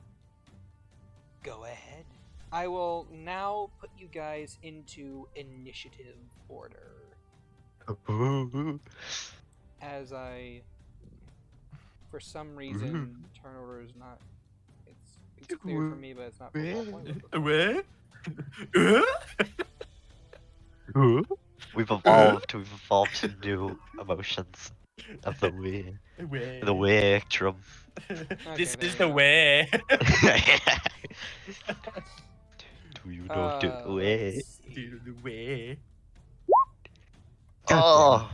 Speaker 2: go ahead. I will now put you guys into initiative order as I, for some reason, turn order is not. It's clear for me, but it's not for all players.
Speaker 3: Where?
Speaker 1: We've evolved to new emotions of the way.
Speaker 3: Where?
Speaker 1: The way, Trum.
Speaker 3: This
Speaker 2: Okay,
Speaker 3: is
Speaker 2: there
Speaker 3: the
Speaker 2: we
Speaker 3: way.
Speaker 1: Do you know the
Speaker 2: go.
Speaker 1: way?
Speaker 2: Let's see.
Speaker 3: The way.
Speaker 1: Oh,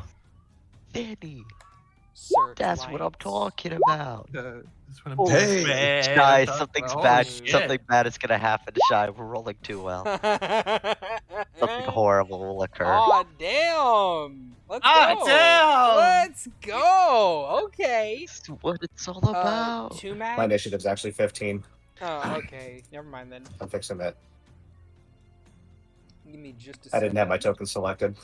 Speaker 1: Vinny,
Speaker 2: Search
Speaker 1: that's what I'm
Speaker 2: lights.
Speaker 1: talking about.
Speaker 3: That's what I'm
Speaker 4: Oh,
Speaker 3: doing.
Speaker 4: hey,
Speaker 3: Way.
Speaker 1: Shy,
Speaker 3: I'm talking
Speaker 1: something's
Speaker 3: about-
Speaker 1: bad.
Speaker 3: holy
Speaker 1: Something
Speaker 3: shit.
Speaker 1: bad is gonna happen to Shy. We're rolling too well. Something horrible will occur.
Speaker 2: Aw, damn! Let's
Speaker 3: Ah,
Speaker 2: go!
Speaker 3: damn!
Speaker 2: Let's go! Okay.
Speaker 1: That's what it's all about.
Speaker 2: 2
Speaker 5: My
Speaker 2: mag?
Speaker 5: initiative's actually 15.
Speaker 2: Oh, okay. Never mind then.
Speaker 5: I'm fixing that.
Speaker 2: Give me just a
Speaker 5: I
Speaker 2: second.
Speaker 5: didn't have my token selected.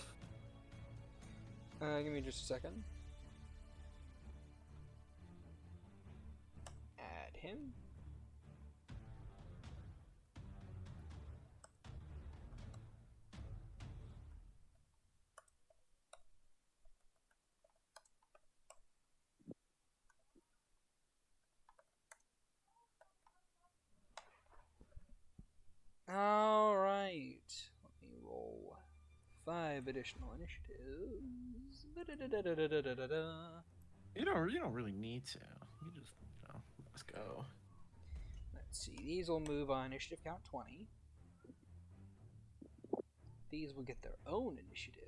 Speaker 2: Give me just a second. Add him. Alright. Let me roll 5 additional initiatives. Da-da-da-da-da-da-da-da.
Speaker 3: You don't really need to. You just, let's go.
Speaker 2: Let's see. These will move on initiative count 20. These will get their own initiative,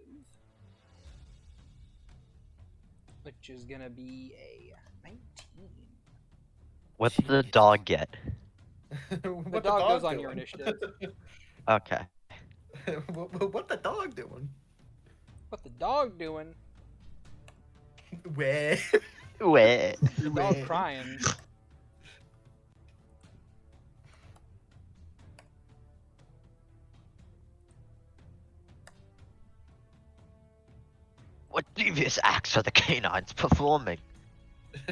Speaker 2: which is gonna be a 19.
Speaker 1: What's the dog get?
Speaker 2: The dog goes on your initiative.
Speaker 1: Okay.
Speaker 3: What the dog doing?
Speaker 2: What the dog doing?
Speaker 3: Where?
Speaker 1: Wait.
Speaker 2: The dog crying.
Speaker 1: What devious acts are the canines performing?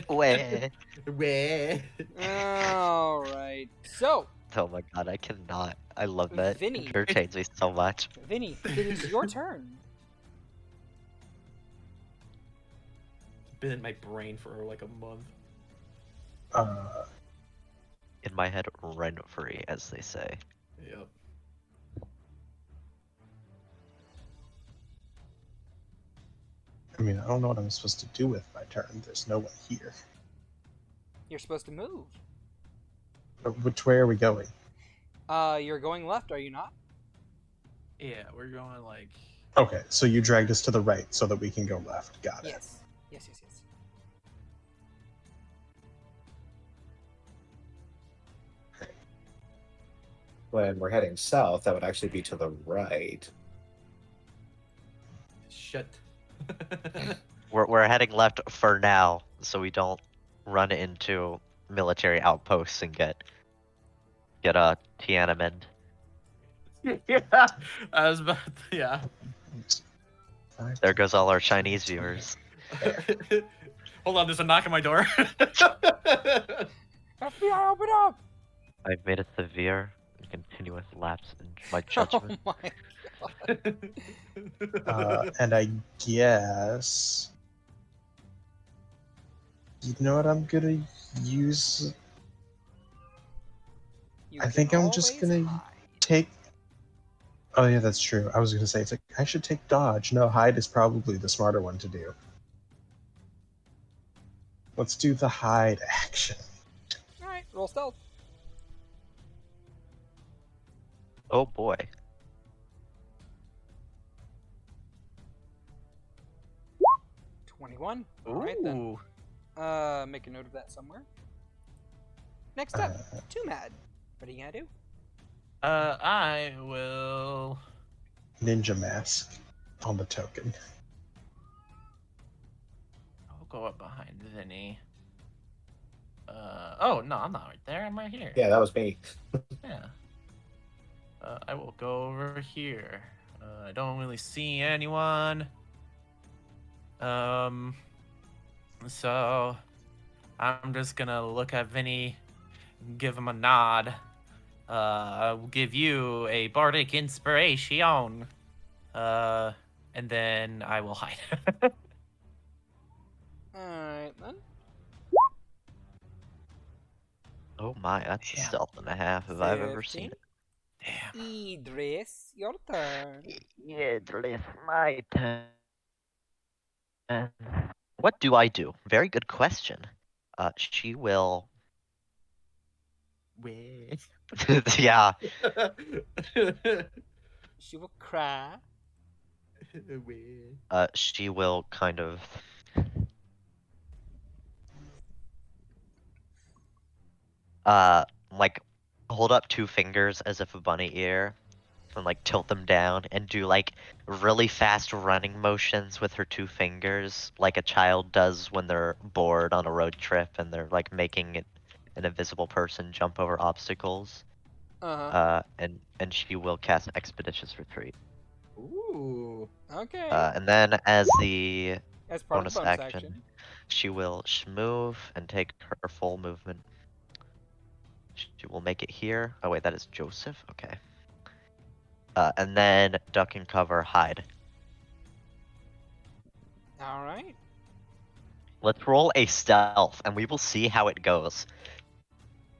Speaker 1: Where?
Speaker 3: Where?
Speaker 2: Alright. So,
Speaker 1: Oh my god, I cannot. I love that.
Speaker 2: Vinny.
Speaker 1: It entertains me so much.
Speaker 2: Vinny, it is your turn.
Speaker 3: It's been in my brain for like a month.
Speaker 1: In my head, rent free, as they say.
Speaker 3: Yep.
Speaker 4: I mean, I don't know what I'm supposed to do with my turn. There's no one here.
Speaker 2: You're supposed to move.
Speaker 4: Which way are we going?
Speaker 2: You're going left, are you not?
Speaker 3: Yeah, we're going like.
Speaker 4: Okay, so you dragged us to the right so that we can go left. Got it.
Speaker 2: Yes. Yes.
Speaker 5: When we're heading south, that would actually be to the right.
Speaker 3: Shit.
Speaker 1: We're heading left for now, so we don't run into military outposts and get a Tiananmen.
Speaker 3: Yeah. I was about to, yeah.
Speaker 4: Five,
Speaker 1: There goes all our Chinese viewers.
Speaker 3: Hold on, there's a knock on my door.
Speaker 2: FBI, open up!
Speaker 1: I've made a severe and continuous lapse in my
Speaker 2: Oh
Speaker 1: judgment.
Speaker 2: my.
Speaker 4: And I guess. You know what I'm gonna use?
Speaker 2: You
Speaker 4: I
Speaker 2: can
Speaker 4: think I'm just
Speaker 2: always
Speaker 4: gonna
Speaker 2: hide.
Speaker 4: take. Oh yeah, that's true. I was gonna say it's like I should take dodge. No, hide is probably the smarter one to do. Let's do the hide action.
Speaker 2: Alright, roll stealth.
Speaker 1: Oh boy.
Speaker 2: 21. Alright then.
Speaker 3: Ooh.
Speaker 2: Make a note of that somewhere. Next up, Too Mad. What are you gonna do?
Speaker 3: I will.
Speaker 4: Ninja mask on the token.
Speaker 3: I'll go up behind Vinny. Oh no, I'm not right there. I'm right here.
Speaker 5: Yeah, that was me.
Speaker 3: Yeah. I will go over here. I don't really see anyone. So I'm just gonna look at Vinny, give him a nod. I will give you a bardic inspiration. And then I will hide.
Speaker 2: Alright then.
Speaker 1: Oh my, that's a
Speaker 3: Damn.
Speaker 1: stealth and a half if I've ever
Speaker 2: 15.
Speaker 1: seen it.
Speaker 3: Damn.
Speaker 2: Idris, your turn.
Speaker 1: Yeah, it's my turn. What do I do? Very good question. She will. Yeah.
Speaker 2: She will cry.
Speaker 1: She will kind of. Like, hold up two fingers as if a bunny ear, and like tilt them down and do like really fast running motions with her two fingers, like a child does when they're bored on a road trip and they're like making an invisible person jump over obstacles. And she will cast Expeditious Retreat.
Speaker 3: Ooh.
Speaker 2: Okay.
Speaker 1: And then as the
Speaker 2: As part
Speaker 1: bonus
Speaker 2: of the bonus
Speaker 1: action,
Speaker 2: action.
Speaker 1: she will move and take her full movement. She will make it here. Oh wait, that is Joseph. Okay. And then duck and cover, hide.
Speaker 2: Alright.
Speaker 1: Let's roll a stealth, and we will see how it goes.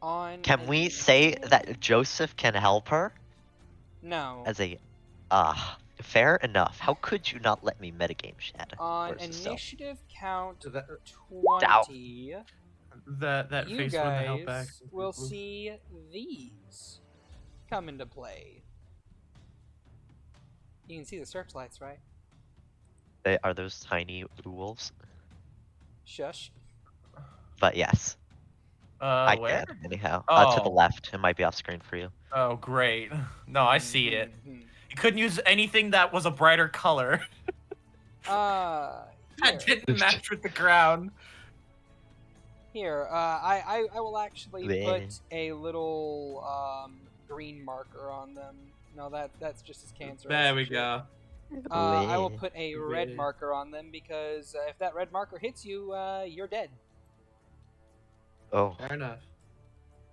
Speaker 2: On
Speaker 1: Can we say
Speaker 2: initiative?
Speaker 1: that Joseph can help her?
Speaker 2: No.
Speaker 1: As a, fair enough. How could you not let me metagame, Shad?
Speaker 2: On
Speaker 1: Where's the stealth?
Speaker 2: initiative count
Speaker 3: So that
Speaker 2: 20,
Speaker 3: that
Speaker 2: you
Speaker 3: face wouldn't have held back.
Speaker 2: guys will see these come into play. You can see the searchlights, right?
Speaker 1: Are those tiny wolves?
Speaker 2: Shush.
Speaker 1: But yes, I
Speaker 3: Where?
Speaker 1: can anyhow. To the
Speaker 3: Oh.
Speaker 1: left. It might be off screen for you.
Speaker 3: Oh, great. No, I see it.
Speaker 2: Mhm.
Speaker 3: You couldn't use anything that was a brighter color.
Speaker 2: Here.
Speaker 3: That didn't match with the ground.
Speaker 2: Here, I will actually
Speaker 1: Bleh.
Speaker 2: put a little green marker on them. No, that's just as cancerous.
Speaker 3: There we
Speaker 2: shit.
Speaker 3: go.
Speaker 2: I will
Speaker 1: Bleh.
Speaker 2: put a red
Speaker 3: Bleh.
Speaker 2: marker on them because if that red marker hits you, you're dead.
Speaker 1: Oh.
Speaker 3: Fair enough.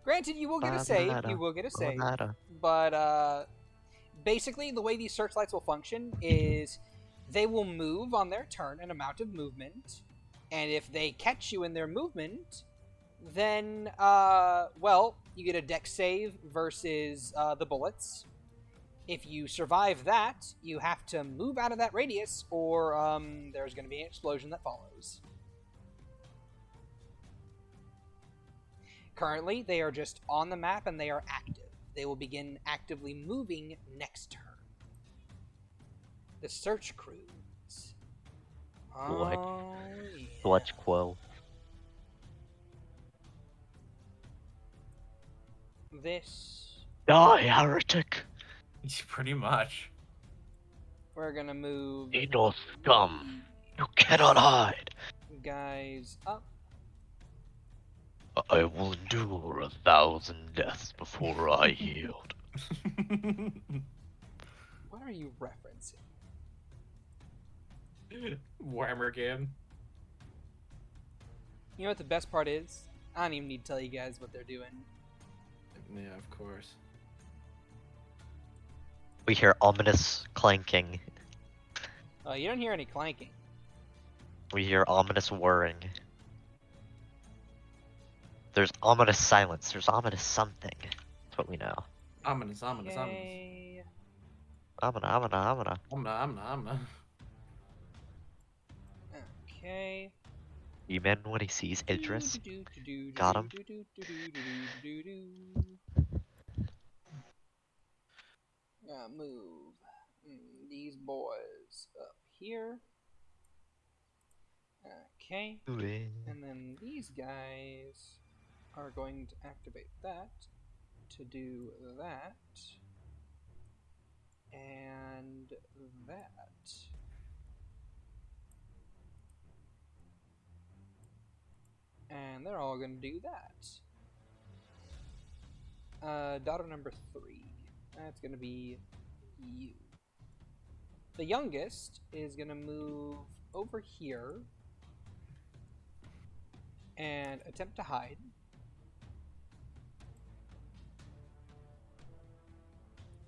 Speaker 2: Granted, you will get a save. You will get a save. But basically, the way these searchlights will function is they will move on their turn an amount of movement, and if they catch you in their movement, then well, you get a dex save versus the bullets. If you survive that, you have to move out of that radius, or there's going to be an explosion that follows. Currently, they are just on the map and they are active. They will begin actively moving next turn. The search crews.
Speaker 1: What?
Speaker 2: Oh, yeah.
Speaker 1: Clutch quo.
Speaker 2: This.
Speaker 1: Die, heretic!
Speaker 3: Pretty much.
Speaker 2: We're gonna move.
Speaker 1: Nino scum! You cannot hide!
Speaker 2: Guys up.
Speaker 1: I will endure 1,000 deaths before I yield.
Speaker 2: What are you referencing?
Speaker 3: Warhammer game.
Speaker 2: You know what the best part is? I don't even need to tell you guys what they're doing.
Speaker 3: Yeah, of course.
Speaker 1: We hear ominous clanking.
Speaker 2: You don't hear any clanking.
Speaker 1: We hear ominous whirring. There's ominous silence. There's ominous something. That's what we know.
Speaker 3: Ominous.
Speaker 2: Okay.
Speaker 1: Omina.
Speaker 3: Omna.
Speaker 2: Okay.
Speaker 1: You man when he sees Idris. Got him.
Speaker 2: Move these boys up here. Okay. And then these guys are going to activate that to do that and that. And they're all going to do that. Daughter number 3. That's going to be you. The youngest is going to move over here and attempt to hide.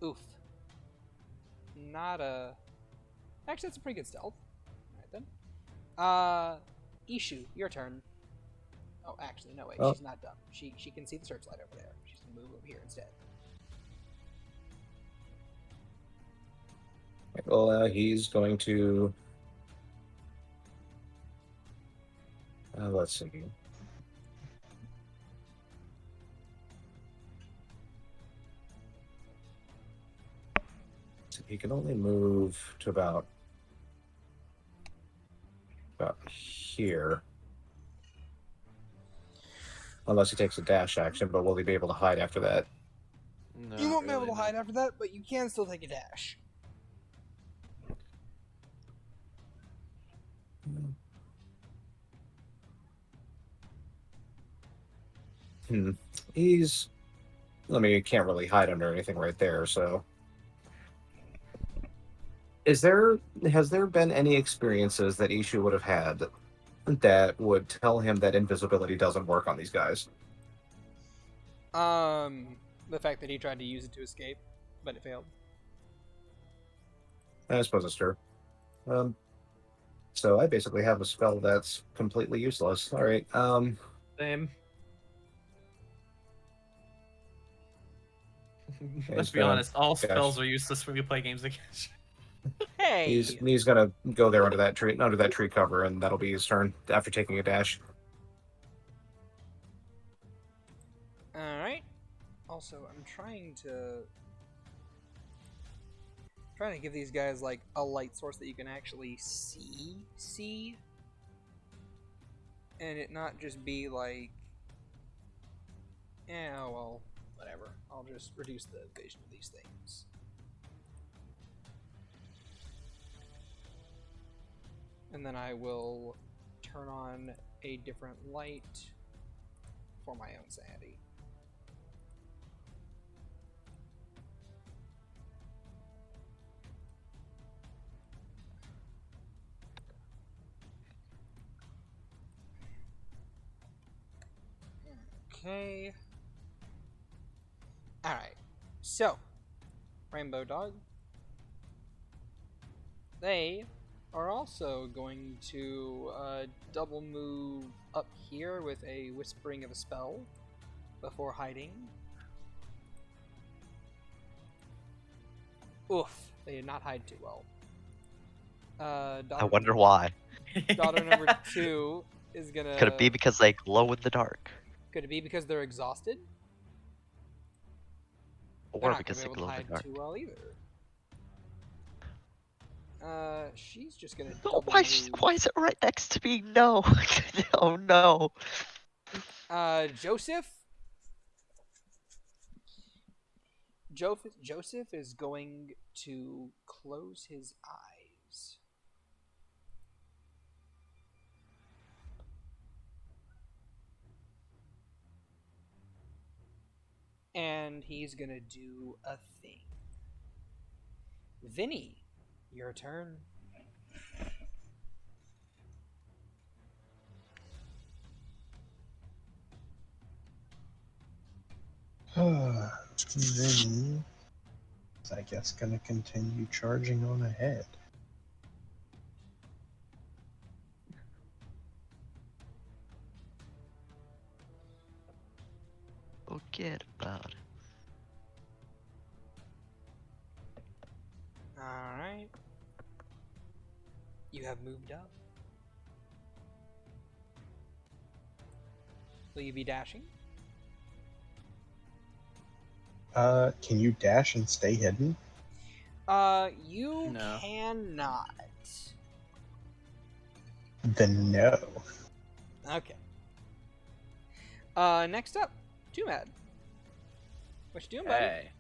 Speaker 2: Oof. Not a... Actually, that's a pretty good stealth. Alright then. Ishu, your turn. Oh, actually, no, wait, she's not dumb. She can see the searchlight over there. She's gonna move over here instead.
Speaker 5: Well, he's going to. Let's see. So he can only move to about here. Unless he takes a dash action, but will he be able to hide after that?
Speaker 2: You won't be able to hide after that, but you can still take a dash.
Speaker 5: He's. I mean, he can't really hide under anything right there, so. Has there been any experiences that Ishu would have had that would tell him that invisibility doesn't work on these guys?
Speaker 2: The fact that he tried to use it to escape, but it failed.
Speaker 5: I suppose it's true. So I basically have a spell that's completely useless. All right.
Speaker 3: Same.
Speaker 5: Okay,
Speaker 3: Let's be honest, all spells are useless when you play games against.
Speaker 2: Hey!
Speaker 5: He's gonna go there under that tree cover, and that'll be his turn after taking a dash.
Speaker 2: Alright. Also, I'm trying to give these guys like a light source that you can actually see, and it not just be like, yeah, well, whatever. I'll just reduce the vision of these things. And then I will turn on a different light for my own sanity. Okay. Alright. So, Rainbow Dog. They are also going to double move up here with a whispering of a spell before hiding. Oof, they did not hide too well.
Speaker 1: I wonder why.
Speaker 2: Daughter number 2 is gonna...
Speaker 1: Could it be because they glow in the dark?
Speaker 2: Could it be because they're exhausted? They're
Speaker 1: Or
Speaker 2: not
Speaker 1: because they
Speaker 2: gonna be able
Speaker 1: glow
Speaker 2: to
Speaker 1: in the
Speaker 2: hide
Speaker 1: dark?
Speaker 2: too well either. She's just gonna
Speaker 1: Oh,
Speaker 2: double
Speaker 1: why
Speaker 2: move.
Speaker 1: is it right next to me? No. Oh no.
Speaker 2: Joseph is going to close his eyes. And he's gonna do a thing. Vinny, your turn.
Speaker 4: Then, I guess, gonna continue charging on ahead.
Speaker 1: Forget about it.
Speaker 2: Alright. You have moved up. Will you be dashing?
Speaker 4: Can you dash and stay hidden?
Speaker 2: You
Speaker 3: No.
Speaker 2: cannot.
Speaker 4: Then no.
Speaker 2: Okay. Next up, Tumad. What you doing, buddy?
Speaker 3: Hey.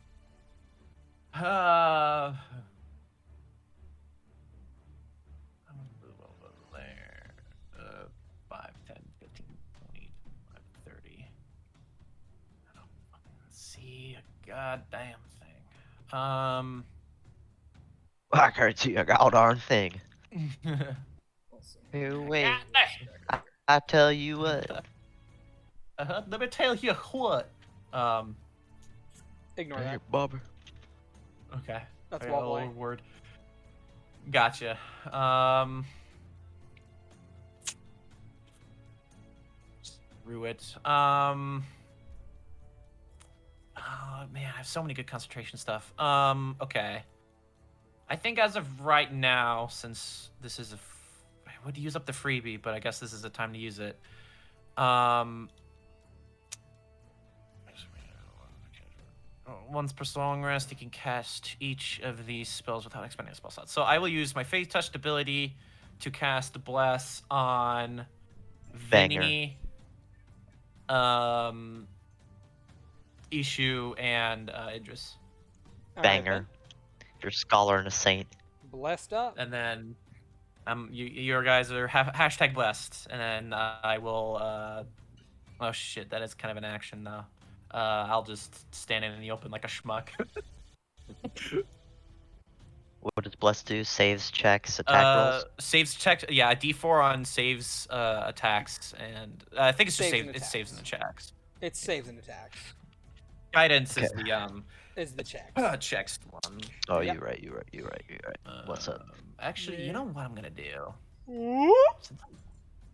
Speaker 3: There. 5, 10, 15, 20, 25, 30. I don't fucking see a goddamn thing.
Speaker 1: I can't see a goddamn thing.
Speaker 2: Let's see.
Speaker 1: Hey,
Speaker 3: God
Speaker 1: wait.
Speaker 3: damn.
Speaker 1: I tell you what.
Speaker 3: Let me tell you what.
Speaker 2: Ignore
Speaker 1: Hey,
Speaker 2: that.
Speaker 1: Bobber.
Speaker 3: Okay.
Speaker 2: That's
Speaker 3: Okay,
Speaker 2: wall
Speaker 3: a
Speaker 2: boy.
Speaker 3: word. Gotcha. Screw it. Oh man, I have so many good concentration stuff. Okay. I think as of right now, since this is I would use up the freebie, but I guess this is the time to use it. Once per long rest, you can cast each of these spells without expending a spell slot. So I will use my Faith Touch ability to cast Bless on
Speaker 1: Banger.
Speaker 3: Vinny, Ishu, and Idris.
Speaker 2: All right,
Speaker 1: Banger.
Speaker 2: then.
Speaker 1: You're a scholar and a saint.
Speaker 2: Blessed up.
Speaker 3: And then your guys are hashtag blessed. And then I will. Oh shit, that is kind of an action though. I'll just stand in the open like a schmuck.
Speaker 1: What does Bless do? Saves, checks, attack rolls?
Speaker 3: Saves check. Yeah, D4 on saves, attacks, and I think it's just
Speaker 2: Saves
Speaker 3: saves.
Speaker 2: and
Speaker 3: It saves and
Speaker 2: attacks.
Speaker 3: attacks.
Speaker 2: It saves and attacks.
Speaker 3: Guidance is
Speaker 1: Okay.
Speaker 3: the
Speaker 2: Is the checks.
Speaker 3: checks one.
Speaker 1: Oh,
Speaker 2: Yep.
Speaker 1: you're right. What's up?
Speaker 3: Actually, you know what I'm gonna do?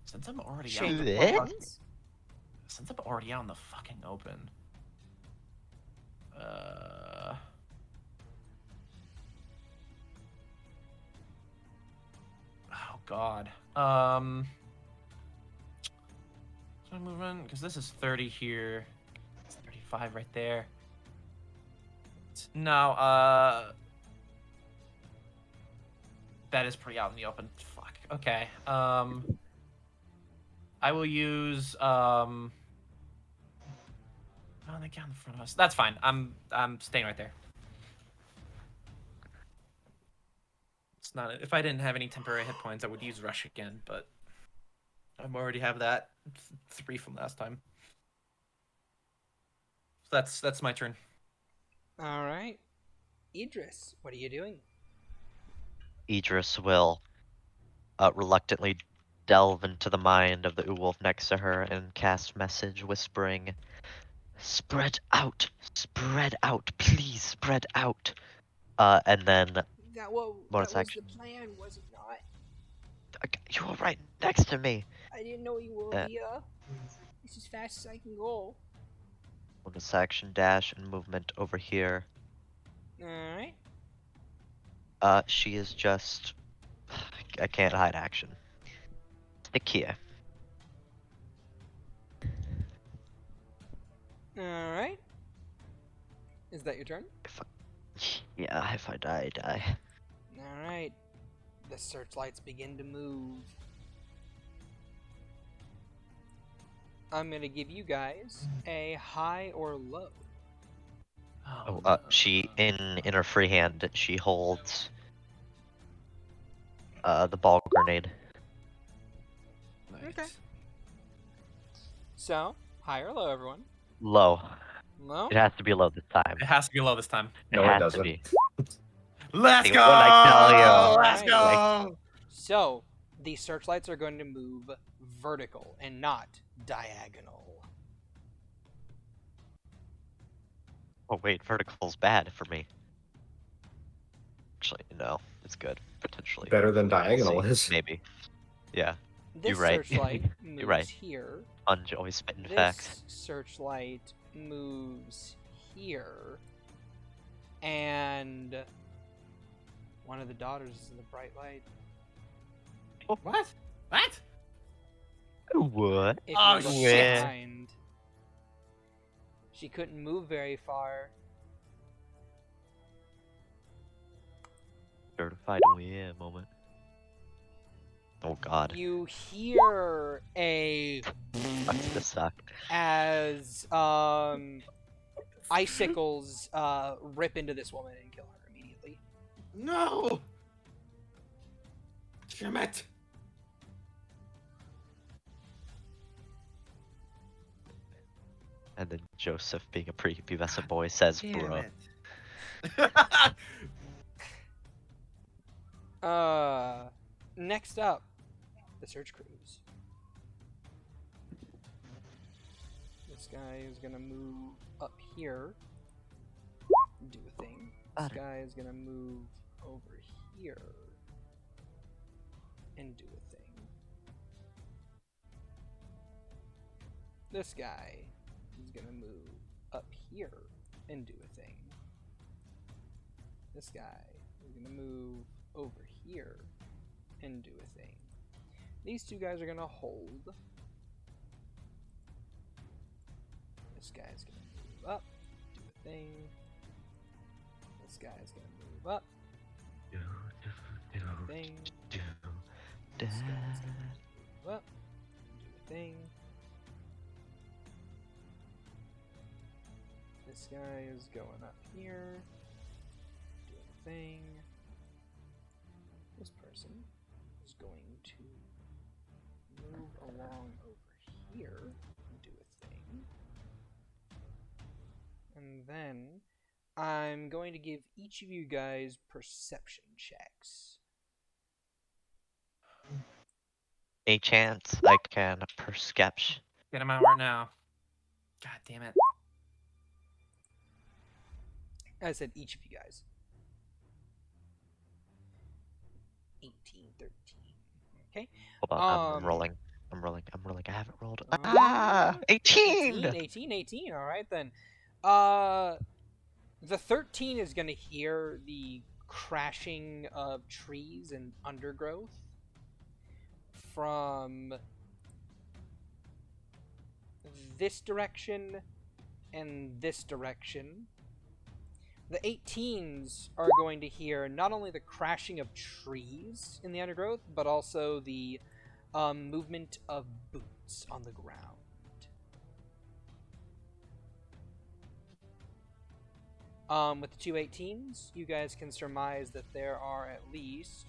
Speaker 3: Since I'm already
Speaker 2: Change
Speaker 3: out,
Speaker 1: Eh?
Speaker 2: plans.
Speaker 3: since I'm already out in the fucking open. Oh God. So I move in because this is 30 here. It's 35 right there. No, that is pretty out in the open. Fuck. Okay. I will use Oh, they got in front of us. That's fine. I'm staying right there. It's not. If I didn't have any temporary hit points, I would use rush again, but I already have that 3 from last time. So that's my turn.
Speaker 2: All right. Idris, what are you doing?
Speaker 1: Idris will reluctantly delve into the mind of the Uwolf next to her and cast message whispering, spread out, please spread out. And then
Speaker 2: That was
Speaker 1: bonus action.
Speaker 2: the plan, was it not?
Speaker 1: You were right next to me.
Speaker 2: I didn't know you were
Speaker 1: Uh,
Speaker 2: here. It's as fast as I can go.
Speaker 1: Bonus action, dash, and movement over here.
Speaker 2: Alright.
Speaker 1: She is just... I can't hide action. Stick here.
Speaker 2: Alright. Is that your turn?
Speaker 1: Yeah, if I die, I die.
Speaker 2: Alright. The searchlights begin to move. I'm gonna give you guys a high or low.
Speaker 1: Oh,
Speaker 3: no.
Speaker 1: she, in her free hand, she holds the ball grenade.
Speaker 3: Nice.
Speaker 2: Okay. So, high or low, everyone?
Speaker 1: Low.
Speaker 2: Low?
Speaker 1: It has to be low this time.
Speaker 3: It has to be low this time.
Speaker 1: It
Speaker 5: No, it
Speaker 1: has to
Speaker 5: doesn't.
Speaker 1: be.
Speaker 3: Let's
Speaker 1: Hey,
Speaker 3: go!
Speaker 1: what I tell you?
Speaker 3: Let's go!
Speaker 2: So, the searchlights are going to move vertical and not diagonal.
Speaker 1: Oh wait, vertical's bad for me. Actually, no, it's good potentially.
Speaker 5: Better than
Speaker 1: We'll
Speaker 5: diagonal
Speaker 1: see.
Speaker 5: is.
Speaker 1: Maybe. Yeah,
Speaker 2: This
Speaker 1: you're right.
Speaker 2: searchlight
Speaker 1: You're
Speaker 2: moves
Speaker 1: right.
Speaker 2: here.
Speaker 1: Sponge always spitting facts.
Speaker 2: This searchlight moves here. And one of the daughters is in the bright light.
Speaker 3: What? What?
Speaker 1: What?
Speaker 2: If
Speaker 3: Oh,
Speaker 2: you look
Speaker 1: shit.
Speaker 2: behind, she couldn't move very far.
Speaker 1: Certified yeah moment. Oh god.
Speaker 2: You hear a
Speaker 1: That's gonna suck.
Speaker 2: as icicles rip into this woman and kill her immediately.
Speaker 3: No! Damn it!
Speaker 1: And then Joseph, being a prepubescent boy, says,
Speaker 3: Damn
Speaker 1: "Bro."
Speaker 3: it.
Speaker 2: Next up, the search crews. This guy is gonna move up here, do a thing. This guy is gonna move over here and do a thing. This guy is gonna move up here and do a thing. This guy is gonna move over here and do a thing. These two guys are gonna hold. This guy's gonna move up, do a thing. This guy's gonna move up, do a thing. This guy's gonna move up, do a thing. This guy is going up here, doing a thing. This person is going to move along over here and do a thing. And then I'm going to give each of you guys perception checks.
Speaker 1: A chance I can perception.
Speaker 3: Get him out right now. God damn it.
Speaker 2: I said each of you guys. 18, 13. Okay.
Speaker 1: Hold on, I'm
Speaker 2: Um,
Speaker 1: rolling. I'm rolling. I haven't rolled.
Speaker 2: Ah,
Speaker 1: 18!
Speaker 2: 18. All right then. The 13 is going to hear the crashing of trees and undergrowth from this direction and this direction. The 18s are going to hear not only the crashing of trees in the undergrowth, but also the movement of boots on the ground. With the two 18s, you guys can surmise that there are at least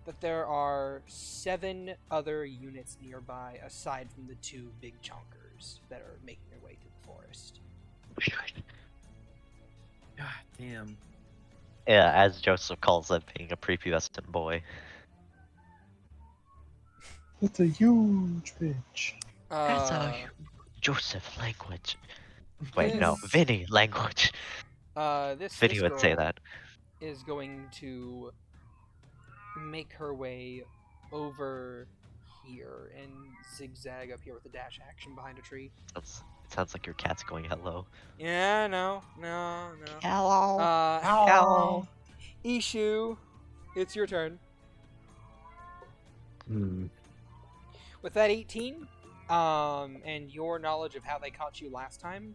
Speaker 2: that there are 7 other units nearby aside from the 2 big chonkers that are making their way through the forest.
Speaker 3: God damn.
Speaker 1: Yeah, as Joseph calls it, being a prepubescent boy.
Speaker 4: It's a huge bitch.
Speaker 1: That's
Speaker 2: Uh,
Speaker 1: a Joseph language. Wait, no,
Speaker 2: This-
Speaker 1: Vinny language.
Speaker 2: this
Speaker 1: Vinny would say
Speaker 2: girl
Speaker 1: that.
Speaker 2: is going to make her way over here and zigzag up here with a dash action behind a tree.
Speaker 1: It sounds like your cat's going hello.
Speaker 2: Yeah, no.
Speaker 1: Hello.
Speaker 2: Hello. Ishu, it's your turn. With that 18, and your knowledge of how they caught you last time,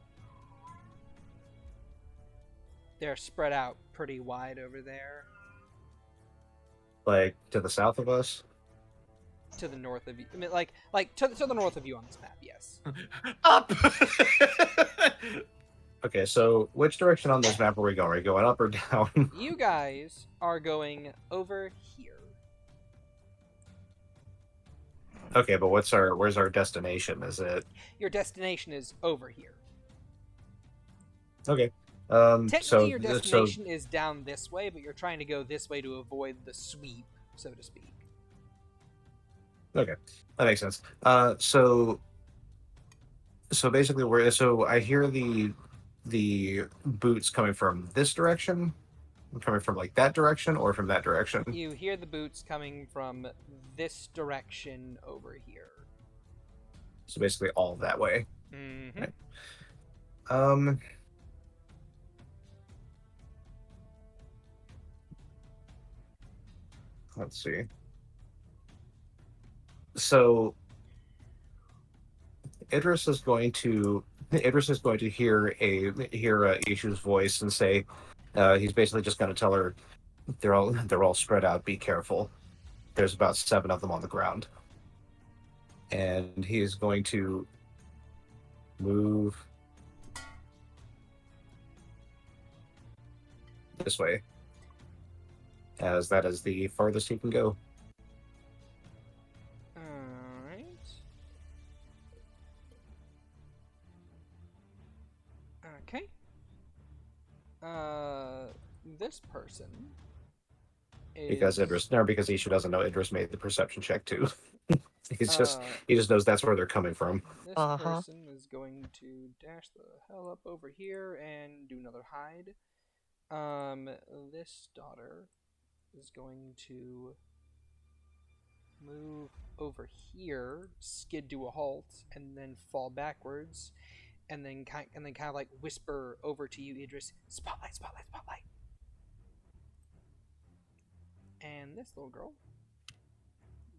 Speaker 2: they're spread out pretty wide over there.
Speaker 5: Like to the south of us.
Speaker 2: To the north of you. I mean, like to the north of you on this map, yes.
Speaker 3: Up!
Speaker 5: Okay, so which direction on this map are we going? Are we going up or down?
Speaker 2: You guys are going over here.
Speaker 5: Okay, but where's our destination? Is it
Speaker 2: Your destination is over here.
Speaker 5: okay?
Speaker 2: Technically, your destination is down this way, but you're trying to go this way to avoid the sweep, so to speak.
Speaker 5: Okay, that makes sense. So So basically, I hear the boots coming from this direction, coming from like that direction, or from that direction.
Speaker 2: You hear the boots coming from this direction over here.
Speaker 5: So basically, all that way.
Speaker 2: Mm-hmm.
Speaker 5: Right. Um. Let's see. So Idris is going to hear Ishu's voice and say, he's basically just going to tell her they're all spread out. Be careful. There's about 7 of them on the ground, and he's going to move this way, as that is the farthest he can go.
Speaker 2: Alright. Okay. This person is...
Speaker 5: Because Ishu doesn't know, Idris made the perception check too. He just knows that's where they're coming from.
Speaker 2: This person is going to dash the hell up over here and do another hide. This daughter is going to move over here, skid to a halt, and then fall backwards, and then kind of like whisper over to you, Idris, "Spotlight, spotlight, spotlight." And this little girl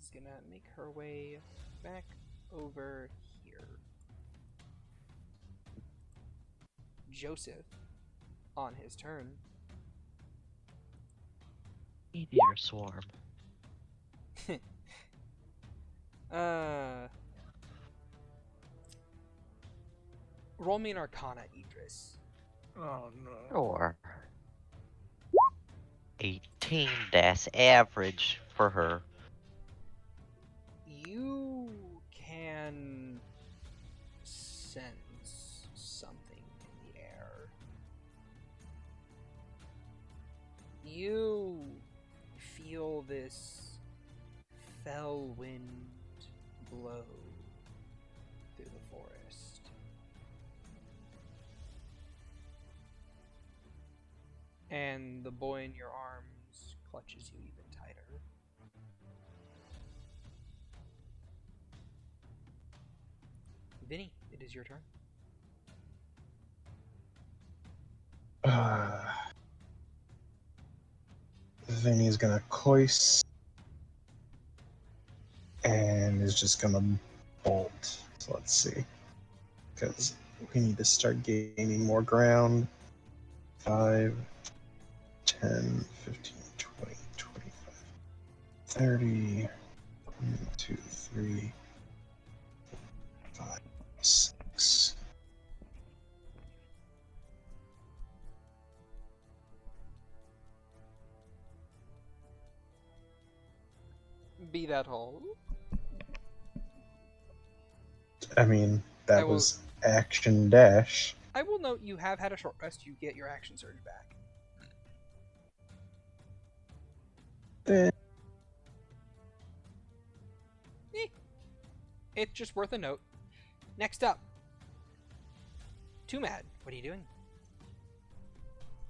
Speaker 2: is gonna make her way back over here. Joseph, on his turn,
Speaker 1: Meteor swarm.
Speaker 2: roll me an Arcana, Idris.
Speaker 3: Oh no.
Speaker 1: Sure. 18, that's average for her.
Speaker 2: You can sense something in the air. You feel this fell wind blow through the forest. And the boy in your arms clutches you even tighter. Vinny, it is your turn.
Speaker 4: Vinny's gonna coist and is just gonna bolt. So let's see, because we need to start gaining more ground. 5, 10, 15, 20, 25, 30, 1, 2, 3, 5, 6.
Speaker 2: Be that all.
Speaker 4: I mean,
Speaker 2: I
Speaker 4: that
Speaker 2: will-
Speaker 4: was action dash.
Speaker 2: I will note you have had a short rest. You get your action surge back.
Speaker 4: Eh,
Speaker 2: It's just worth a note. Next up, Too Mad. What are you doing?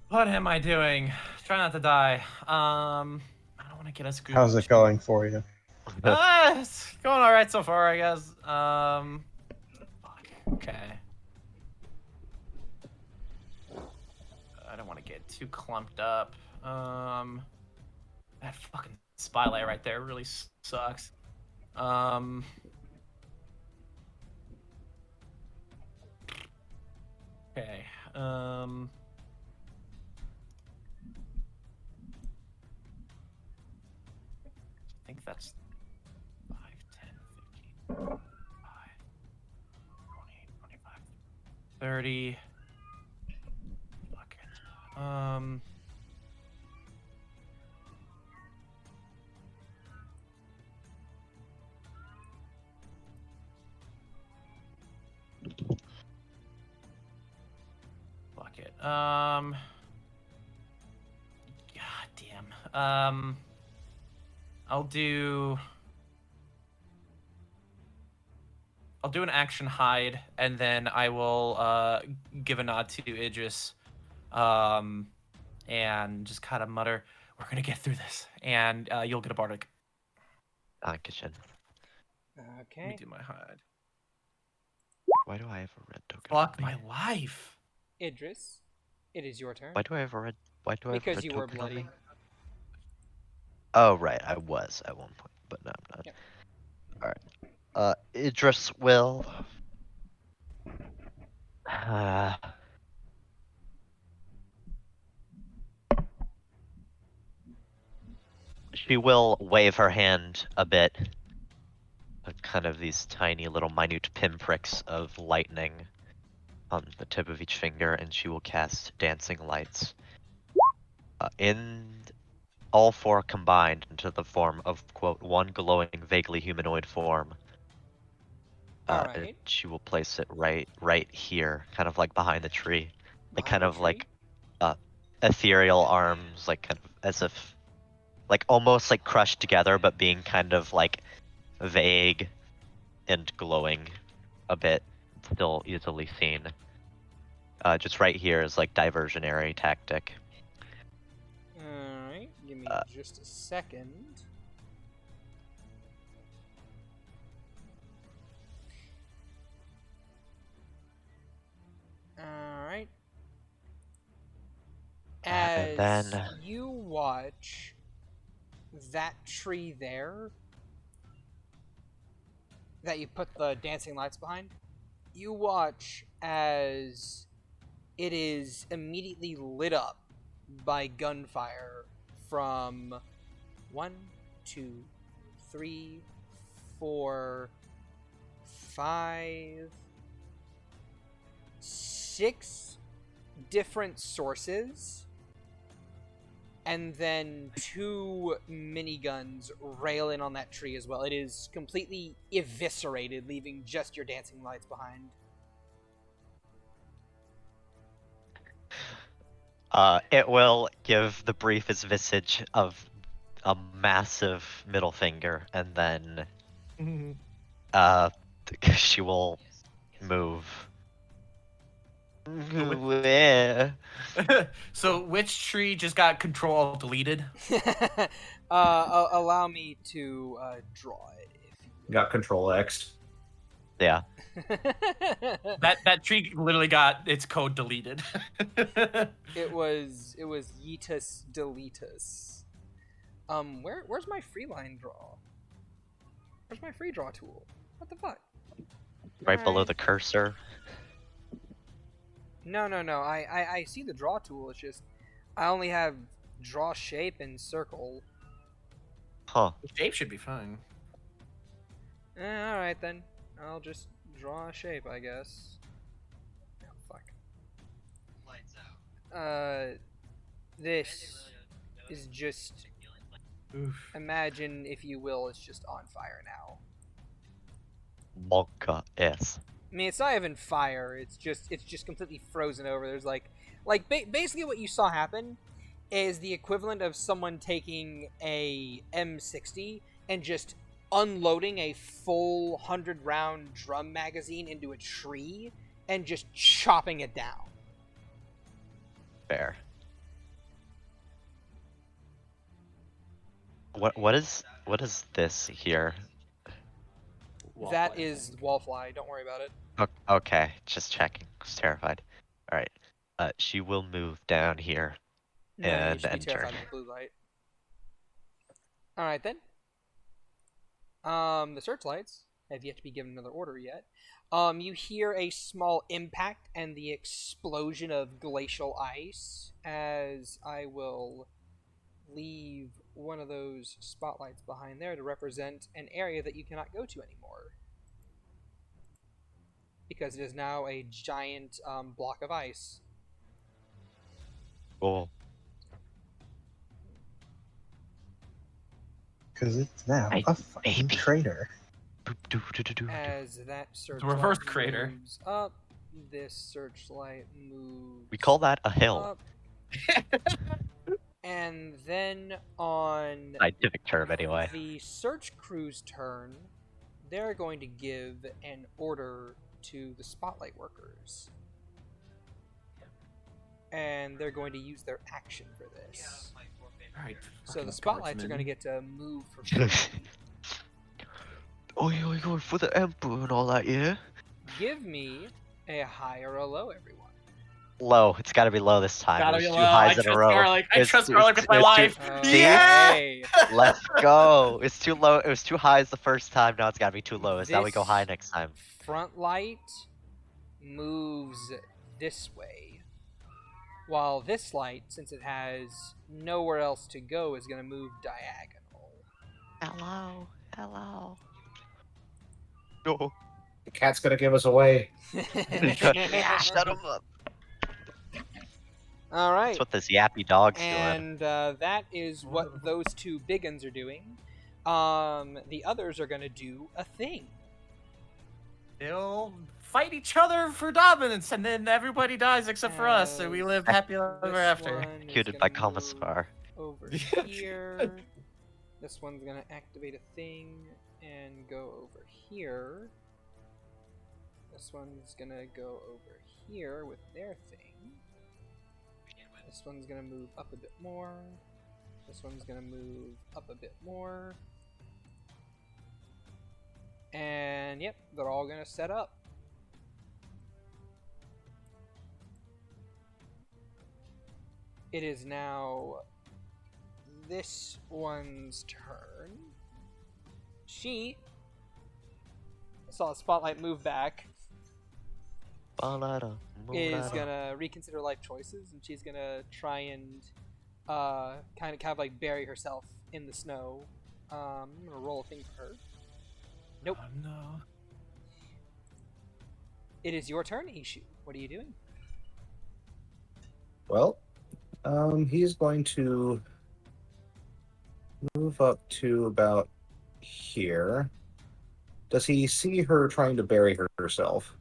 Speaker 3: What am I doing? Try not to die. I don't want to get us.
Speaker 4: How's it going for you?
Speaker 3: It's going all right so far, I guess. Fuck. Okay. I don't want to get too clumped up. That fucking spotlight right there really sucks. Okay. I think that's 5, 10, 15, 5, 20, 25, 30. Fuck it. Fuck it. God damn. I'll do I'll do an action hide, and then I will give a nod to Idris, and just kind of mutter, "We're gonna get through this," and you'll get a bardic.
Speaker 1: Kitchen.
Speaker 3: Let me
Speaker 2: Okay.
Speaker 3: do my hide.
Speaker 1: Why do I have a red token?
Speaker 3: Fuck
Speaker 1: on me?
Speaker 3: my life.
Speaker 2: Idris, it is your turn.
Speaker 1: Why do I have a red? Why do I have a
Speaker 2: Because
Speaker 1: red
Speaker 2: you were
Speaker 1: token on
Speaker 2: bloody.
Speaker 1: me? Oh right, I was at one point, but now I'm not.
Speaker 2: Yep.
Speaker 1: All right. Idris will. She will wave her hand a bit. Kind of these tiny little minute pinpricks of lightning on the tip of each finger, and she will cast dancing lights. In all four combined into the form of, quote, one glowing, vaguely humanoid form.
Speaker 2: Alright.
Speaker 1: She will place it right here, kind of like behind the tree. Like
Speaker 2: Behind
Speaker 1: kind
Speaker 2: the
Speaker 1: of
Speaker 2: tree.
Speaker 1: like ethereal arms, like kind of as if, like almost like crushed together, but being kind of like vague and glowing a bit, still easily seen. Just right here is like diversionary tactic.
Speaker 2: Alright, give me just a second. Alright.
Speaker 1: And
Speaker 2: As
Speaker 1: then
Speaker 2: you watch that tree there that you put the dancing lights behind, you watch as it is immediately lit up by gunfire from 1, 2, 3, 4, 5, 6 different sources, and then 2 miniguns rail in on that tree as well. It is completely eviscerated, leaving just your dancing lights behind.
Speaker 1: it will give the briefest visage of a massive middle finger, and then she will move.
Speaker 3: So which tree just got control deleted?
Speaker 2: Allow me to draw it, if you
Speaker 5: Got Control X.
Speaker 1: Yeah.
Speaker 2: will.
Speaker 3: That tree literally got its code deleted.
Speaker 2: It was Yeetus Deletus. Where's my free line draw? Where's my free draw tool? What the fuck?
Speaker 1: Right below
Speaker 2: Alright.
Speaker 1: the cursor.
Speaker 2: No. I see the draw tool. It's just I only have draw shape and circle.
Speaker 1: Huh.
Speaker 3: Shape should be fine.
Speaker 2: Alright then. I'll just draw a shape, I guess. Oh, fuck. This is just,
Speaker 3: Oof.
Speaker 2: imagine, if you will, it's just on fire now.
Speaker 1: Monka S.
Speaker 2: I mean, it's not even fire. It's just completely frozen over. There's basically what you saw happen is the equivalent of someone taking a M60 and just unloading a full 100-round drum magazine into a tree and just chopping it down.
Speaker 1: Fair. What is this here?
Speaker 2: That is Wallfly. Don't worry about it.
Speaker 1: Okay, just checking. I was terrified. All right. She will move down here
Speaker 2: No, you
Speaker 1: and
Speaker 2: should be
Speaker 1: enter.
Speaker 2: terrified of the blue light. Alright then. The searchlights have yet to be given another order yet. You hear a small impact and the explosion of glacial ice as I will leave one of those spotlights behind there to represent an area that you cannot go to anymore. Because it is now a giant block of ice.
Speaker 1: Cool.
Speaker 4: Because it's now
Speaker 1: Hey,
Speaker 4: a fucking
Speaker 1: baby.
Speaker 4: crater.
Speaker 2: As that searchlight
Speaker 3: reverse crater.
Speaker 2: moves up, this searchlight moves.
Speaker 1: We call that a hill.
Speaker 2: up. And then on
Speaker 1: Scientific term, anyway.
Speaker 2: the search crew's turn, they're going to give an order to the spotlight workers. And they're going to use their action for this.
Speaker 3: All right.
Speaker 2: So the spotlights are going to get to move for free.
Speaker 1: Oh, for the emperor and all that, yeah?
Speaker 2: Give me a high or a low, everyone.
Speaker 1: Low. It's gotta be low this time.
Speaker 3: Gotta
Speaker 1: It was
Speaker 3: be
Speaker 1: two
Speaker 3: low. I
Speaker 1: highs in a
Speaker 3: trust
Speaker 1: row.
Speaker 3: Garlic. I
Speaker 1: It's-
Speaker 3: trust
Speaker 1: it's-
Speaker 3: Garlic with my
Speaker 1: it's too-
Speaker 3: life.
Speaker 1: See?
Speaker 2: Okay.
Speaker 1: Let's go. It's too low. It was two highs the first time. Now it's gotta be too low. Now we go high
Speaker 2: This
Speaker 1: next time.
Speaker 2: Front light moves this way, while this light, since it has nowhere else to go, is going to move diagonal.
Speaker 1: Hello. No.
Speaker 5: The cat's gonna give us away.
Speaker 1: Yeah, shut him up.
Speaker 2: All right.
Speaker 1: That's what this yappy dog's doing.
Speaker 2: And that is what those two big uns are doing. The others are going to do a thing.
Speaker 3: They'll fight each other for dominance, and then everybody dies except for us, and we live happy ever
Speaker 2: This
Speaker 3: after.
Speaker 2: one is
Speaker 1: Executed
Speaker 2: gonna
Speaker 1: by Commissar.
Speaker 2: move over here. This one's going to activate a thing and go over here. This one's going to go over here with their thing. This one's going to move up a bit more. This one's going to move up a bit more. And yep, they're all going to set up. It is now this one's turn. She saw a spotlight move back. Is gonna reconsider life choices, and she's gonna try and kind of like bury herself in the snow. I'm gonna roll a thing for her. Nope.
Speaker 3: Oh, no.
Speaker 2: It is your turn, Ishu. What are you doing?
Speaker 5: Well, he's going to move up to about here. Does he see her trying to bury herself?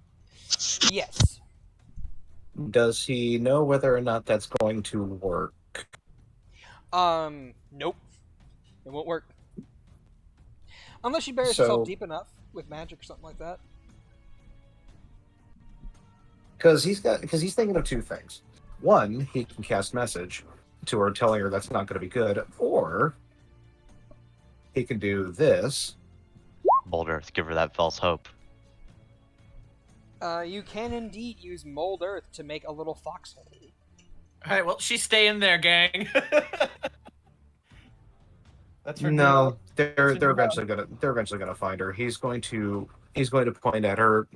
Speaker 2: Yes.
Speaker 5: Does he know whether or not that's going to work?
Speaker 2: Nope. It won't work. Unless she buries herself deep enough with magic or something like that.
Speaker 5: Because he's thinking of two things. One, he can cast message to her, telling her that's not going to be good, or he can do this.
Speaker 1: Bold Earth, give her that false hope.
Speaker 2: You can indeed use mold earth to make a little foxhole.
Speaker 3: Alright, well, she's staying there, gang. That's her
Speaker 5: No,
Speaker 3: deal.
Speaker 5: they're eventually gonna find her. He's going to point at her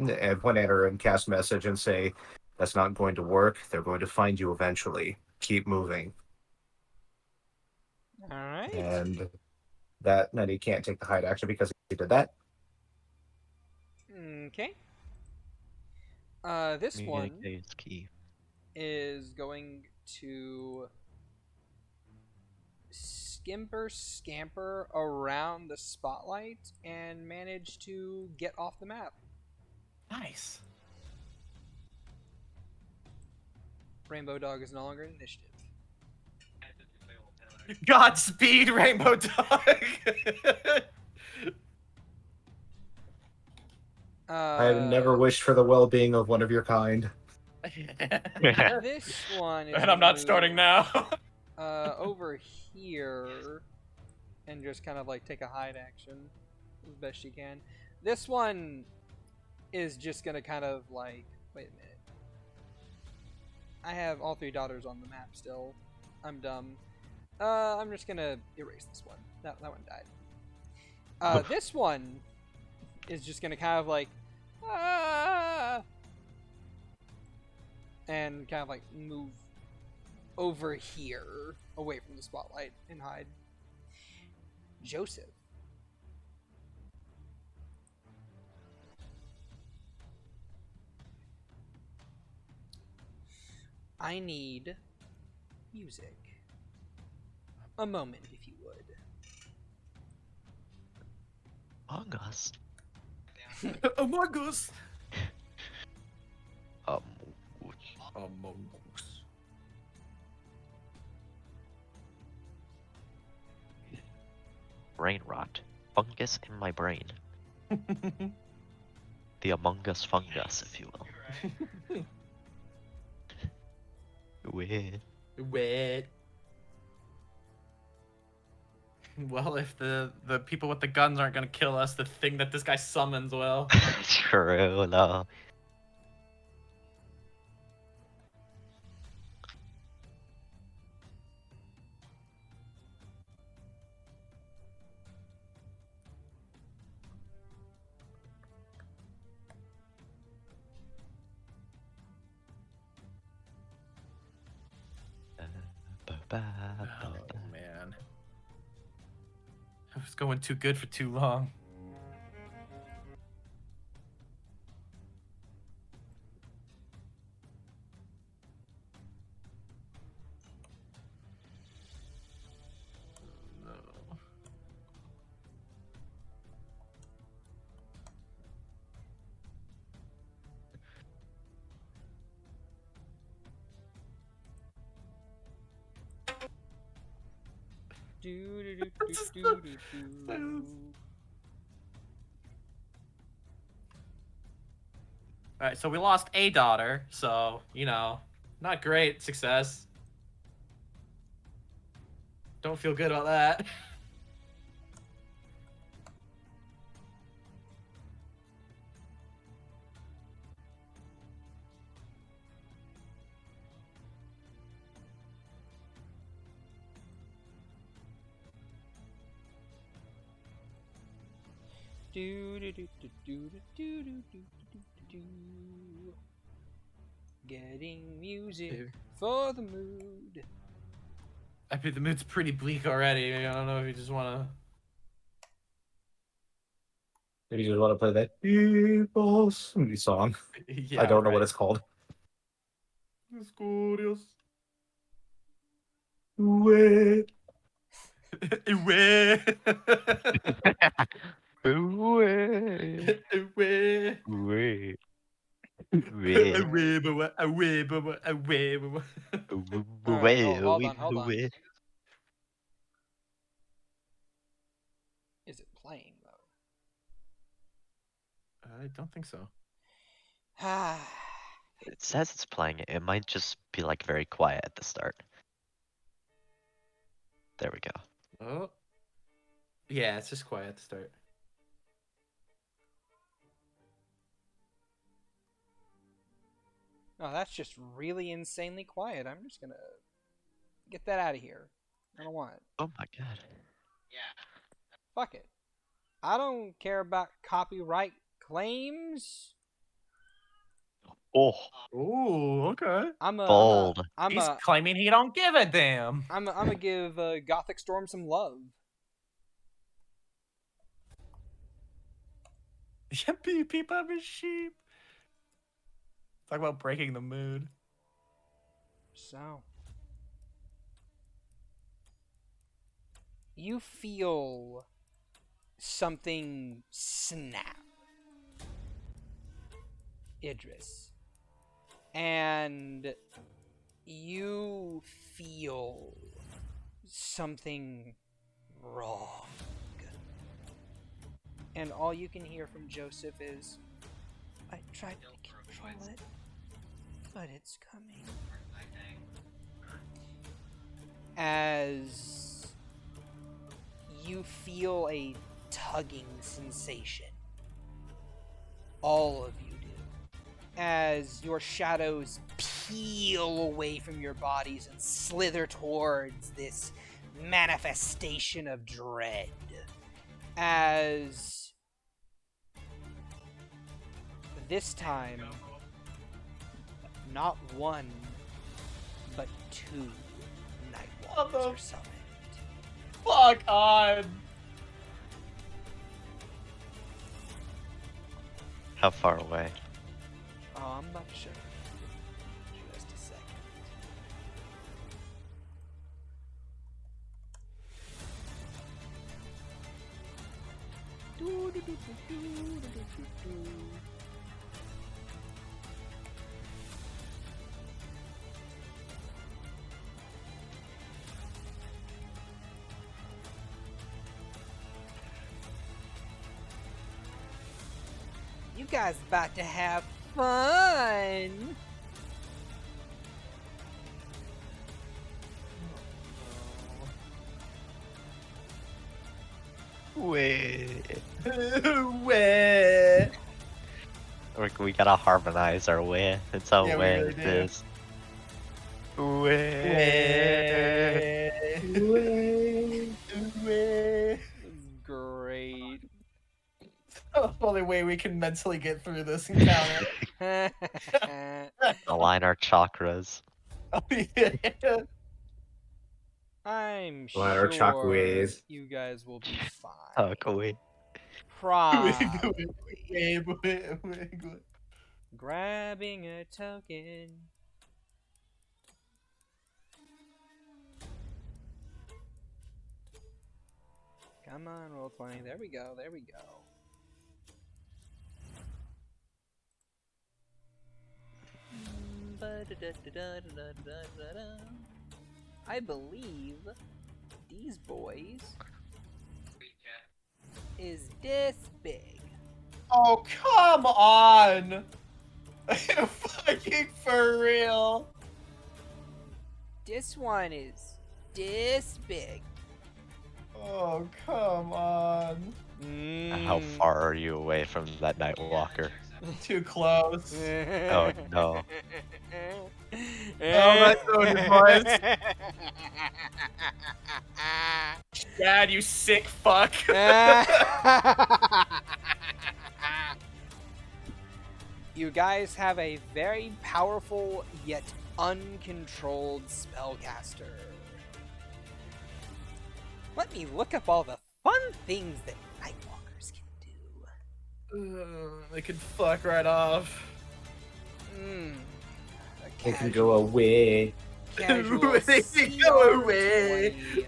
Speaker 5: and cast message and say, "That's not going to work. They're going to find you eventually. Keep moving."
Speaker 2: All right.
Speaker 5: And then he can't take the hide action because he did that.
Speaker 2: Okay. This one
Speaker 1: Communicate is key.
Speaker 2: is going to scamper around the spotlight and manage to get off the map.
Speaker 3: Nice.
Speaker 2: Rainbow Dog is no longer an initiative.
Speaker 3: Godspeed, Rainbow Dog.
Speaker 5: I have never wished for the well-being of one of your kind.
Speaker 2: This one is
Speaker 3: And I'm not
Speaker 2: gonna
Speaker 3: starting
Speaker 2: move,
Speaker 3: now.
Speaker 2: over here and just kind of like take a hide action as best she can. This one is just gonna kind of like, wait a minute. I have all three daughters on the map still. I'm dumb. I'm just gonna erase this one. That one died. This one is just gonna kind of like, and kind of like move over here, away from the spotlight, and hide. Joseph. I need music. A moment, if you would.
Speaker 1: Among Us.
Speaker 3: Among Us.
Speaker 1: Which-
Speaker 3: Among Us.
Speaker 1: Brain rot. Fungus in my brain. The Among Us fungus, if you will. Weird.
Speaker 3: Wait. Well, if the people with the guns aren't gonna kill us, the thing that this guy summons will.
Speaker 1: True, no.
Speaker 3: Oh man, it was going too good for too long. No. All right, so we lost a daughter, so you know, not great success. Don't feel good about that.
Speaker 2: Getting music for the mood.
Speaker 3: I mean, the mood's pretty bleak already. I don't know if you just want
Speaker 5: Maybe you just want to play that People song.
Speaker 3: to. Yeah,
Speaker 5: I don't know what
Speaker 3: right.
Speaker 5: it's called.
Speaker 3: Escurios.
Speaker 5: Wait.
Speaker 3: Away.
Speaker 1: Away.
Speaker 3: Away.
Speaker 1: Away.
Speaker 2: Alright, hold on.
Speaker 1: Away.
Speaker 2: Is it playing though?
Speaker 3: I don't think so.
Speaker 1: It says it's playing. It might just be like very quiet at the start. There we go.
Speaker 3: Oh. Yeah, it's just quiet to start.
Speaker 2: Oh, that's just really insanely quiet. I'm just gonna get that out of here. I don't want it.
Speaker 1: Oh my god.
Speaker 2: Fuck it. I don't care about copyright claims.
Speaker 1: Oh,
Speaker 3: Ooh, okay.
Speaker 1: bold.
Speaker 3: He's claiming he don't give a damn.
Speaker 2: I'm gonna give Gothic Storm some love.
Speaker 3: Yeah, beep up his sheep. Talk about breaking the mood.
Speaker 2: So you feel something snap, Idris, and you feel something wrong. And all you can hear from Joseph is, I tried to control it, but it's coming. As you feel a tugging sensation. All of you do. As your shadows peel away from your bodies and slither towards this manifestation of dread. As this time, not one, but two Nightwalkers are summoned.
Speaker 3: Fuck on.
Speaker 1: How far away?
Speaker 2: Oh, I'm about to show you. Just a second. You guys about to have fun.
Speaker 1: Way.
Speaker 3: Where?
Speaker 1: We gotta harmonize our way. It's a
Speaker 3: Yeah, we
Speaker 1: way
Speaker 3: really do.
Speaker 1: this. Way.
Speaker 3: Where?
Speaker 2: This is great.
Speaker 3: The only way we can mentally get through this encounter.
Speaker 1: Align our chakras.
Speaker 3: Oh, yeah.
Speaker 2: I'm
Speaker 5: Well, our
Speaker 2: sure
Speaker 5: chakras.
Speaker 2: you guys will be fine.
Speaker 1: Chakwe.
Speaker 2: Probably.
Speaker 3: Wait.
Speaker 2: Grabbing a token. Come on, roll 20. There we go. There we go. I believe these boys is this big.
Speaker 3: Oh, come on! Fucking for real.
Speaker 2: This one is this big.
Speaker 3: Oh, come on.
Speaker 1: How far are you away from that night walker?
Speaker 3: Too close.
Speaker 1: Oh no.
Speaker 3: that's so good, boys. Dad, you sick fuck.
Speaker 2: You guys have a very powerful yet uncontrolled spellcaster. Let me look up all the fun things that Nightwalkers can do.
Speaker 3: They could fuck right off.
Speaker 5: They can go away.
Speaker 2: Casual
Speaker 3: They can go away.
Speaker 2: CR20.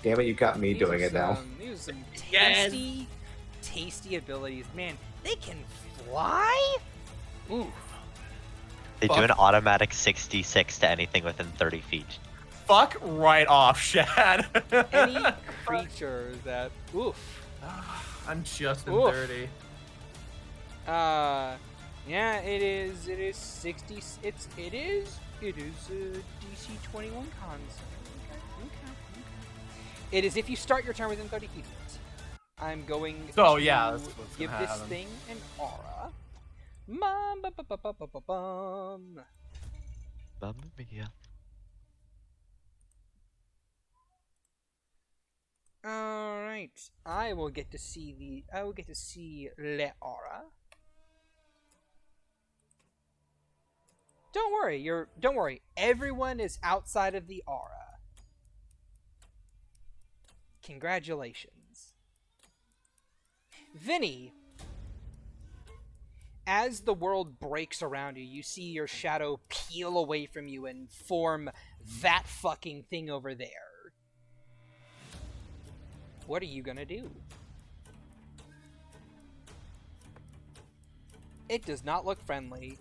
Speaker 5: Damn it, you got me
Speaker 2: These
Speaker 5: doing
Speaker 2: are
Speaker 5: it now.
Speaker 2: These are some
Speaker 3: Yes.
Speaker 2: tasty abilities. Man, they can fly?
Speaker 3: Ooh.
Speaker 1: They do
Speaker 3: Fuck.
Speaker 1: an automatic 66 to anything within 30 feet.
Speaker 3: Fuck right off, Shad.
Speaker 2: Any creature that... Oof.
Speaker 3: I'm just
Speaker 2: Oof.
Speaker 3: dirty.
Speaker 2: Yeah, it is 60... It is a DC 21 con. Okay. It is if you start your turn within 30 feet. I'm going
Speaker 3: Oh,
Speaker 2: to
Speaker 3: yeah, that's what's
Speaker 2: give
Speaker 3: gonna
Speaker 2: this
Speaker 3: happen.
Speaker 2: thing an aura. Bum, bum, bum, bum, bum, bum, bum.
Speaker 1: Mamma mia.
Speaker 2: All right, I will get to see Le Aura. Don't worry. Everyone is outside of the aura. Congratulations. Vinny, as the world breaks around you, you see your shadow peel away from you and form that fucking thing over there. What are you gonna do? It does not look friendly.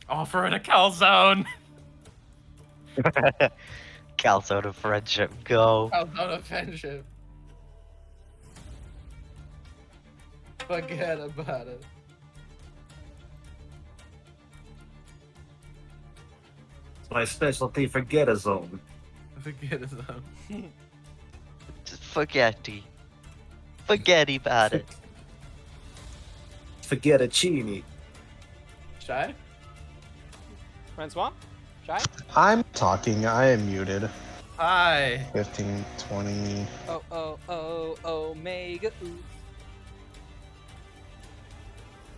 Speaker 3: Offer it a calzone.
Speaker 1: Calzone of friendship, go.
Speaker 3: Calzone of friendship. Forget about it.
Speaker 5: It's my specialty for get a zone.
Speaker 3: Forget it.
Speaker 1: Just forgetty. Forgetty about it.
Speaker 5: Forget a chini.
Speaker 3: Shy?
Speaker 2: Francois? Shy?
Speaker 4: I'm talking. I am muted.
Speaker 3: Hi.
Speaker 4: 15, 20.
Speaker 2: Oh, Omega. Ooh.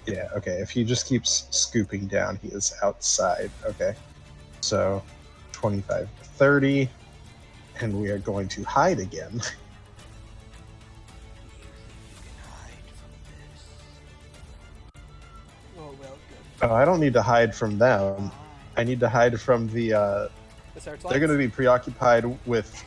Speaker 4: Yeah, okay. If he just keeps scooping down, he is outside. Okay. So 25, 30. And we are going to hide again.
Speaker 2: Oh, well,
Speaker 4: Oh, I don't need to hide from them. I need to hide from the.
Speaker 2: The searchlights?
Speaker 4: They're going to be preoccupied with.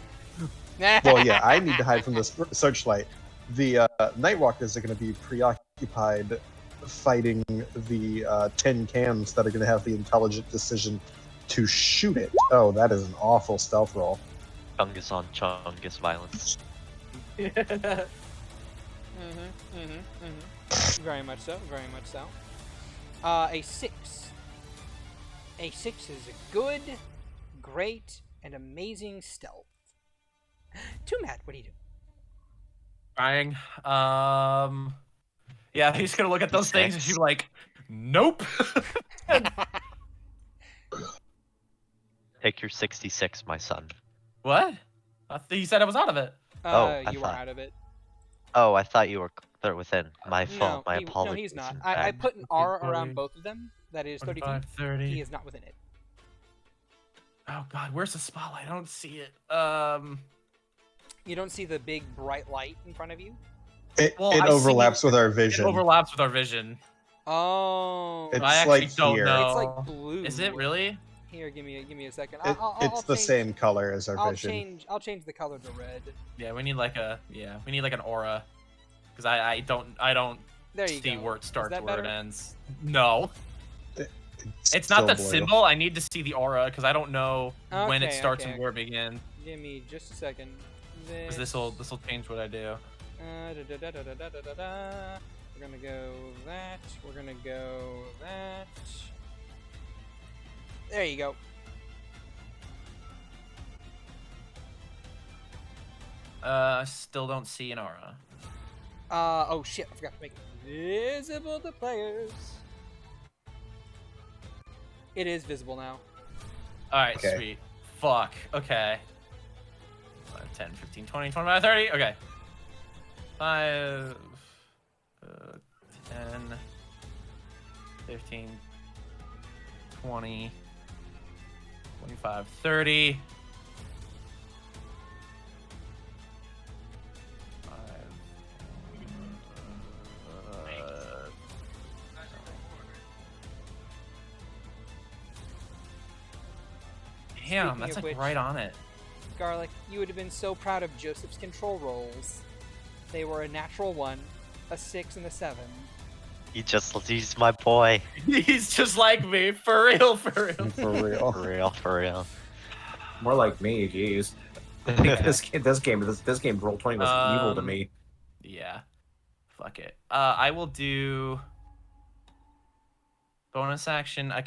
Speaker 4: Well, yeah, I need to hide from the searchlight. The Nightwalkers are going to be preoccupied fighting the tin cans that are going to have the intelligent decision to shoot it. Oh, that is an awful stealth roll.
Speaker 1: Chungus on Chungus violence.
Speaker 2: Very much so. Very much so. A 6. A 6 is a good, great, and amazing stealth. Too mad. What do you do?
Speaker 3: Trying. Yeah, he's gonna look at those things and she's like, nope.
Speaker 1: Take your 66, my son.
Speaker 3: What? He said I was out of it.
Speaker 1: I
Speaker 2: You are
Speaker 1: thought-
Speaker 2: out of it.
Speaker 1: Oh, I thought you were there within. My
Speaker 2: No,
Speaker 1: fault. My apologies.
Speaker 2: no, he's not.
Speaker 1: in
Speaker 2: I
Speaker 1: fact.
Speaker 2: put an R
Speaker 3: 40,
Speaker 2: around both of them. That is 30 feet.
Speaker 3: 45, 30.
Speaker 2: He is not within it.
Speaker 3: Oh god, where's the spotlight? I don't see it.
Speaker 2: You don't see the big bright light in front of you?
Speaker 4: It
Speaker 3: Well, I
Speaker 4: overlaps
Speaker 3: see-
Speaker 4: with our
Speaker 3: It
Speaker 4: vision.
Speaker 3: overlaps with our vision.
Speaker 2: Oh.
Speaker 4: It's
Speaker 3: I actually
Speaker 4: like
Speaker 3: don't
Speaker 4: here.
Speaker 3: know.
Speaker 2: It's like blue.
Speaker 3: Is it really?
Speaker 2: Here, give me a second.
Speaker 4: It's the same color as our vision.
Speaker 2: I'll change the color to red.
Speaker 3: Yeah, we need like an aura. Because I don't
Speaker 2: There you
Speaker 3: see
Speaker 2: go.
Speaker 3: where it starts,
Speaker 2: that
Speaker 3: where it
Speaker 2: better?
Speaker 3: ends. No. It's
Speaker 4: still
Speaker 3: not the
Speaker 4: blue.
Speaker 3: symbol. I need to see the aura because I don't know when it
Speaker 2: Okay,
Speaker 3: starts
Speaker 2: okay,
Speaker 3: and where it begins.
Speaker 2: Give me just a second.
Speaker 3: Because this'll change what I do.
Speaker 2: We're gonna go that. We're gonna go that. There you go.
Speaker 3: I still don't see an aura.
Speaker 2: Oh shit! I forgot to make it visible to players. It is visible now.
Speaker 3: Alright,
Speaker 4: Okay.
Speaker 3: sweet. Fuck. Okay. 5, 10, 15, 20, 25, 30. Okay. 5, 10, 15, 20, 25, 30. 5, damn,
Speaker 2: Speaking
Speaker 3: that's
Speaker 2: of
Speaker 3: like
Speaker 2: which-
Speaker 3: right on it.
Speaker 2: Garlic, you would have been so proud of Joseph's control rolls. They were a natural 1, a 6, and a 7.
Speaker 1: He's my boy.
Speaker 3: He's just like me, for real, for real.
Speaker 4: For real.
Speaker 1: For real, for real.
Speaker 5: More like me, jeez. I think this game roll 20 was evil to me.
Speaker 3: Yeah. Fuck it. I will do bonus action. I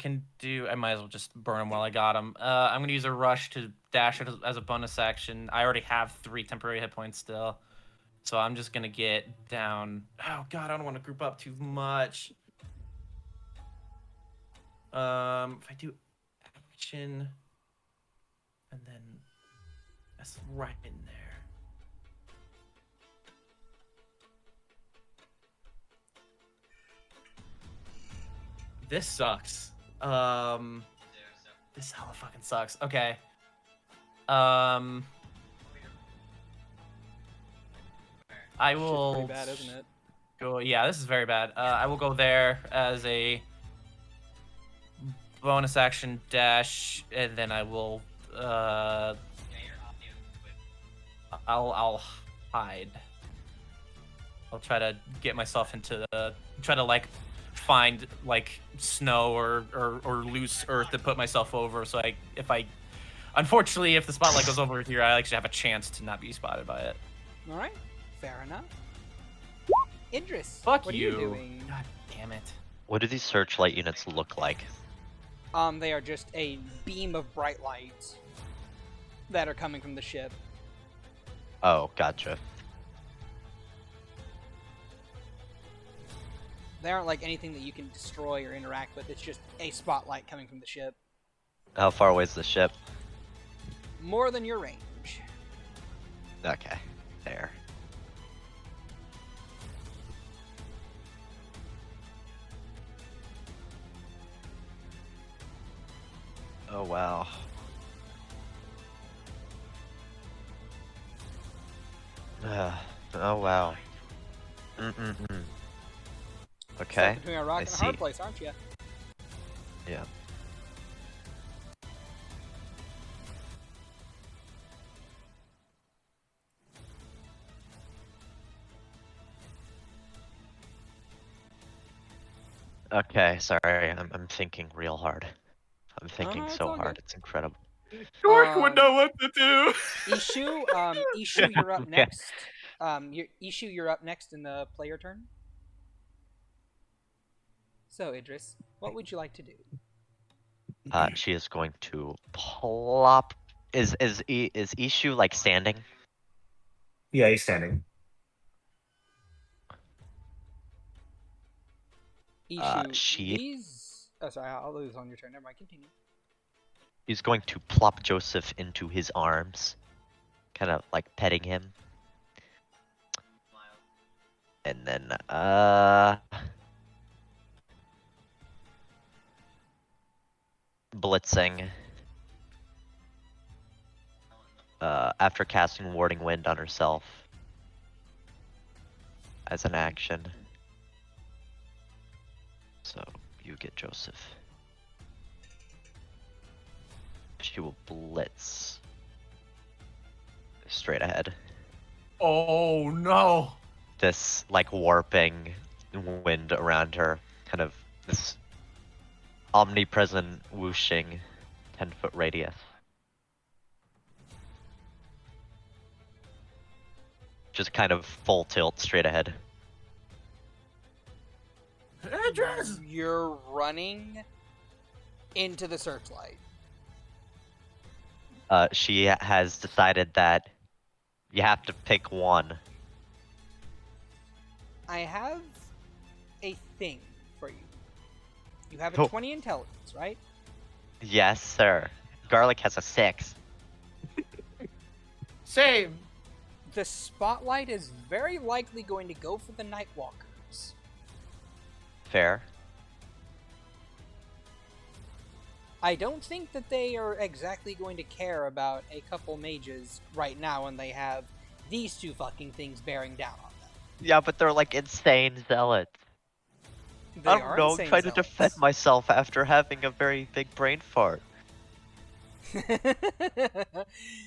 Speaker 3: might as well just burn him while I got him. I'm gonna use a rush to dash it as a bonus action. I already have 3 temporary hit points still. So I'm just gonna get down. Oh god, I don't want to group up too much. If I do action and then that's right in there. This sucks. This hella fucking sucks. Okay. I will
Speaker 2: Pretty bad, isn't it?
Speaker 3: go. Yeah, this is very bad. I will go there as a bonus action dash, and then I will. I'll hide. I'll try to get myself into try to like find like snow or loose earth to put myself over. So unfortunately, if the spotlight goes over here, I actually have a chance to not be spotted by it.
Speaker 2: All right, fair enough. Idris,
Speaker 3: Fuck
Speaker 2: what
Speaker 3: you.
Speaker 2: are you doing?
Speaker 3: God damn it.
Speaker 1: What do these searchlight units look like?
Speaker 2: They are just a beam of bright light that are coming from the ship.
Speaker 1: Oh, gotcha.
Speaker 2: They aren't like anything that you can destroy or interact with. It's just a spotlight coming from the ship.
Speaker 1: How far away is the ship?
Speaker 2: More than your range.
Speaker 1: Okay, there. Oh wow. Oh wow. Mm-mm-mm. Okay,
Speaker 2: Stuck between a rock
Speaker 1: I
Speaker 2: and a hard
Speaker 1: see.
Speaker 2: place, aren't you?
Speaker 1: yeah. Okay, sorry, I'm thinking real hard. I'm thinking
Speaker 2: it's
Speaker 1: so
Speaker 2: all
Speaker 1: hard,
Speaker 2: good.
Speaker 1: it's incredible.
Speaker 3: York would
Speaker 2: Um,
Speaker 3: know what to do.
Speaker 2: Ishu, you're up
Speaker 1: Okay.
Speaker 2: next. Ishu, you're up next in the player turn. So, Idris, what would you like to do?
Speaker 1: She is going to plop. Is Ishu like standing?
Speaker 5: Yeah, he's standing.
Speaker 2: Ishu,
Speaker 1: she-
Speaker 2: these. Oh, sorry, I'll lose on your turn. Never mind, continue.
Speaker 1: He's going to plop Joseph into his arms, kind of like petting him. And then, blitzing. After casting Warding Wind on herself as an action. So, you get Joseph. She will blitz straight ahead.
Speaker 3: Oh no!
Speaker 1: This like warping wind around her, kind of this omnipresent whooshing 10-foot radius. Just kind of full tilt straight ahead.
Speaker 3: Idris!
Speaker 2: You're running into the searchlight.
Speaker 1: She has decided that you have to pick one.
Speaker 2: I have a thing for you. You have a
Speaker 1: Oh.
Speaker 2: 20 intelligence, right?
Speaker 1: Yes, sir. Garlic has a 6.
Speaker 3: Same!
Speaker 2: The spotlight is very likely going to go for the Nightwalkers.
Speaker 1: Fair.
Speaker 2: I don't think that they are exactly going to care about a couple mages right now when they have these two fucking things bearing down on them.
Speaker 1: Yeah, but they're like insane zealots.
Speaker 2: They
Speaker 1: I
Speaker 2: are
Speaker 1: don't know,
Speaker 2: insane
Speaker 1: trying to
Speaker 2: zealots.
Speaker 1: defend myself after having a very big brain fart.
Speaker 2: It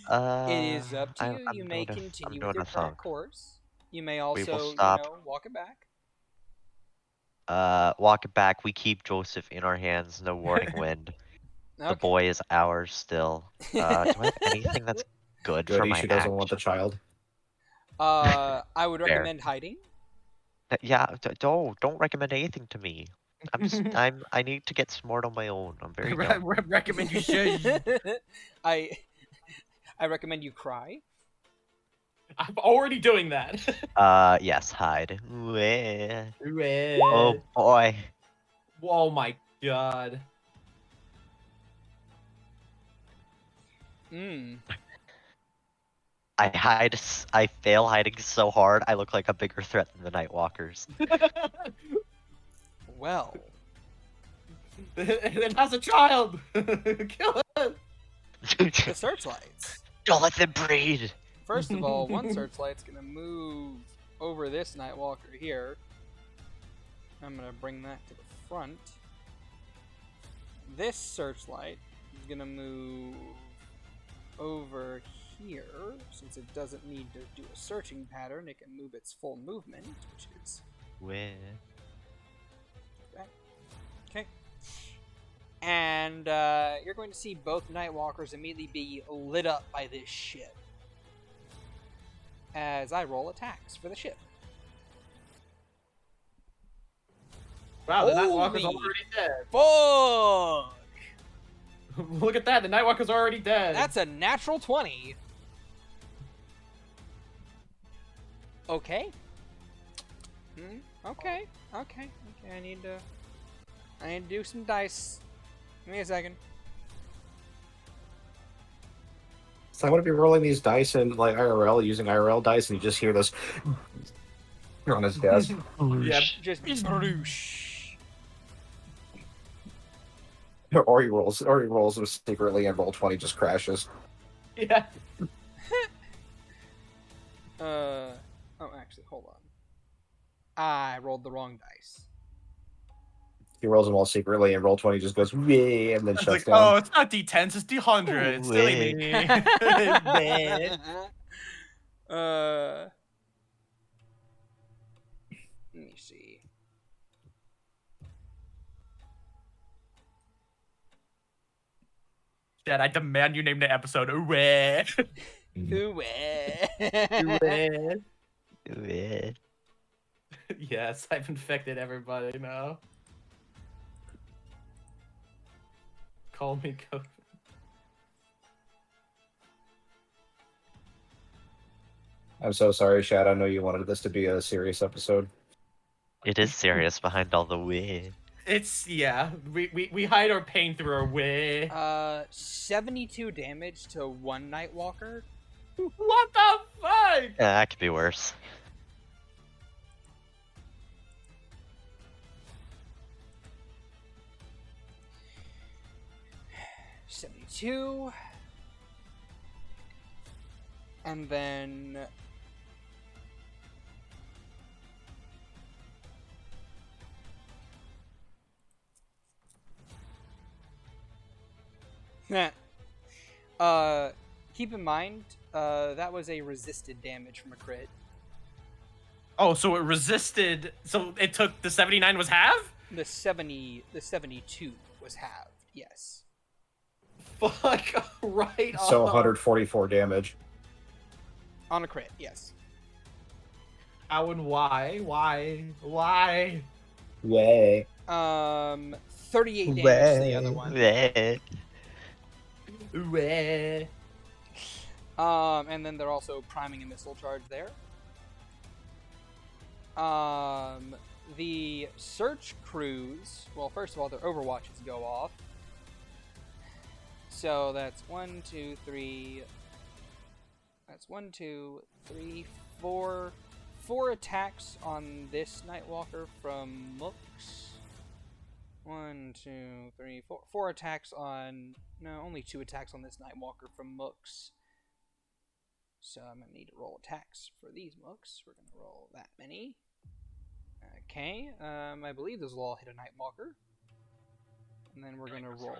Speaker 2: is up to you.
Speaker 1: I'm
Speaker 2: You may
Speaker 1: doing a- I'm
Speaker 2: continue
Speaker 1: doing
Speaker 2: with your
Speaker 1: a
Speaker 2: current
Speaker 1: thunk.
Speaker 2: course. You may
Speaker 1: will
Speaker 2: also,
Speaker 1: stop.
Speaker 2: walk it back.
Speaker 1: Walk it back. We keep Joseph in our hands. No warning wind. The
Speaker 2: Okay.
Speaker 1: boy is ours still. Do I have anything that's good for
Speaker 5: Good,
Speaker 1: my
Speaker 5: Ishu doesn't want the
Speaker 1: action?
Speaker 5: child.
Speaker 2: I would
Speaker 1: Fair.
Speaker 2: recommend hiding.
Speaker 1: Yeah, don't recommend anything to me. I need to get smart on my own. I'm very dumb.
Speaker 3: Recommend you should.
Speaker 2: I recommend you cry.
Speaker 3: I'm already doing that.
Speaker 1: Yes, hide. Weh.
Speaker 3: Oh,
Speaker 1: Oh boy.
Speaker 3: oh my god.
Speaker 1: I fail hiding so hard, I look like a bigger threat than the Nightwalkers.
Speaker 2: Well,
Speaker 3: It has a child! Kill it!
Speaker 2: the searchlights.
Speaker 1: Don't let them breed!
Speaker 2: First of all, one searchlight's gonna move over this Nightwalker here. I'm gonna bring that to the front. This searchlight is gonna move over here. Since it doesn't need to do a searching pattern, it can move its full movement, which is
Speaker 1: Weh.
Speaker 2: okay. And you're going to see both Nightwalkers immediately be lit up by this ship. As I roll attacks for the ship.
Speaker 3: Wow, the
Speaker 2: Holy
Speaker 3: Nightwalker's already dead.
Speaker 2: Fuck!
Speaker 3: Look at that, the Nightwalker's already dead.
Speaker 2: That's a natural 20. Okay. Okay. I need to do some dice. Give me a second.
Speaker 5: So I want to be rolling these dice in like IRL, using IRL dice, and you just hear this on his desk.
Speaker 3: Yeah.
Speaker 2: Just broosh.
Speaker 5: Or he rolls secretly, and roll 20 just crashes.
Speaker 3: Yeah.
Speaker 2: Oh, actually, hold on. I rolled the wrong dice.
Speaker 5: He rolls them all secretly, and roll 20 just goes "Wee," and then
Speaker 3: It's
Speaker 5: shuts
Speaker 3: like,
Speaker 5: down.
Speaker 3: oh, it's not D10s, it's D100s. Silly me.
Speaker 2: Let me see.
Speaker 3: Dad, I demand you name the episode. Weh.
Speaker 2: Who?
Speaker 1: Yeah.
Speaker 3: Yes, I've infected everybody now. Call me COVID.
Speaker 5: I'm so sorry, Shad. I know you wanted this to be a serious episode.
Speaker 1: It is serious behind all the wee.
Speaker 3: It's yeah. We hide our pain through our way.
Speaker 2: 72 damage to one Nightwalker.
Speaker 3: What the fuck?
Speaker 1: Yeah, that could be worse.
Speaker 2: $72. And then keep in mind, that was a resisted damage from a crit.
Speaker 3: Oh, so it resisted. So it took the 79 was half.
Speaker 2: The 72 was halved. Yes.
Speaker 3: Fuck right.
Speaker 5: So
Speaker 3: on.
Speaker 5: 144 damage.
Speaker 2: On a crit, yes.
Speaker 3: How and why? Why?
Speaker 5: Way.
Speaker 2: 38 damage to the other one.
Speaker 1: Yeah.
Speaker 3: Weh.
Speaker 2: And then they're also priming a missile charge there. The search crews, well, first of all, their overwatches go off. So that's 1, 2, 3. That's 1, 2, 3, 4. 4 attacks on this Nightwalker from Mooks. 1, 2, 3, 4. 4 attacks on. No, only 2 attacks on this Nightwalker from Mooks. So I'm going to need to roll attacks for these Mooks. We're going to roll that many. Okay, I believe those will all hit a Nightwalker. And then we're going to roll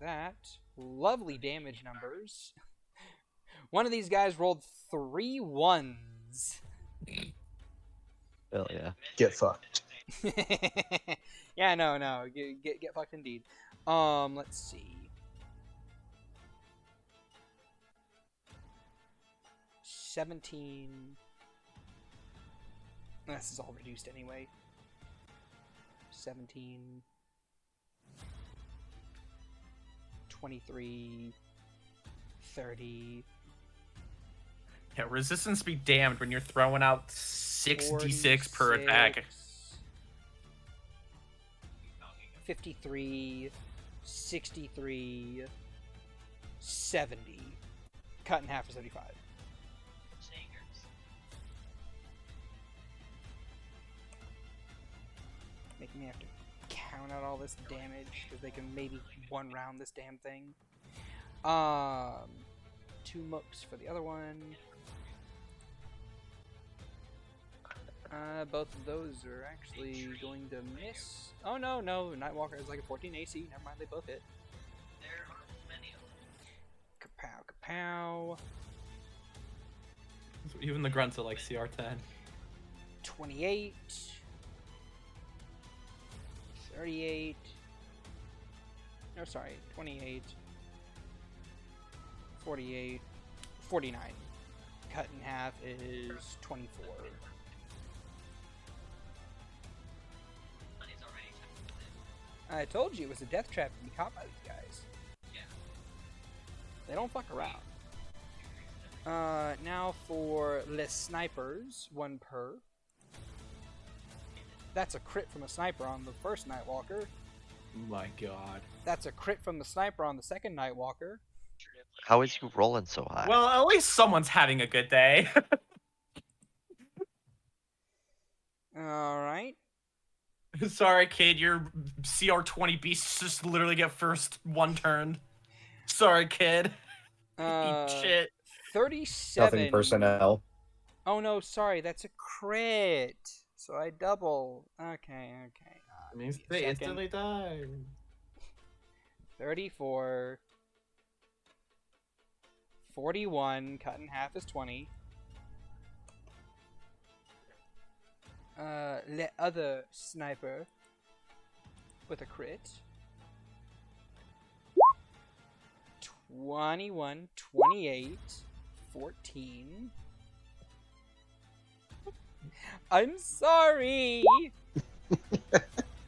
Speaker 2: that. Lovely damage numbers. One of these guys rolled 3 1s.
Speaker 1: Hell yeah.
Speaker 4: Get fucked.
Speaker 2: Yeah, no. Get fucked indeed. Let's see. 17. This is all reduced anyway. 17. 23. 30.
Speaker 3: Yeah, resistance be damned when you're throwing out 6d6 per attack.
Speaker 2: 53, 63, 70. Cut in half for 75. Making me have to count out all this damage because they can maybe one round this damn thing. 2 mooks for the other one. Both of those are actually going to miss. Oh no, Nightwalker has like a 14 AC. Never mind, they both hit.
Speaker 6: There aren't many of them.
Speaker 2: Kapow, kapow.
Speaker 3: Even the grunts are like CR10.
Speaker 2: 28. 38. No, sorry, 28. 48. 49. Cut in half is 24.
Speaker 6: Money's already time to live.
Speaker 2: I told you it was a death trap to be caught by these guys.
Speaker 6: Yeah.
Speaker 2: They don't fuck around. Now for Les Snipers, 1 per. That's a crit from a sniper on the first Nightwalker.
Speaker 3: Oh my god.
Speaker 2: That's a crit from the sniper on the second Nightwalker.
Speaker 1: How is you rolling so high?
Speaker 3: Well, at least someone's having a good day.
Speaker 2: Alright.
Speaker 3: Sorry, kid, your CR20 beasts just literally get first one turn. Sorry, kid. Eat shit.
Speaker 2: 37.
Speaker 5: Nothing personnel.
Speaker 2: Oh no, sorry, that's a crit. So I double. Okay.
Speaker 3: It means
Speaker 2: give me a
Speaker 3: they
Speaker 2: second.
Speaker 3: instantly die.
Speaker 2: 34. 41, cut in half is 20. The other sniper with a crit. 21, 28, 14. I'm sorry.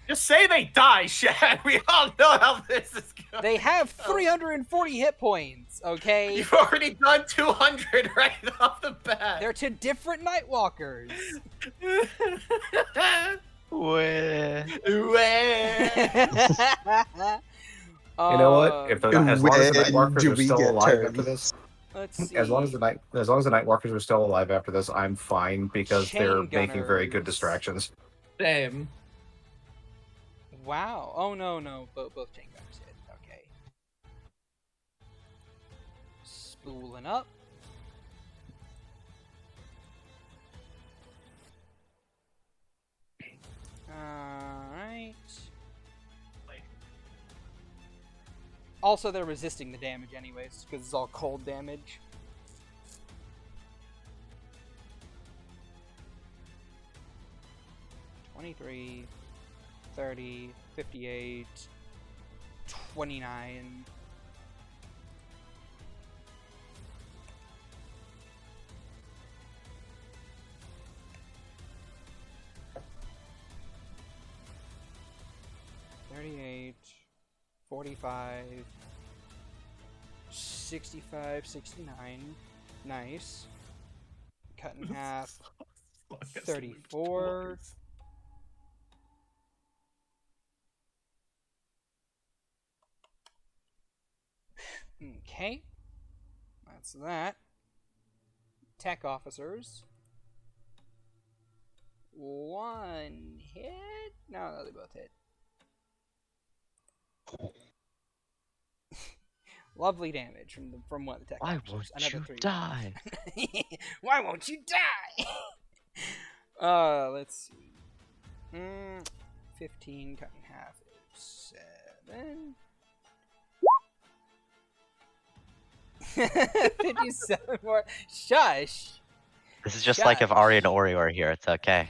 Speaker 3: Just say they die, Shad. We all know how this is going.
Speaker 2: They have 340 hit points, okay?
Speaker 3: You've already done 200 right off the bat.
Speaker 2: They're to different Nightwalkers.
Speaker 1: Where?
Speaker 5: You know what? If as long as the
Speaker 4: when
Speaker 5: Nightwalkers
Speaker 4: do
Speaker 5: are
Speaker 4: we
Speaker 5: still
Speaker 4: get
Speaker 5: alive
Speaker 4: turns?
Speaker 5: after this,
Speaker 2: Let's see.
Speaker 5: as long as the Nightwalkers are still alive after this, I'm fine because they're
Speaker 2: Chain
Speaker 5: making very good
Speaker 2: gunners.
Speaker 5: distractions.
Speaker 3: Same.
Speaker 2: Wow. Oh, no. Both chain gunners hit. Okay. Spooling up. Alright. Also, they're resisting the damage anyways, because it's all cold damage. $23, 30, 58, 29. $38, 45, 65, 69. Nice. Cut in half. 34. Okay. That's that. Tech officers. One hit? No, they both hit. Lovely damage from one of the tech
Speaker 1: Why
Speaker 2: officers.
Speaker 1: won't you
Speaker 2: 3.
Speaker 1: die?
Speaker 2: Why won't you die? Let's see. 15 cut in half is 7. 57 more. Shush.
Speaker 1: This is just like if Ari and Ori were here. It's okay.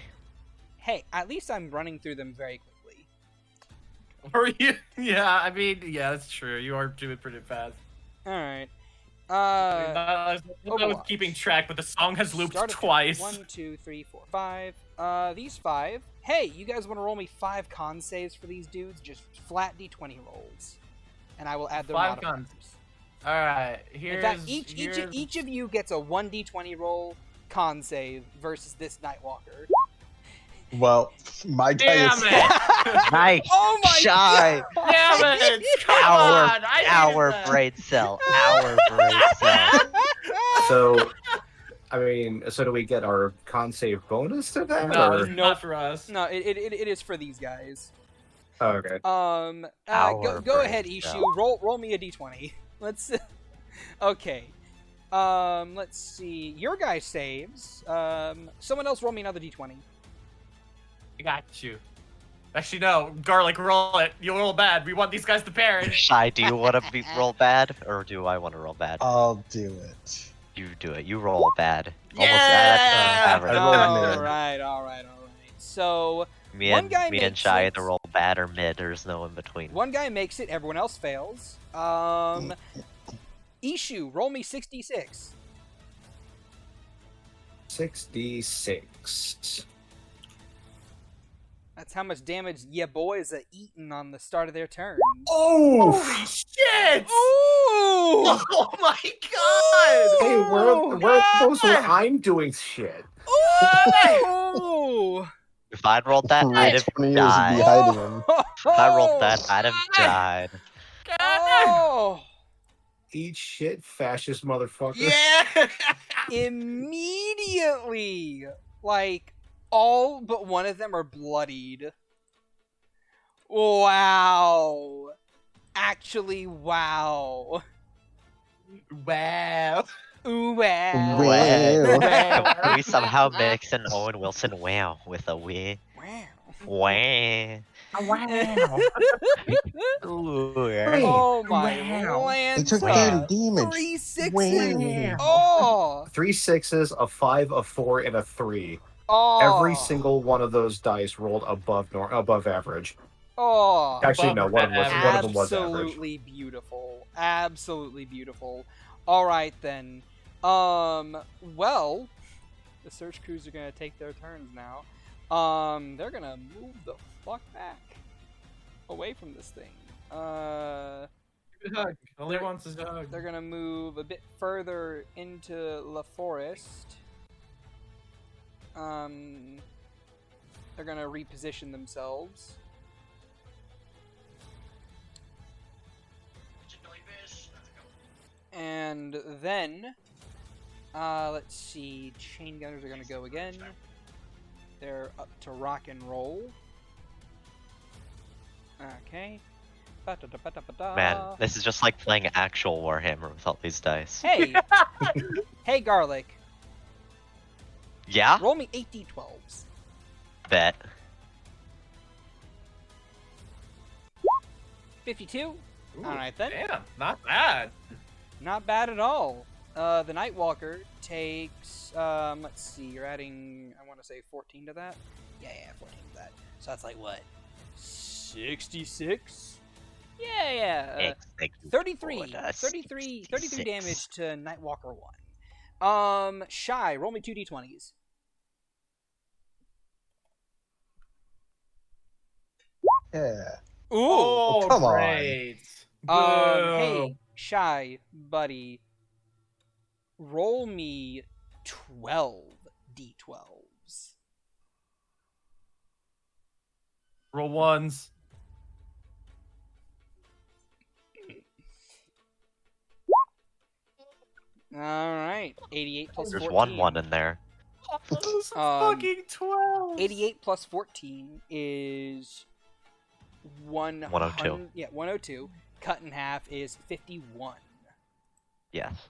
Speaker 2: Hey, at least I'm running through them very quickly.
Speaker 3: Are you? Yeah, I mean, yeah, that's true. You are doing pretty fast.
Speaker 2: Alright.
Speaker 3: I was
Speaker 2: Overwatch.
Speaker 3: keeping track, but the song has looped
Speaker 2: Start at
Speaker 3: twice.
Speaker 2: 1, 2, 3, 4, 5. These 5. Hey, you guys want to roll me 5 con saves for these dudes? Just flat d20 rolls. And I will add their
Speaker 3: 5
Speaker 2: modifiers.
Speaker 3: cons. Alright, here's...
Speaker 2: In fact, each of you gets a 1d20 roll con save versus this Nightwalker.
Speaker 4: Well, my guy
Speaker 3: Damn
Speaker 4: is
Speaker 3: it!
Speaker 1: Nice.
Speaker 2: Oh my
Speaker 1: Shy.
Speaker 3: Damn it! Come
Speaker 1: Our
Speaker 3: on! I needed
Speaker 1: our
Speaker 3: that.
Speaker 1: brain cell. Our brain cell.
Speaker 5: So, I mean, so do we get our con save bonus to that?
Speaker 3: No,
Speaker 5: or?
Speaker 3: it's not for us.
Speaker 2: No, it is for these guys.
Speaker 5: Oh, okay.
Speaker 2: Go
Speaker 1: brain
Speaker 2: ahead, Ishu.
Speaker 1: cell.
Speaker 2: Roll me a d20. Let's. Okay. Let's see. Your guy saves. Someone else roll me another d20.
Speaker 3: I got you. Actually, no. Garlic, roll it. You roll bad. We want these guys to perish.
Speaker 1: Shy, do you want to roll bad, or do I want to roll bad?
Speaker 4: I'll do it.
Speaker 1: You do it. You roll bad.
Speaker 3: Yeah!
Speaker 1: Average.
Speaker 4: I rolled mid.
Speaker 2: All right. So
Speaker 1: Me
Speaker 2: one
Speaker 1: and
Speaker 2: guy
Speaker 1: me and
Speaker 2: makes
Speaker 1: Shy
Speaker 2: it.
Speaker 1: either roll bad or mid. There's no in between.
Speaker 2: one guy makes it. Everyone else fails. Ishu, roll me 66.
Speaker 5: 66.
Speaker 2: That's how much damage ya boys are eating on the start of their turn.
Speaker 5: Oh!
Speaker 3: Holy shit!
Speaker 2: Ooh!
Speaker 3: Oh my god!
Speaker 5: Hey, where are those where I'm doing shit?
Speaker 2: Ooh!
Speaker 1: If I'd rolled that, I'd have
Speaker 4: 20 years would be
Speaker 1: died.
Speaker 4: hiding him.
Speaker 1: If I rolled that, I'd have died.
Speaker 2: Oh!
Speaker 5: Eat shit, fascist motherfucker.
Speaker 3: Yeah!
Speaker 2: Immediately, like, all but one of them are bloodied. Wow. Actually, wow.
Speaker 3: Wow.
Speaker 2: Ooh, wow.
Speaker 4: Well.
Speaker 1: Can we somehow mix an Owen Wilson wow with a wee?
Speaker 2: Wow.
Speaker 1: Wah.
Speaker 3: Wow.
Speaker 1: Ooh,
Speaker 2: Oh my
Speaker 3: Wow.
Speaker 4: They took
Speaker 2: Lanta.
Speaker 4: 30 damage.
Speaker 2: 3 sixes.
Speaker 4: Wow.
Speaker 2: Oh.
Speaker 5: 3 6s, a 5, a 4, and a 3.
Speaker 2: Oh.
Speaker 5: Every single one of those dice rolled above average.
Speaker 2: Oh.
Speaker 5: Actually, no, one of them was average.
Speaker 2: Absolutely beautiful. Absolutely beautiful. All right then. Well, the search crews are gonna take their turns now. They're gonna move the fuck back away from this thing.
Speaker 3: Give it a hug. Only wants his hug.
Speaker 2: They're gonna move a bit further into La Forest. They're gonna reposition themselves. And then, let's see, chain gunners are gonna go again. They're up to rock and roll. Okay.
Speaker 1: Man, this is just like playing actual Warhammer with all these dice.
Speaker 2: Hey! Hey, Garlic.
Speaker 1: Yeah?
Speaker 2: Roll me 8 d12s.
Speaker 1: Bet.
Speaker 2: 52?
Speaker 3: Ooh,
Speaker 2: Alright then.
Speaker 3: Damn, not bad.
Speaker 2: Not bad at all. The Nightwalker takes, let's see, you're adding, I want to say 14 to that? Yeah, 14 to that. So that's like what? 66? Yeah. 33 damage to Nightwalker 1. Shy, roll me 2 d20s.
Speaker 4: Yeah.
Speaker 2: Ooh!
Speaker 3: Oh,
Speaker 4: come on.
Speaker 3: great.
Speaker 2: Hey,
Speaker 3: Boo.
Speaker 2: Shy, buddy. Roll me 12 d12s.
Speaker 3: Roll ones.
Speaker 2: Alright. 88 plus
Speaker 1: There's
Speaker 2: 14.
Speaker 1: 1 in there.
Speaker 3: Those
Speaker 2: Um,
Speaker 3: fucking 12.
Speaker 2: 88 plus 14 is 102.
Speaker 1: 102.
Speaker 2: Yeah, 102. Cut in half is 51.
Speaker 1: Yes.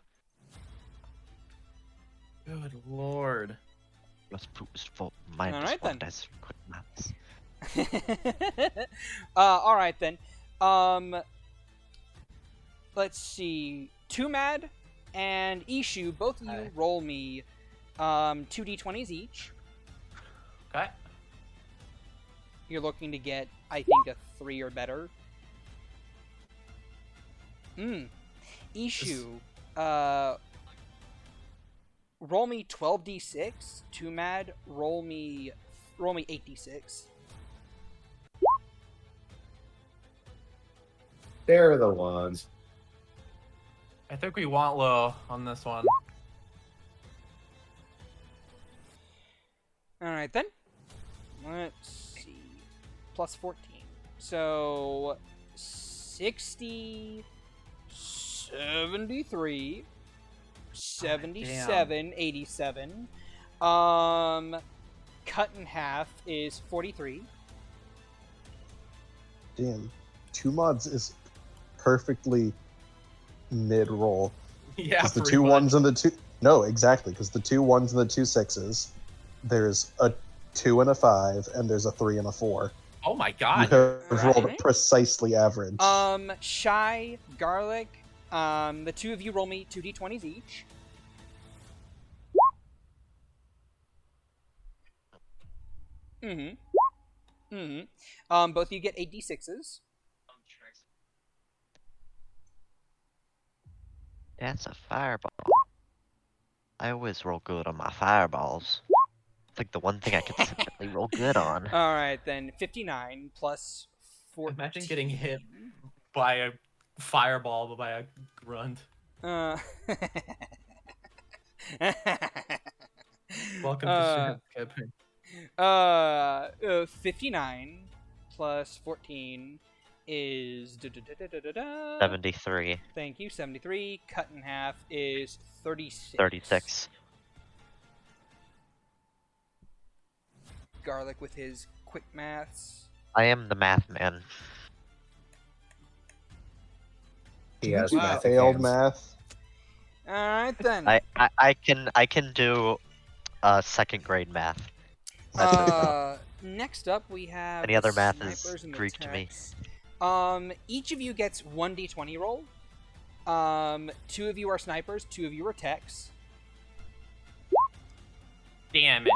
Speaker 3: Good lord.
Speaker 1: Plus boost for minus
Speaker 2: Alright
Speaker 1: 1
Speaker 2: then.
Speaker 1: dice. Quick maths.
Speaker 2: Alright then. Let's see. Tumad and Ishu, both of you
Speaker 3: Aye.
Speaker 2: roll me 2 d20s each.
Speaker 3: Okay.
Speaker 2: You're looking to get, I think, a 3 or better. Ishu, roll me 12d6. Tumad, roll me 8d6.
Speaker 5: They're the ones.
Speaker 3: I think we want low on this one.
Speaker 2: Alright then. Let's see. Plus 14. So 60, 73, 77, 87. Cut in half is 43.
Speaker 4: Damn. 2 mods is perfectly mid-roll.
Speaker 3: Yeah,
Speaker 4: Because the
Speaker 3: pretty
Speaker 4: 2
Speaker 3: much.
Speaker 4: ones and the 2... No, exactly. Because the 2 1s and the 2 6s, there's a 2 and a 5, and there's a 3 and a 4.
Speaker 3: Oh my
Speaker 4: You
Speaker 3: god.
Speaker 4: have rolled
Speaker 2: Alright.
Speaker 4: precisely average.
Speaker 2: Shy, Garlic, the two of you roll me 2 d20s each. Both of you get 8 d6s.
Speaker 1: That's a fireball. I always roll good on my fireballs. It's like the one thing I consistently roll good on.
Speaker 2: Alright then, 59 plus 14.
Speaker 3: Imagine getting hit by a fireball, but by a grunt. Welcome to Shad campaign.
Speaker 2: 59 plus 14 is
Speaker 1: 73.
Speaker 2: Thank you, 73. Cut in half is 36.
Speaker 1: 36.
Speaker 2: Garlic with his quick maths.
Speaker 1: I am the math man.
Speaker 5: He has
Speaker 3: Wow.
Speaker 5: math
Speaker 4: Failed
Speaker 5: hands.
Speaker 4: math.
Speaker 2: Alright then.
Speaker 1: I can do second grade math.
Speaker 2: Next up we have
Speaker 1: Any
Speaker 2: the
Speaker 1: other math is
Speaker 2: snipers and the
Speaker 1: Greek to me.
Speaker 2: techs. Each of you gets 1 d20 roll. 2 of you are snipers, 2 of you are techs.
Speaker 3: Damn it.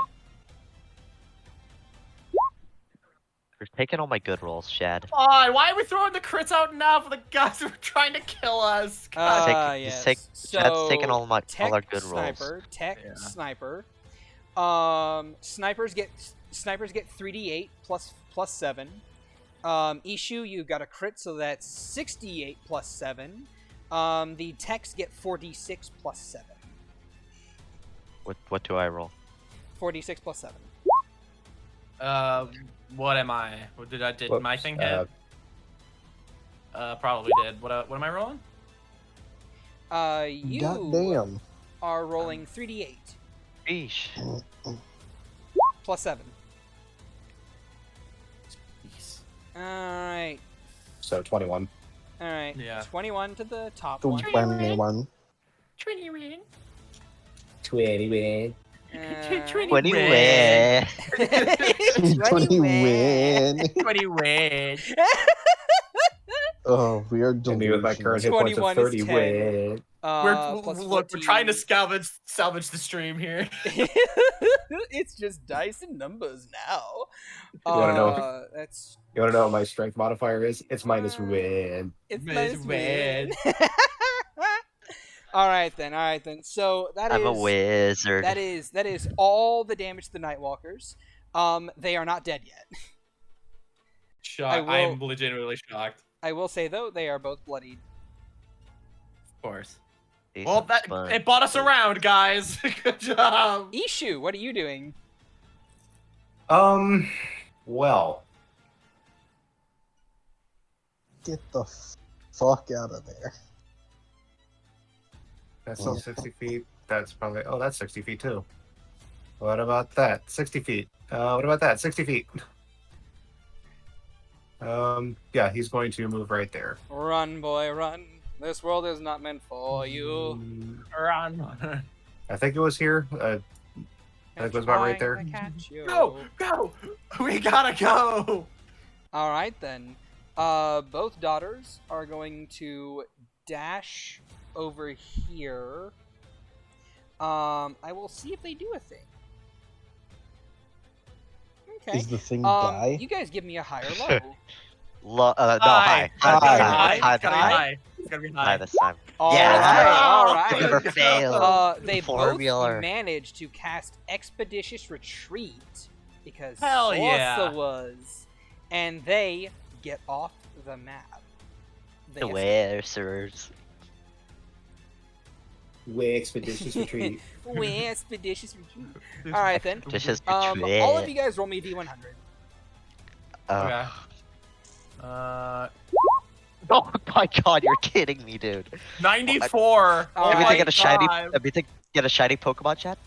Speaker 1: You're taking all my good rolls, Shad.
Speaker 3: Come on, why are we throwing the crits out now for the guys who are trying to kill us? God.
Speaker 2: Yes.
Speaker 1: Chad's taking all
Speaker 2: tech
Speaker 1: our good rolls.
Speaker 2: sniper, tech
Speaker 3: Yeah.
Speaker 2: sniper. Snipers get 3d8 plus 7. Ishu, you got a crit, so that's 68 plus 7. The techs get 4d6 plus 7.
Speaker 1: What do I roll?
Speaker 2: 4d6 plus 7.
Speaker 3: What am I? Did my
Speaker 5: Whoops,
Speaker 3: thing hit? Probably did. What am I rolling?
Speaker 2: You
Speaker 4: Goddamn.
Speaker 2: are rolling 3d8
Speaker 1: Sheesh.
Speaker 2: plus 7.
Speaker 3: Jeez.
Speaker 2: Alright.
Speaker 5: So 21.
Speaker 2: Alright.
Speaker 3: Yeah.
Speaker 2: 21 to the top one.
Speaker 4: 21.
Speaker 3: 21.
Speaker 5: 21.
Speaker 1: 20 win.
Speaker 4: 20 win.
Speaker 3: 21.
Speaker 4: Oh, we are
Speaker 5: And me with my current hit points of
Speaker 2: 21 is
Speaker 5: 30
Speaker 2: 10.
Speaker 5: win.
Speaker 3: We're trying to salvage the stream here.
Speaker 2: It's just dice and numbers now.
Speaker 5: You wanna know?
Speaker 2: That's
Speaker 5: You want to know what my strength modifier is? It's minus win.
Speaker 2: it's
Speaker 3: Minus
Speaker 2: minus win. All right then. So
Speaker 1: I'm a wizard.
Speaker 2: that is all the damage to the Nightwalkers. They are not dead yet.
Speaker 3: Shocked. I am legitimately shocked.
Speaker 2: I will say though, they are both bloodied.
Speaker 3: Of course.
Speaker 1: Decent
Speaker 3: Well,
Speaker 1: fun.
Speaker 3: it bought us around, guys. Good job.
Speaker 2: Ishu, what are you doing?
Speaker 5: Well,
Speaker 4: Get the fuck out of there.
Speaker 5: that's still 60 feet. That's probably, that's 60 feet too. What about that? 60 feet. What about that? 60 feet. Yeah, he's going to move right there.
Speaker 2: Run, boy, run. This world is not meant for you.
Speaker 3: Run.
Speaker 5: I think it was here. I think it was about right there.
Speaker 2: Trying to catch you.
Speaker 3: Go! We gotta go!
Speaker 2: All right then. Both daughters are going to dash over here. I will see if they do a thing. Okay.
Speaker 4: Is the thing die?
Speaker 2: You guys give me a high or low.
Speaker 1: No,
Speaker 3: High.
Speaker 1: high.
Speaker 3: It's gotta be high. It's gotta be
Speaker 1: High
Speaker 3: high.
Speaker 1: this time.
Speaker 2: All
Speaker 1: Yeah.
Speaker 2: right.
Speaker 1: It never fails.
Speaker 2: They
Speaker 1: Formula.
Speaker 2: both managed to cast Expeditious Retreat because
Speaker 3: Hell yeah.
Speaker 2: Salsa was, and they get off the map. They
Speaker 1: The
Speaker 2: escape.
Speaker 1: wizards.
Speaker 5: Way expeditious retreat.
Speaker 2: Way Expeditious Retreat. All right then.
Speaker 1: This is
Speaker 2: All of you guys roll me d100.
Speaker 3: Okay.
Speaker 1: Oh my god, you're kidding me, dude.
Speaker 3: 94.
Speaker 2: Oh
Speaker 1: Everything
Speaker 2: my
Speaker 1: get a shiny.
Speaker 3: God.
Speaker 1: Everything get a shiny Pokemon, chat.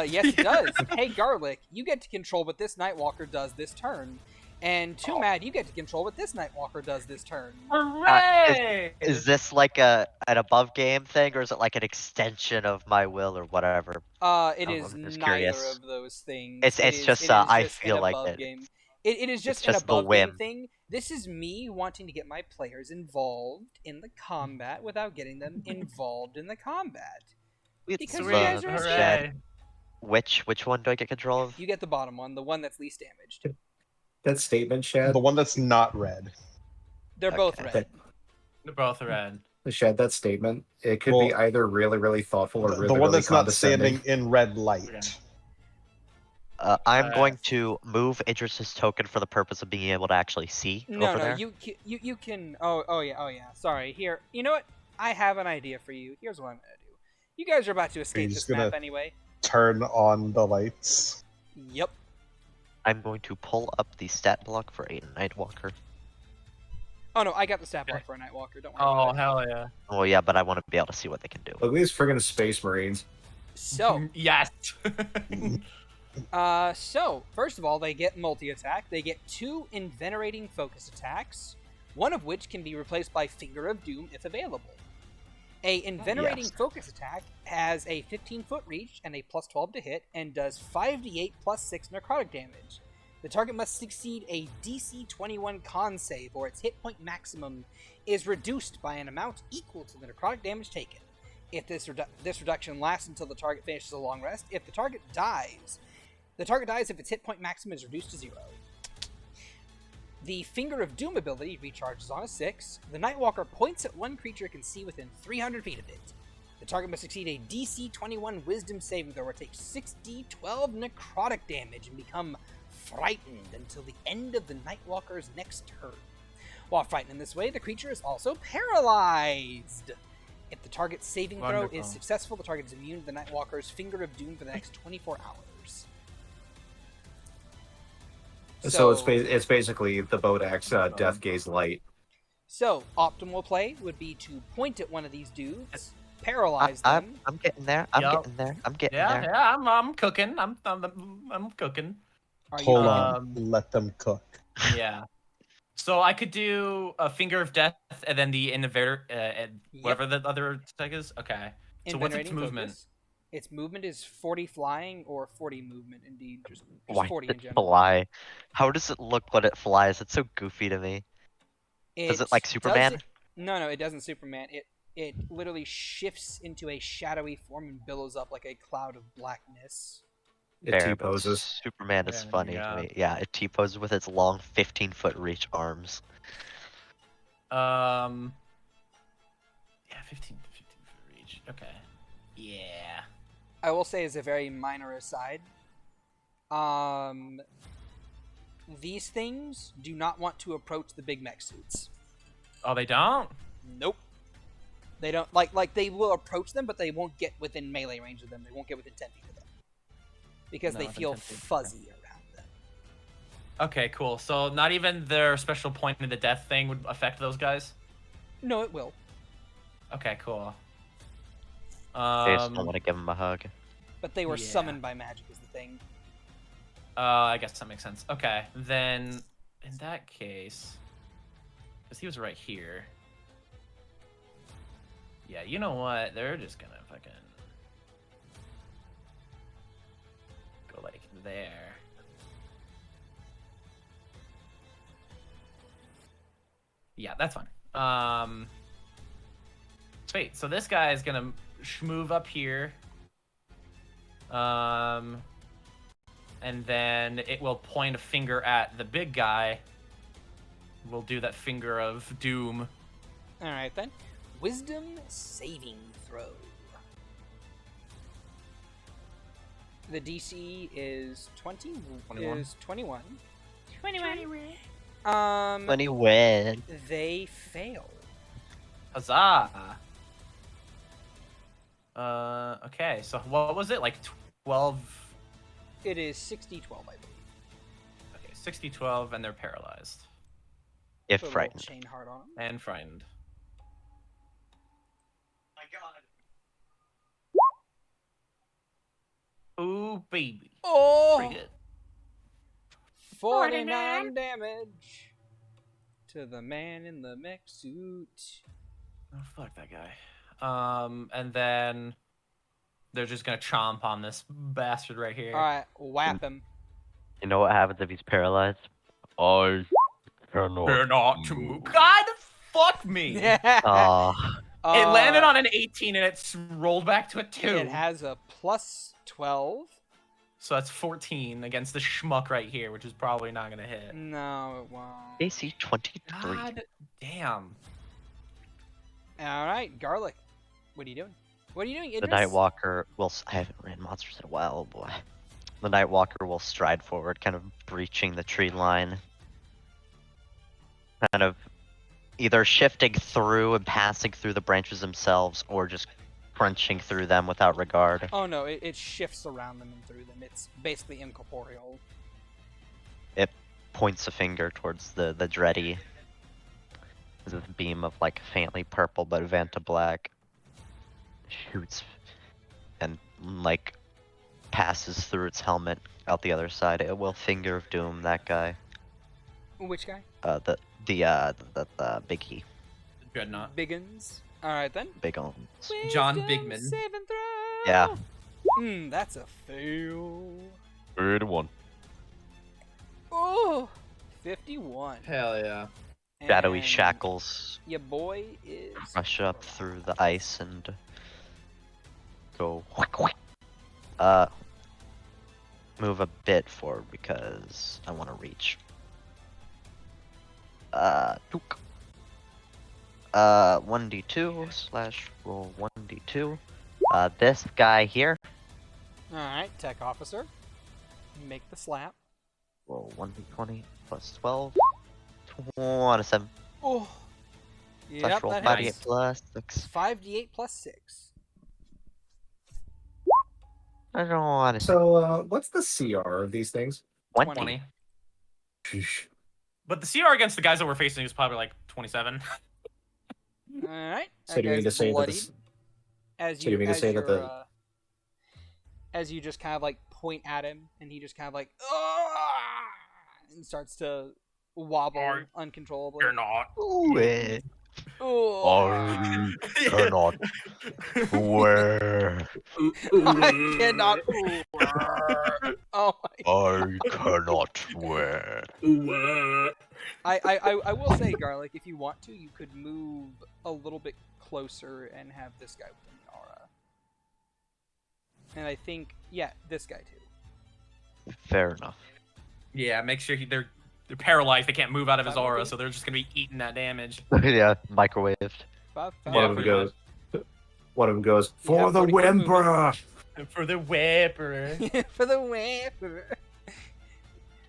Speaker 2: Yes, it does. Hey, Garlic, you get to control what this Nightwalker does this turn. And Too Mad, you get to control what this Nightwalker does this turn.
Speaker 3: Hooray!
Speaker 1: Is this like an above game thing, or is it like an extension of my will or whatever?
Speaker 2: It
Speaker 1: Oh,
Speaker 2: is
Speaker 1: I'm just
Speaker 2: neither
Speaker 1: curious.
Speaker 2: of those things.
Speaker 1: It's just,
Speaker 2: it is
Speaker 1: I
Speaker 2: just
Speaker 1: feel
Speaker 2: an
Speaker 1: like
Speaker 2: above
Speaker 1: it.
Speaker 2: game. It is just
Speaker 1: It's
Speaker 2: an
Speaker 1: just the
Speaker 2: above game
Speaker 1: whim.
Speaker 2: thing. This is me wanting to get my players involved in the combat without getting them involved in the combat. Because you guys are
Speaker 3: Hooray.
Speaker 1: Which one do I get control of?
Speaker 2: You get the bottom one, the one that's least damaged.
Speaker 5: That statement, Shad.
Speaker 4: The one that's not red.
Speaker 2: They're both
Speaker 1: Okay.
Speaker 2: red.
Speaker 3: They're both red.
Speaker 5: Shad, that statement. It could be
Speaker 4: Well,
Speaker 5: either really, really thoughtful or really,
Speaker 4: The one
Speaker 5: really
Speaker 4: that's not
Speaker 5: condescending.
Speaker 4: standing in red light.
Speaker 3: Okay.
Speaker 1: I'm going to move Idris's token for the purpose of being able to actually see over there.
Speaker 2: You can. Oh yeah. Sorry. Here, you know what? I have an idea for you. Here's what I'm gonna do. You guys are about to escape
Speaker 4: just
Speaker 2: this map
Speaker 4: gonna-
Speaker 2: anyway.
Speaker 4: Turn on the lights.
Speaker 2: Yep.
Speaker 1: I'm going to pull up the stat block for a Nightwalker.
Speaker 2: Oh no, I got the stat block for a Nightwalker. Don't worry about
Speaker 3: Oh,
Speaker 2: it.
Speaker 3: hell yeah.
Speaker 1: Oh yeah, but I want to be able to see what they can do.
Speaker 5: Look at these friggin' space marines.
Speaker 2: So,
Speaker 3: Yes.
Speaker 2: so first of all, they get multi-attack. They get 2 Invenerating Focus attacks, one of which can be replaced by Finger of Doom if available. A Invenerating
Speaker 1: Yes.
Speaker 2: Focus attack has a 15-foot reach and a plus 12 to hit, and does 5d8 plus 6 necrotic damage. The target must succeed a DC 21 con save, or its hit point maximum is reduced by an amount equal to the necrotic damage taken. If this reduction lasts until the target finishes a long rest, if the target dies if its hit point maximum is reduced to 0. The Finger of Doom ability recharges on a 6. The Nightwalker points at one creature it can see within 300 feet of it. The target must succeed a DC 21 Wisdom saving throw or take 6d12 necrotic damage and become frightened until the end of the Nightwalker's next turn. While frightened in this way, the creature is also paralyzed. If the target's saving throw
Speaker 3: Wonderful.
Speaker 2: is successful, the target is immune to the Nightwalker's Finger of Doom for the next 24 hours.
Speaker 5: So it's basically the Bodax Death Gaze Light.
Speaker 2: So, optimal play would be to point at one of these dudes, paralyze them.
Speaker 1: I'm getting there. I'm
Speaker 3: Yup.
Speaker 1: getting there. I'm getting
Speaker 3: Yeah,
Speaker 1: there.
Speaker 3: yeah, I'm cooking. I'm cooking.
Speaker 2: Are you
Speaker 4: Hold
Speaker 2: cooking?
Speaker 4: on. Let them cook.
Speaker 3: Yeah. So I could do a Finger of Death and then the Invader, and whatever the other tag is. Okay. So what's its
Speaker 2: Inventing
Speaker 3: movement?
Speaker 2: focus. Its movement is 40 flying or 40 movement, indeed. Just
Speaker 1: Why
Speaker 2: 40
Speaker 1: does
Speaker 2: in
Speaker 1: it
Speaker 2: general.
Speaker 1: fly? How does it look when it flies? It's so goofy to me. Does it like Superman?
Speaker 2: No, it doesn't Superman. It literally shifts into a shadowy form and billows up like a cloud of blackness.
Speaker 5: It
Speaker 1: Fair, but
Speaker 5: T-poses.
Speaker 1: Superman is
Speaker 3: Yeah,
Speaker 1: funny
Speaker 3: yeah.
Speaker 1: to me. Yeah, it T-poses with its long 15-foot reach arms.
Speaker 3: Yeah, 15 foot reach. Okay. Yeah.
Speaker 2: I will say, as a very minor aside, these things do not want to approach the big mech suits.
Speaker 3: Oh, they don't?
Speaker 2: Nope. They don't like they will approach them, but they won't get within melee range of them. They won't get within 10 feet of them because
Speaker 3: No,
Speaker 2: they
Speaker 3: within
Speaker 2: feel
Speaker 3: 10 feet, okay.
Speaker 2: fuzzy around them.
Speaker 3: Okay, cool. So not even their special point in the death thing would affect those guys?
Speaker 2: No, it will,
Speaker 3: Okay, cool.
Speaker 1: They just don't want to give him a hug.
Speaker 2: but they were
Speaker 3: Yeah.
Speaker 2: summoned by magic is the thing.
Speaker 3: I guess that makes sense. Okay, then in that case, because he was right here. Yeah, you know what? They're just gonna fucking go like there. Yeah, that's fine. Sweet. So this guy is gonna move up here. And then it will point a finger at the big guy. We'll do that Finger of Doom.
Speaker 2: All right then. Wisdom saving throw. The DC is
Speaker 3: 21.
Speaker 2: Is 21.
Speaker 6: 21.
Speaker 1: When he win.
Speaker 2: They fail.
Speaker 3: Huzzah! Okay, so what was it? Like 12?
Speaker 2: It is 60-12, I believe.
Speaker 3: Okay, 60-12, and they're paralyzed.
Speaker 1: If
Speaker 2: Put a little
Speaker 1: frightened.
Speaker 2: chain heart on them.
Speaker 3: And frightened.
Speaker 6: My God.
Speaker 3: Ooh, baby.
Speaker 2: Oh!
Speaker 3: Pretty good.
Speaker 2: 49 damage to the man in the mech suit.
Speaker 3: Oh, fuck that guy. And then they're just gonna chomp on this bastard right here.
Speaker 2: Alright, whap him.
Speaker 1: You know what happens if he's paralyzed? I cannot.
Speaker 3: They're not to move. God, fuck me!
Speaker 1: Aw.
Speaker 3: It landed on an 18 and it's rolled back to a 2.
Speaker 2: It has a plus 12.
Speaker 3: So that's 14 against the schmuck right here, which is probably not gonna hit.
Speaker 2: No, it won't.
Speaker 1: AC 23.
Speaker 3: God damn.
Speaker 2: Alright, Garlic. What are you doing? What are you doing,
Speaker 1: The
Speaker 2: Idris?
Speaker 1: Nightwalker will. I haven't ran monsters in a while, oh boy. The Nightwalker will stride forward, kind of breaching the tree line. Kind of either shifting through and passing through the branches themselves, or just crunching through them without regard.
Speaker 2: Oh no, it shifts around them and through them. It's basically incorporeal.
Speaker 1: It points a finger towards the Dreddy. This beam of like faintly purple but Vanta black. Shoots and like passes through its helmet out the other side. It will Finger of Doom that guy.
Speaker 2: Which guy?
Speaker 1: The biggie,
Speaker 3: Dreadnought.
Speaker 2: Biggins. Alright then.
Speaker 1: big on.
Speaker 3: John
Speaker 2: Wisdom
Speaker 3: Bigman.
Speaker 2: Saving throw.
Speaker 1: Yeah.
Speaker 2: That's a fail.
Speaker 1: Good one.
Speaker 2: Oh, 51.
Speaker 3: Hell yeah.
Speaker 1: Shadowy
Speaker 2: And
Speaker 1: shackles
Speaker 2: Your boy is.
Speaker 1: rush up through the ice and go. Move a bit forward because I want to reach. Took. 1d2 slash roll 1d2. This guy here.
Speaker 2: Alright, tech officer. Make the slap.
Speaker 1: Roll 1d20 plus 12. 27.
Speaker 2: Oh.
Speaker 1: Slash
Speaker 2: Yep,
Speaker 1: roll
Speaker 2: that
Speaker 1: 5d8
Speaker 2: hits.
Speaker 1: plus 6.
Speaker 2: 5d8 plus 6.
Speaker 1: I don't want to say
Speaker 5: So, what's the CR of these things?
Speaker 1: 20.
Speaker 3: 20.
Speaker 5: Sheesh.
Speaker 3: But the CR against the guys that we're facing is probably like 27.
Speaker 2: Alright.
Speaker 5: So
Speaker 2: That
Speaker 5: do you mean
Speaker 2: guy's
Speaker 5: to say that
Speaker 2: bloodied.
Speaker 5: this?
Speaker 2: As
Speaker 5: So you
Speaker 2: you,
Speaker 5: mean to
Speaker 2: as
Speaker 5: say that
Speaker 2: you're,
Speaker 5: the-
Speaker 2: as you just kind of like point at him, and he just kind of like, "Ah!" and starts to wobble
Speaker 3: Or-
Speaker 2: uncontrollably.
Speaker 3: You're not.
Speaker 2: Oh,
Speaker 1: Cannot wear.
Speaker 2: I cannot. Oh my!
Speaker 1: I cannot wear.
Speaker 2: I will say, Garlic, if you want to, you could move a little bit closer and have this guy within the aura. And I think, yeah, this guy too.
Speaker 1: Fair enough.
Speaker 3: Yeah, make sure they're paralyzed. They can't move out of his
Speaker 2: Five more
Speaker 3: aura,
Speaker 2: feet.
Speaker 3: so they're just gonna be eating that damage.
Speaker 1: Yeah, microwaved.
Speaker 2: Five,
Speaker 3: Yeah,
Speaker 5: One of them
Speaker 3: pretty
Speaker 5: goes. One of them goes for
Speaker 2: have
Speaker 5: the
Speaker 2: 40 foot movement.
Speaker 5: Whimper.
Speaker 3: For the whipper.
Speaker 2: for the whipper.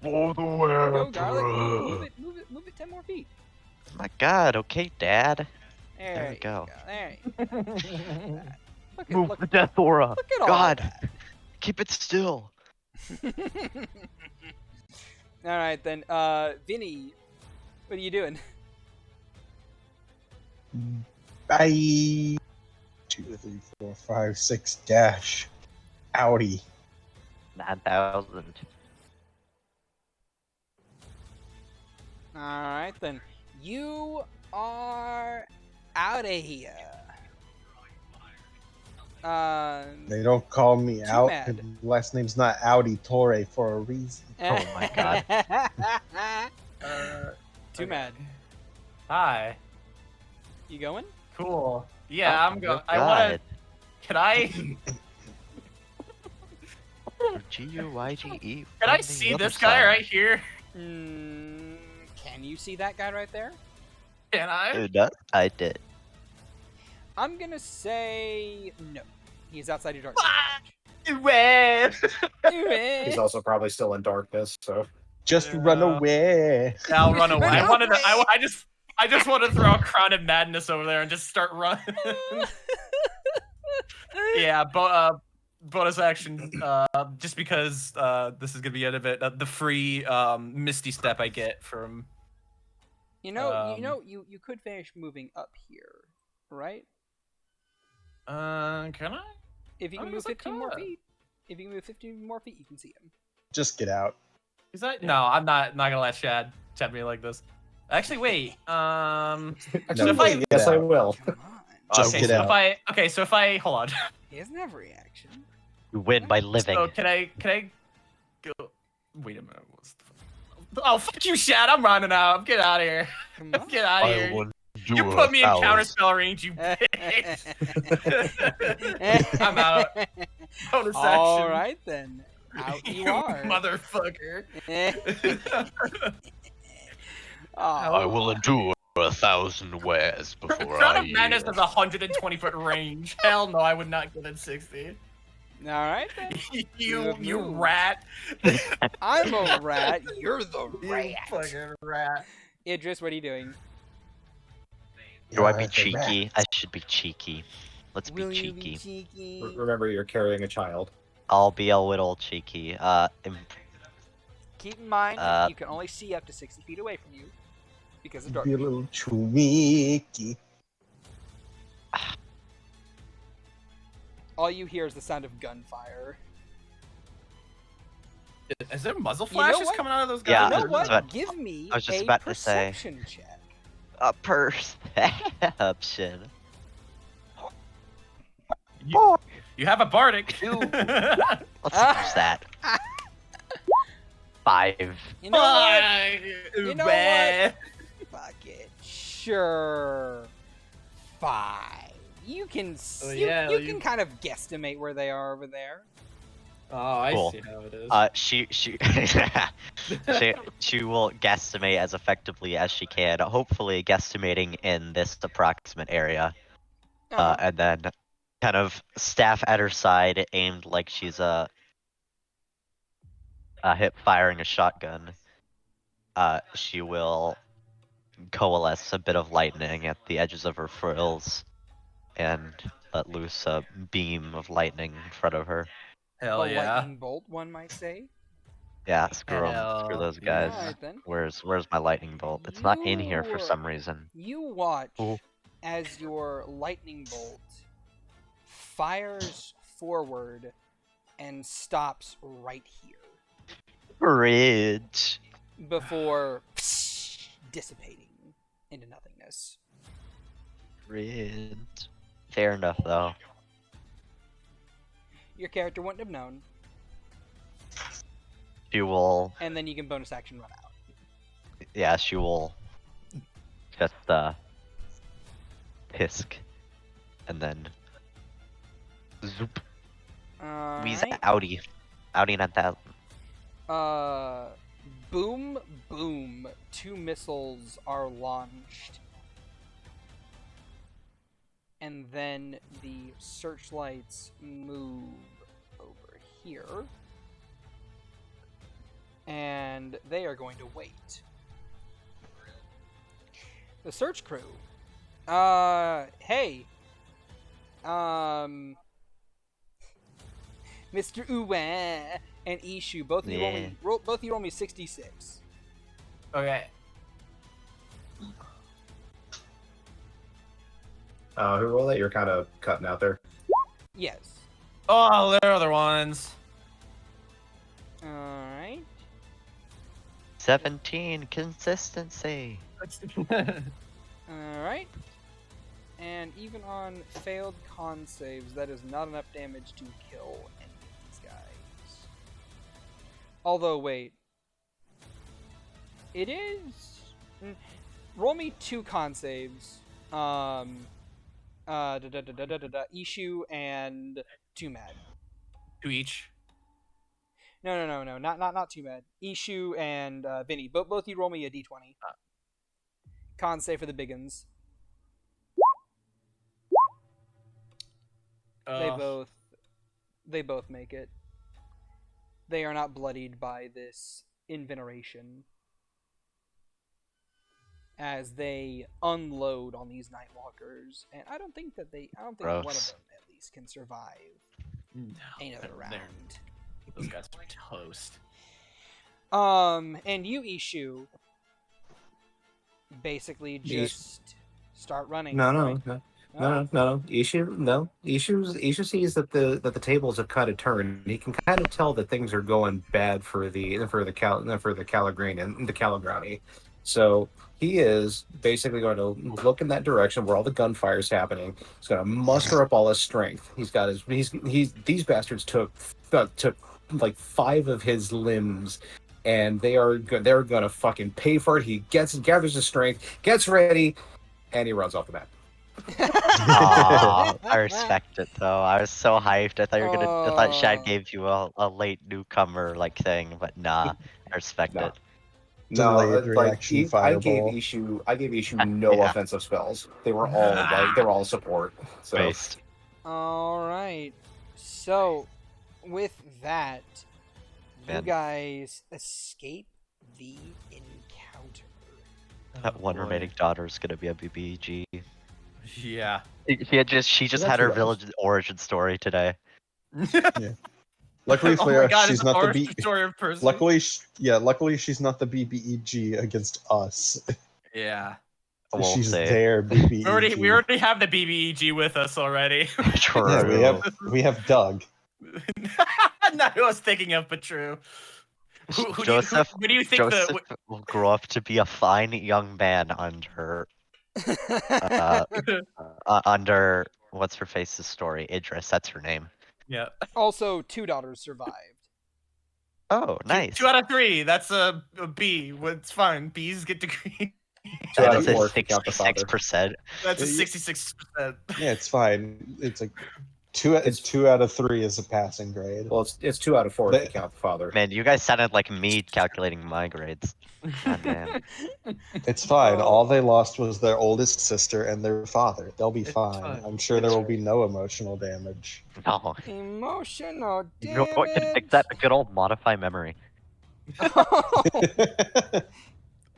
Speaker 1: For the
Speaker 2: Go, Garlic. Move it 10 more feet.
Speaker 1: My God. Okay, Dad.
Speaker 2: There
Speaker 1: we
Speaker 2: you
Speaker 1: go.
Speaker 2: There you go. Look
Speaker 1: Move
Speaker 2: at,
Speaker 1: the death aura.
Speaker 2: look at all
Speaker 1: God.
Speaker 2: that.
Speaker 1: Keep it still.
Speaker 2: Alright then, Vinny, what are you doing?
Speaker 4: Bye. 2, 3, 4, 5, 6 dash. Outie.
Speaker 1: 9,000.
Speaker 2: Alright then, you are out of here.
Speaker 4: They don't call me out.
Speaker 2: mad.
Speaker 4: His last name's not Audi Torre for a reason.
Speaker 1: Oh my God.
Speaker 2: Too mad.
Speaker 3: Hi.
Speaker 2: You going?
Speaker 3: Cool. Yeah,
Speaker 1: Oh
Speaker 3: I'm going.
Speaker 1: my
Speaker 3: I want to.
Speaker 1: God.
Speaker 3: Can I?
Speaker 1: G-U-Y-G-E.
Speaker 3: Can I see this guy right here?
Speaker 2: Can you see that guy right there?
Speaker 3: Can I?
Speaker 1: I did.
Speaker 2: I'm gonna say no. He's outside your dark
Speaker 3: Ah!
Speaker 2: range.
Speaker 5: He's also probably still in darkness. So
Speaker 4: Just
Speaker 3: Yeah.
Speaker 4: run away.
Speaker 3: Yeah, I'll run away. I
Speaker 2: Run
Speaker 3: wanted to.
Speaker 2: away.
Speaker 3: I just want to throw a crown of madness over there and just start running. Yeah, but bonus action. Just because this is gonna be out of it. The free misty step I get from.
Speaker 2: You you could finish moving up here, right?
Speaker 3: Can I?
Speaker 2: If you
Speaker 3: I
Speaker 2: can
Speaker 3: guess
Speaker 2: move
Speaker 3: I
Speaker 2: 15 more
Speaker 3: could.
Speaker 2: feet. If you can move 15 more feet, you can see him.
Speaker 4: Just get out.
Speaker 3: Is that? No, I'm not gonna let Shad me like this. Actually, wait.
Speaker 5: actually,
Speaker 3: if I-
Speaker 5: wait, yes, I will.
Speaker 2: Come on.
Speaker 4: Just
Speaker 3: okay,
Speaker 4: get
Speaker 3: so
Speaker 4: out.
Speaker 3: if I hold on.
Speaker 2: He doesn't have a reaction.
Speaker 1: You win by living.
Speaker 3: So can I go? Wait a minute. Oh fuck you, Shad! I'm running out. Get out of here.
Speaker 2: Come on.
Speaker 3: Get out of here. You put me in counterspell range, you bitch. I'm out. Bonus action.
Speaker 2: All right then. Out you are.
Speaker 3: motherfucker.
Speaker 2: Oh,
Speaker 1: will endure 1,000 wears before
Speaker 3: Crown of Madness has 120 foot range. Hell no, I would not get at 60.
Speaker 2: All right then.
Speaker 3: you
Speaker 2: move.
Speaker 3: rat.
Speaker 2: I'm a rat. You're the
Speaker 3: You
Speaker 2: rat.
Speaker 3: fucking rat.
Speaker 2: Idris, what are you doing?
Speaker 1: Do I be
Speaker 4: You're the rat.
Speaker 1: cheeky? I should be cheeky. Let's be
Speaker 2: Will you be
Speaker 1: cheeky.
Speaker 2: cheeky?
Speaker 5: Remember, you're carrying a child.
Speaker 1: I'll be a little cheeky.
Speaker 2: Keep in mind,
Speaker 1: Uh,
Speaker 2: you can only see up to 60 feet away from you because of dark.
Speaker 4: Be a little chumiki.
Speaker 2: All you hear is the sound of gunfire.
Speaker 3: Is there muzzle
Speaker 2: You know
Speaker 3: flashes
Speaker 2: what?
Speaker 3: coming out of those
Speaker 1: Yeah,
Speaker 3: guys?
Speaker 2: You know
Speaker 1: I was
Speaker 2: what?
Speaker 1: about-
Speaker 2: Give me
Speaker 1: I was just
Speaker 2: a
Speaker 1: about to say.
Speaker 2: perception check.
Speaker 1: A perception.
Speaker 3: You have a bardic.
Speaker 1: Let's use that. 5.
Speaker 2: You know what?
Speaker 3: You
Speaker 2: know what? Fuck it. Sure. 5. You can
Speaker 3: Oh,
Speaker 2: you,
Speaker 3: yeah,
Speaker 2: you
Speaker 3: you-
Speaker 2: can kind of guesstimate where they are over there.
Speaker 3: Oh, I
Speaker 1: Cool.
Speaker 3: see how it is.
Speaker 1: She she will guesstimate as effectively as she can, hopefully guesstimating in this approximate area.
Speaker 2: Uh-huh.
Speaker 1: And then kind of staff at her side, aimed like she's hip firing a shotgun. She will coalesce a bit of lightning at the edges of her frills and let loose a beam of lightning in front of her.
Speaker 3: Hell
Speaker 2: A
Speaker 3: yeah.
Speaker 2: lightning bolt, one might say.
Speaker 1: Yeah, screw 'em.
Speaker 3: Hell
Speaker 1: Screw those
Speaker 3: yeah.
Speaker 1: guys.
Speaker 2: Alright then.
Speaker 1: Where's my lightning bolt? It's not in here for some reason.
Speaker 2: You watch
Speaker 1: Ooh.
Speaker 2: as your lightning bolt fires forward and stops right here
Speaker 1: Bridge.
Speaker 2: before dissipating into nothingness.
Speaker 1: Bridge. Fair enough, though.
Speaker 2: Your character wouldn't have known,
Speaker 1: She will.
Speaker 2: and then you can bonus action run out.
Speaker 1: Yeah, she will. Just pisk, and then zoop. We's
Speaker 2: Alright.
Speaker 1: outie not that.
Speaker 2: Boom, boom. 2 missiles are launched. And then the searchlights move over here. And they are going to wait. The search crew. Hey. Mr. Ohh-Wahhhh and Ishu, both of you roll me 66.
Speaker 3: Okay.
Speaker 5: Who rolled that? You're kind of cutting out there.
Speaker 2: Yes.
Speaker 3: Oh, there are other ones.
Speaker 2: Alright.
Speaker 1: 17 consistency.
Speaker 2: Alright. And even on failed con saves, that is not enough damage to kill any of these guys. Although, wait. It is... Roll me 2 con saves. Ishu and Too Mad.
Speaker 3: 2 each.
Speaker 2: No. Not Too Mad. Ishu and Vinny. Both you roll me a d20. Con save for the biggins. They both make it. They are not bloodied by this inveneration as they unload on these Nightwalkers, and I don't think one of them
Speaker 1: Gross.
Speaker 2: at least can survive
Speaker 3: No,
Speaker 2: another
Speaker 3: they're-
Speaker 2: round.
Speaker 3: Those guys are toast.
Speaker 2: And you, Ishu, basically just start running. right?
Speaker 5: No. Ishu sees that the tables have kind of turned. He can kind of tell that things are going bad for the Caligran and the Caligrani. So he is basically going to look in that direction where all the gunfire is happening. He's going to muster up all his strength. These bastards took like 5 of his limbs, and they're going to fucking pay for it. He gathers his strength, gets ready, and he runs off the map.
Speaker 1: Aw, I respect it though. I was so hyped. I thought Shad gave you a late newcomer like thing, but nah, I respect
Speaker 5: No.
Speaker 1: it.
Speaker 4: Delayed reaction
Speaker 5: I gave
Speaker 4: fireball.
Speaker 5: Ishu no
Speaker 1: Yeah.
Speaker 5: offensive spells. They were all support. So
Speaker 1: Based.
Speaker 2: Alright. So, with that, you
Speaker 1: Man.
Speaker 2: guys escape the encounter.
Speaker 1: That one remaining daughter is gonna be a BBG.
Speaker 3: Yeah.
Speaker 1: She just
Speaker 5: That's
Speaker 1: had her
Speaker 5: right.
Speaker 1: village origin story today.
Speaker 4: Luckily
Speaker 3: Oh
Speaker 4: for
Speaker 3: my
Speaker 4: her,
Speaker 3: God,
Speaker 4: she's
Speaker 3: it's
Speaker 4: not the
Speaker 3: origin
Speaker 4: B.
Speaker 3: story of person.
Speaker 4: Luckily she's not the BBEG against us.
Speaker 3: Yeah.
Speaker 1: We'll
Speaker 4: She's
Speaker 1: see.
Speaker 4: their BBEG.
Speaker 3: We already have the BBEG with us already.
Speaker 1: True.
Speaker 4: Yeah, we have Doug.
Speaker 3: Not who I was thinking of, but true. Who
Speaker 1: Joseph,
Speaker 3: do you think
Speaker 1: Joseph will grow up to be a fine young man under under what's her face's story? Idris, that's her name.
Speaker 3: Yeah.
Speaker 2: Also, 2 daughters survived.
Speaker 1: Oh, nice.
Speaker 3: 2 out of 3. That's a B. It's fine. B's get degree.
Speaker 5: 2 out
Speaker 1: That
Speaker 5: of
Speaker 1: is a
Speaker 5: 4 if you count the father.
Speaker 1: 66%.
Speaker 3: That's a
Speaker 4: Yeah.
Speaker 3: 66%.
Speaker 4: Yeah, it's fine. It's like It's 2 out of 3 is a passing grade.
Speaker 5: Well, it's 2 out of 4 if you count the father.
Speaker 1: Man, you guys sounded like me calculating my grades. God damn.
Speaker 4: It's fine.
Speaker 2: Oh.
Speaker 4: All they lost was their oldest sister and their father. They'll be
Speaker 3: It's
Speaker 4: fine.
Speaker 3: fine.
Speaker 4: I'm sure there will be no emotional damage.
Speaker 1: No.
Speaker 2: Emotional
Speaker 1: You know what can fix
Speaker 2: damage.
Speaker 1: that? A good old modify memory.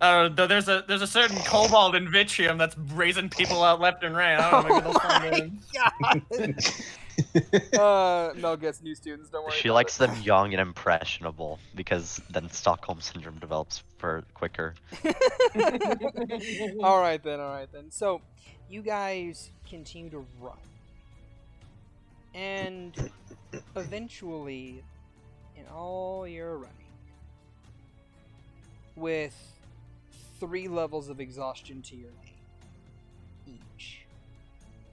Speaker 3: There's a certain cobalt in Vitrium that's raising people out left and right. I don't know, maybe they'll find it.
Speaker 2: Mel gets new students. Don't worry.
Speaker 1: She
Speaker 2: about
Speaker 1: likes
Speaker 2: it.
Speaker 1: them young and impressionable because then Stockholm syndrome develops for quicker.
Speaker 2: All right then. So, you guys continue to run, and eventually, in all your running, with 3 levels of exhaustion to your name, each.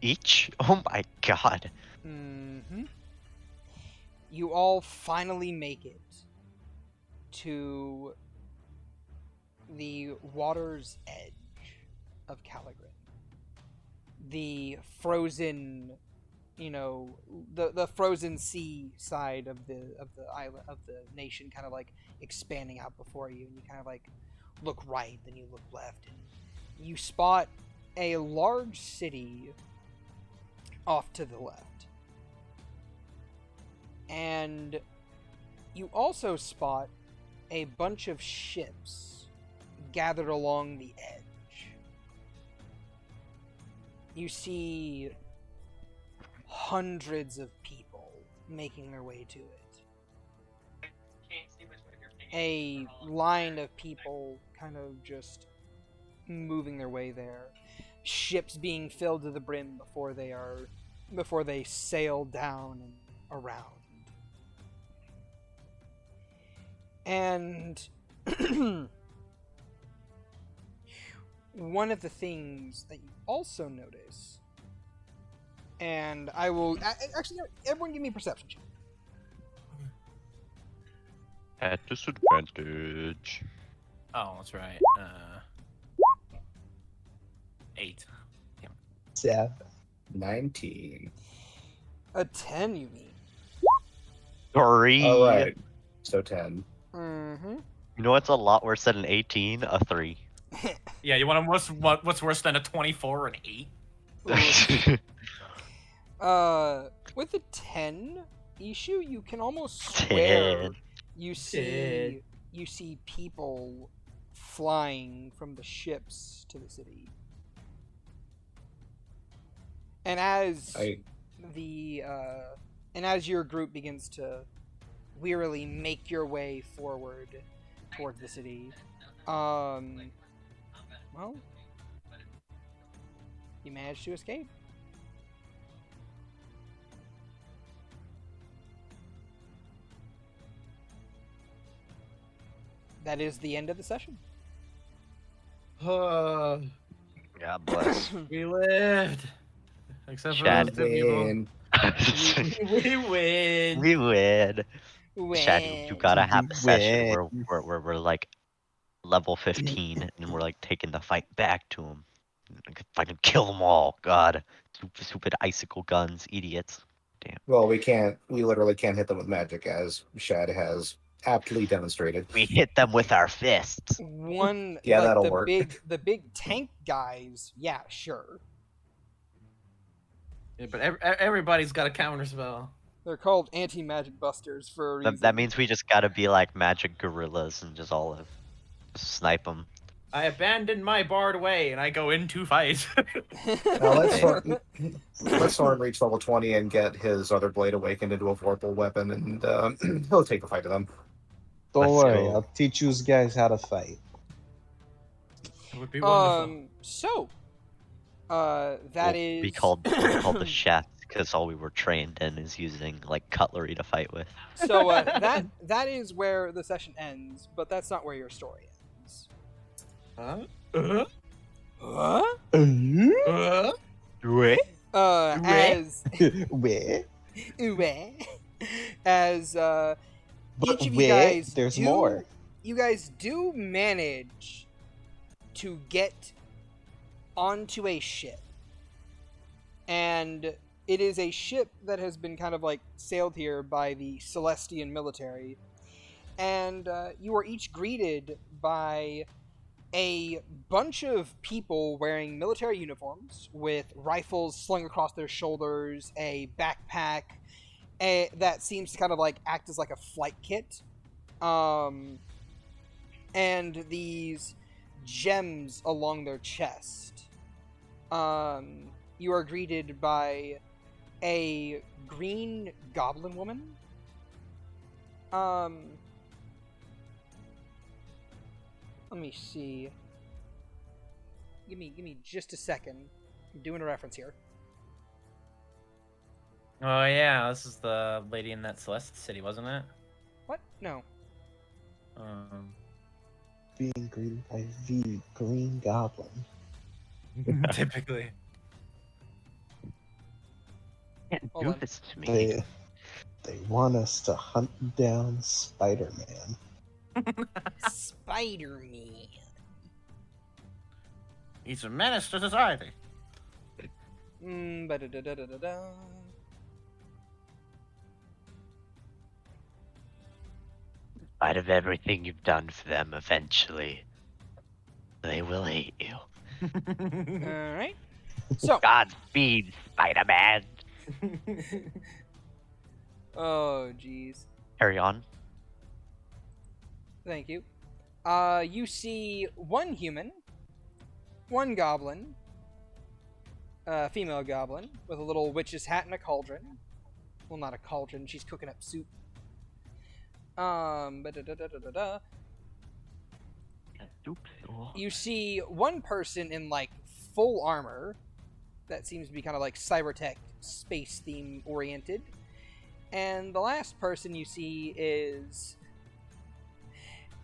Speaker 1: Each? Oh my god.
Speaker 2: Mm-hmm. You all finally make it to the water's edge of Caligran. The frozen, the frozen sea side of the island of the nation, kind of like expanding out before you, and you kind of like look right, then you look left, and you spot a large city off to the left. And you also spot a bunch of ships gathered along the edge. You see hundreds of people making their way to it. A line of people kind of just moving their way there. Ships being filled to the brim before they sail down and around. And one of the things that you also notice, and I will actually, everyone give me a perception check.
Speaker 1: At disadvantage.
Speaker 3: Oh, that's right. 8.
Speaker 4: 7.
Speaker 5: 19.
Speaker 2: A 10, you mean?
Speaker 1: 3.
Speaker 5: All right. So 10.
Speaker 2: Mm-hmm.
Speaker 1: You know what's a lot worse than an 18? A 3.
Speaker 3: Yeah, you want to what's worse than a 24 or an 8?
Speaker 2: With a 10 issue, you can almost swear
Speaker 1: 10.
Speaker 2: you see people flying from the ships to the city. And as as your group begins to wearily make your way forward toward the city, well, you managed to escape. That is the end of the session.
Speaker 1: God bless.
Speaker 3: We lived. Except for
Speaker 1: Shad.
Speaker 3: those 2 people.
Speaker 5: Win.
Speaker 3: We win.
Speaker 1: We win. Shad, you gotta have a session
Speaker 4: Win.
Speaker 1: where we're like level 15 and we're like taking the fight back to him. Fucking kill them all. God. Stupid icicle guns, idiots.
Speaker 5: Well, we literally can't hit them with magic, as Shad has aptly demonstrated.
Speaker 1: We hit them with our fists.
Speaker 5: Yeah,
Speaker 2: Like
Speaker 5: that'll
Speaker 2: the
Speaker 5: work.
Speaker 2: the big tank guys, yeah, sure.
Speaker 3: Yeah, but everybody's got a counter spell.
Speaker 2: They're called anti-magic busters for a reason.
Speaker 1: That means we just gotta be like magic gorillas and just all snipe them.
Speaker 3: I abandoned my barred way and I go into fight.
Speaker 5: Now let Storm reach level 20 and get his other blade awakened into a vorpal weapon, and he'll take the fight to them.
Speaker 4: Don't
Speaker 1: Let's
Speaker 4: worry,
Speaker 1: go.
Speaker 4: I'll teach you guys how to fight.
Speaker 3: It would be wonderful.
Speaker 2: That is
Speaker 1: We called the chefs because all we were trained in is using like cutlery to fight with.
Speaker 2: So that is where the session ends, but that's not where your story ends.
Speaker 3: Huh?
Speaker 1: Wait.
Speaker 2: As
Speaker 4: Where?
Speaker 2: as
Speaker 4: But
Speaker 2: each of you
Speaker 4: where?
Speaker 2: guys
Speaker 4: There's
Speaker 2: do,
Speaker 4: more.
Speaker 2: You guys do manage to get onto a ship, and It is a ship that has been kind of like sailed here by the Celestian military, and you are each greeted by a bunch of people wearing military uniforms with rifles slung across their shoulders, a backpack that seems to kind of like act as like a flight kit, and these gems along their chest. You are greeted by a green goblin woman. Let me see. Give me just a second. I'm doing a reference here.
Speaker 3: Oh yeah, this is the lady in that Celeste city, wasn't it?
Speaker 2: What? No.
Speaker 4: Being greeted by the Green Goblin.
Speaker 3: Typically.
Speaker 1: Can't
Speaker 2: Hold
Speaker 1: do
Speaker 2: on.
Speaker 1: this to me.
Speaker 4: They want us to hunt down Spider-Man.
Speaker 2: Spider-Man.
Speaker 3: He's a menace to society.
Speaker 2: Ba-da-da-da-da-da.
Speaker 1: In spite of everything you've done for them, eventually, they will hate you.
Speaker 2: Alright. So,
Speaker 1: Godspeed, Spider-Man.
Speaker 2: oh jeez.
Speaker 1: Carry on.
Speaker 2: Thank you. You see one human, one goblin, female goblin, with a little witch's hat and a cauldron. Well, not a cauldron, she's cooking up soup. Ba-da-da-da-da-da. You see one person in, like, full armor. That seems to be kind of like cybertech, space theme oriented. And the last person you see is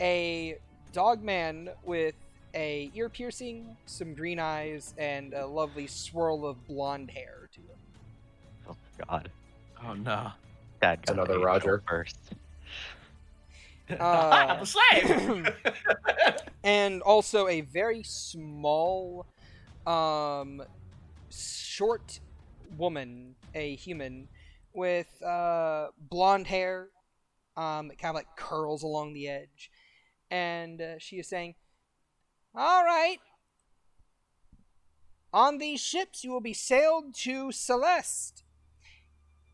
Speaker 2: a dog man with a ear piercing, some green eyes, and a lovely swirl of blonde hair to him.
Speaker 1: Oh God.
Speaker 3: Oh no.
Speaker 1: Dad
Speaker 5: It's
Speaker 1: got
Speaker 5: another
Speaker 1: the angel
Speaker 5: Roger.
Speaker 1: first.
Speaker 3: I'm a slave.
Speaker 2: And also a very small, short woman, a human, with blonde hair, kind of like curls along the edge. And she is saying, "All right. On these ships you will be sailed to Celeste,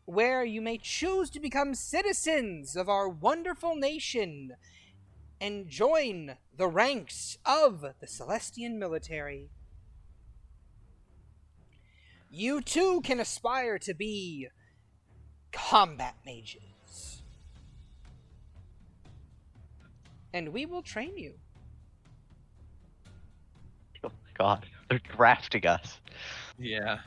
Speaker 2: where you may choose to become citizens of our wonderful nation and join the ranks of the Celestian military. You too can aspire to be combat mages, and we will train you."
Speaker 1: Oh God, they're drafting us.
Speaker 3: Yeah.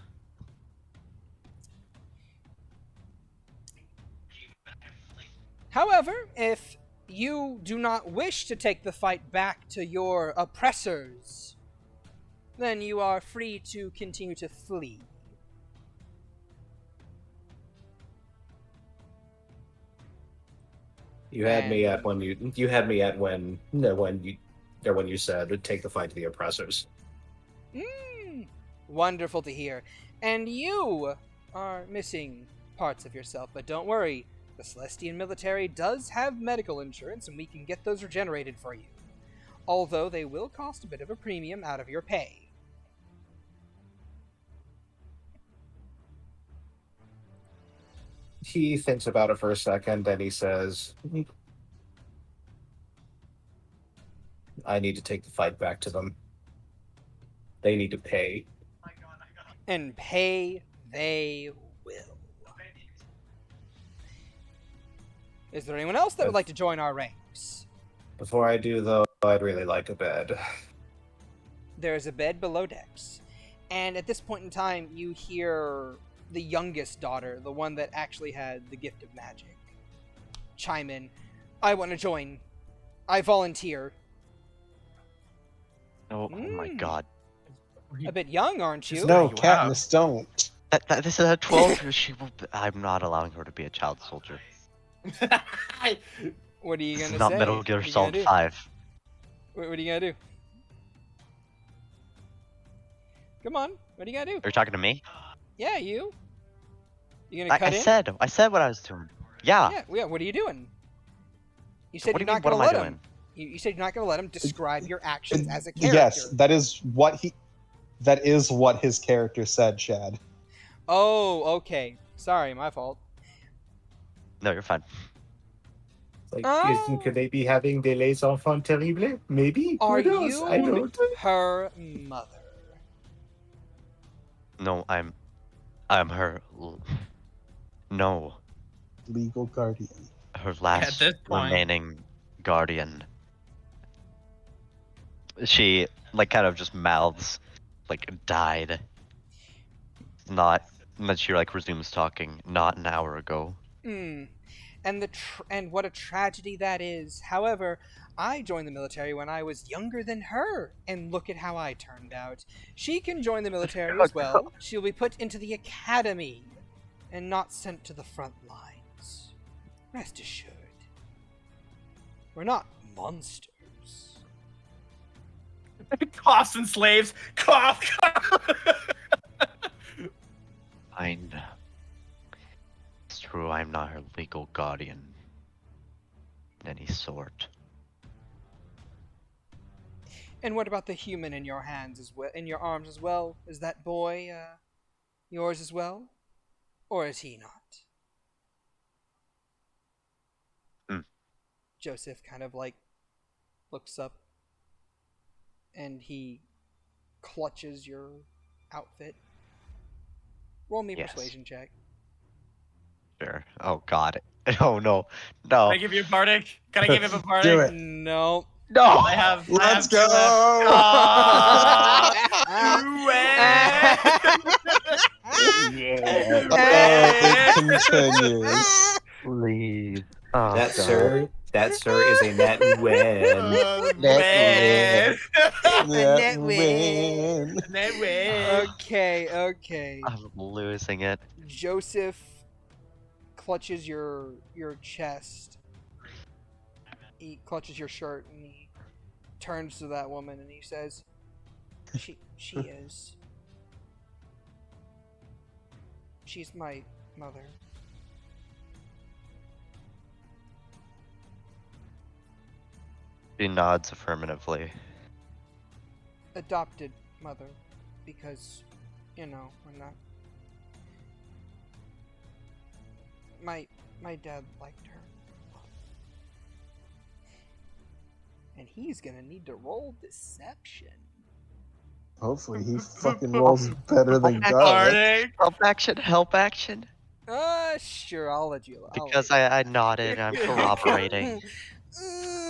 Speaker 2: However, if you do not wish to take the fight back to your oppressors, then you are free to continue to flee.
Speaker 5: You had me at when you had me at when you said take the fight to the oppressors.
Speaker 2: Wonderful to hear. And you are missing parts of yourself, but don't worry. The Celestian military does have medical insurance, and we can get those regenerated for you. Although they will cost a bit of a premium out of your pay.
Speaker 5: He thinks about it for a second, and he says, "I need to take the fight back to them. They need to pay."
Speaker 2: And pay they will. Is there anyone else that would like to join our ranks?
Speaker 5: Before I do, though, I'd really like a bed.
Speaker 2: There is a bed below decks. And at this point in time, you hear the youngest daughter, the one that actually had the gift of magic, chime in. "I want to join. I volunteer."
Speaker 1: Oh my God.
Speaker 2: A bit young, aren't you?
Speaker 4: No,
Speaker 3: Wow.
Speaker 4: Katniss, don't.
Speaker 1: This is a 12. I'm not allowing her to be a child soldier.
Speaker 2: What are you
Speaker 1: This
Speaker 2: gonna
Speaker 1: is not
Speaker 2: say?
Speaker 1: Metal Gear
Speaker 2: What are you
Speaker 1: Solid
Speaker 2: gonna do?
Speaker 1: 5.
Speaker 2: What are you gonna do? Come on, what are you gonna do?
Speaker 1: Are you talking to me?
Speaker 2: Yeah, you. You gonna cut in?
Speaker 1: I said what I was doing. Yeah.
Speaker 2: Yeah, yeah. What are you doing? You said
Speaker 1: What do
Speaker 2: you're
Speaker 1: you
Speaker 2: not
Speaker 1: mean? What
Speaker 2: gonna
Speaker 1: am I
Speaker 2: let him.
Speaker 1: doing?
Speaker 2: You said you're not gonna let him describe your actions as a character.
Speaker 4: Yes, that is what his character said, Shad.
Speaker 2: Oh, okay. Sorry, my fault.
Speaker 1: No, you're fine.
Speaker 5: Like,
Speaker 2: Oh.
Speaker 5: could they be having des les enfants terribles? Maybe.
Speaker 2: Are
Speaker 5: Who knows? I
Speaker 2: you
Speaker 5: don't.
Speaker 2: her mother?
Speaker 1: No, I'm her. No,
Speaker 4: Legal guardian.
Speaker 1: her last
Speaker 3: this point.
Speaker 1: remaining guardian. She like kind of just mouths, like died. Not. And then she like resumes talking. Not an hour ago.
Speaker 2: Hmm. And and what a tragedy that is. However, I joined the military when I was younger than her, and look at how I turned out. She can join the military as well. She'll be put into the academy, and not sent to the front lines. Rest assured, we're not monsters.
Speaker 3: Coughs and slaves. Cough.
Speaker 1: Fine. It's true. I'm not her legal guardian. In any sort.
Speaker 2: And what about the human in your hands as well, in your arms as well? Is that boy yours as well, or is he not? Joseph kind of like looks up, and he clutches your outfit. Roll me a
Speaker 1: Yes.
Speaker 2: persuasion check.
Speaker 1: Sure. Oh God. Oh no.
Speaker 3: Can
Speaker 1: No.
Speaker 3: I give you a bardic? Can I give him a bardic?
Speaker 4: Do it.
Speaker 2: No.
Speaker 1: No.
Speaker 3: I have.
Speaker 4: Let's
Speaker 3: I have
Speaker 4: go!
Speaker 3: two
Speaker 4: It continues.
Speaker 1: Please. Oh,
Speaker 5: That,
Speaker 1: God.
Speaker 5: that, sir, is a net win.
Speaker 3: Net
Speaker 4: Net
Speaker 2: win.
Speaker 4: win.
Speaker 3: Net win.
Speaker 2: Okay.
Speaker 1: I'm losing it.
Speaker 2: Joseph clutches your chest. He clutches your shirt, and he turns to that woman and he says, She is. She's my mother.
Speaker 1: She nods affirmatively.
Speaker 2: Adopted mother, because, we're not. My dad liked her. And he's gonna need to roll deception.
Speaker 4: Hopefully he fucking rolls better than God.
Speaker 3: Bardic.
Speaker 1: Help action. Help action.
Speaker 2: Sure, I'll let you.
Speaker 1: Because I nodded. I'm corroborating.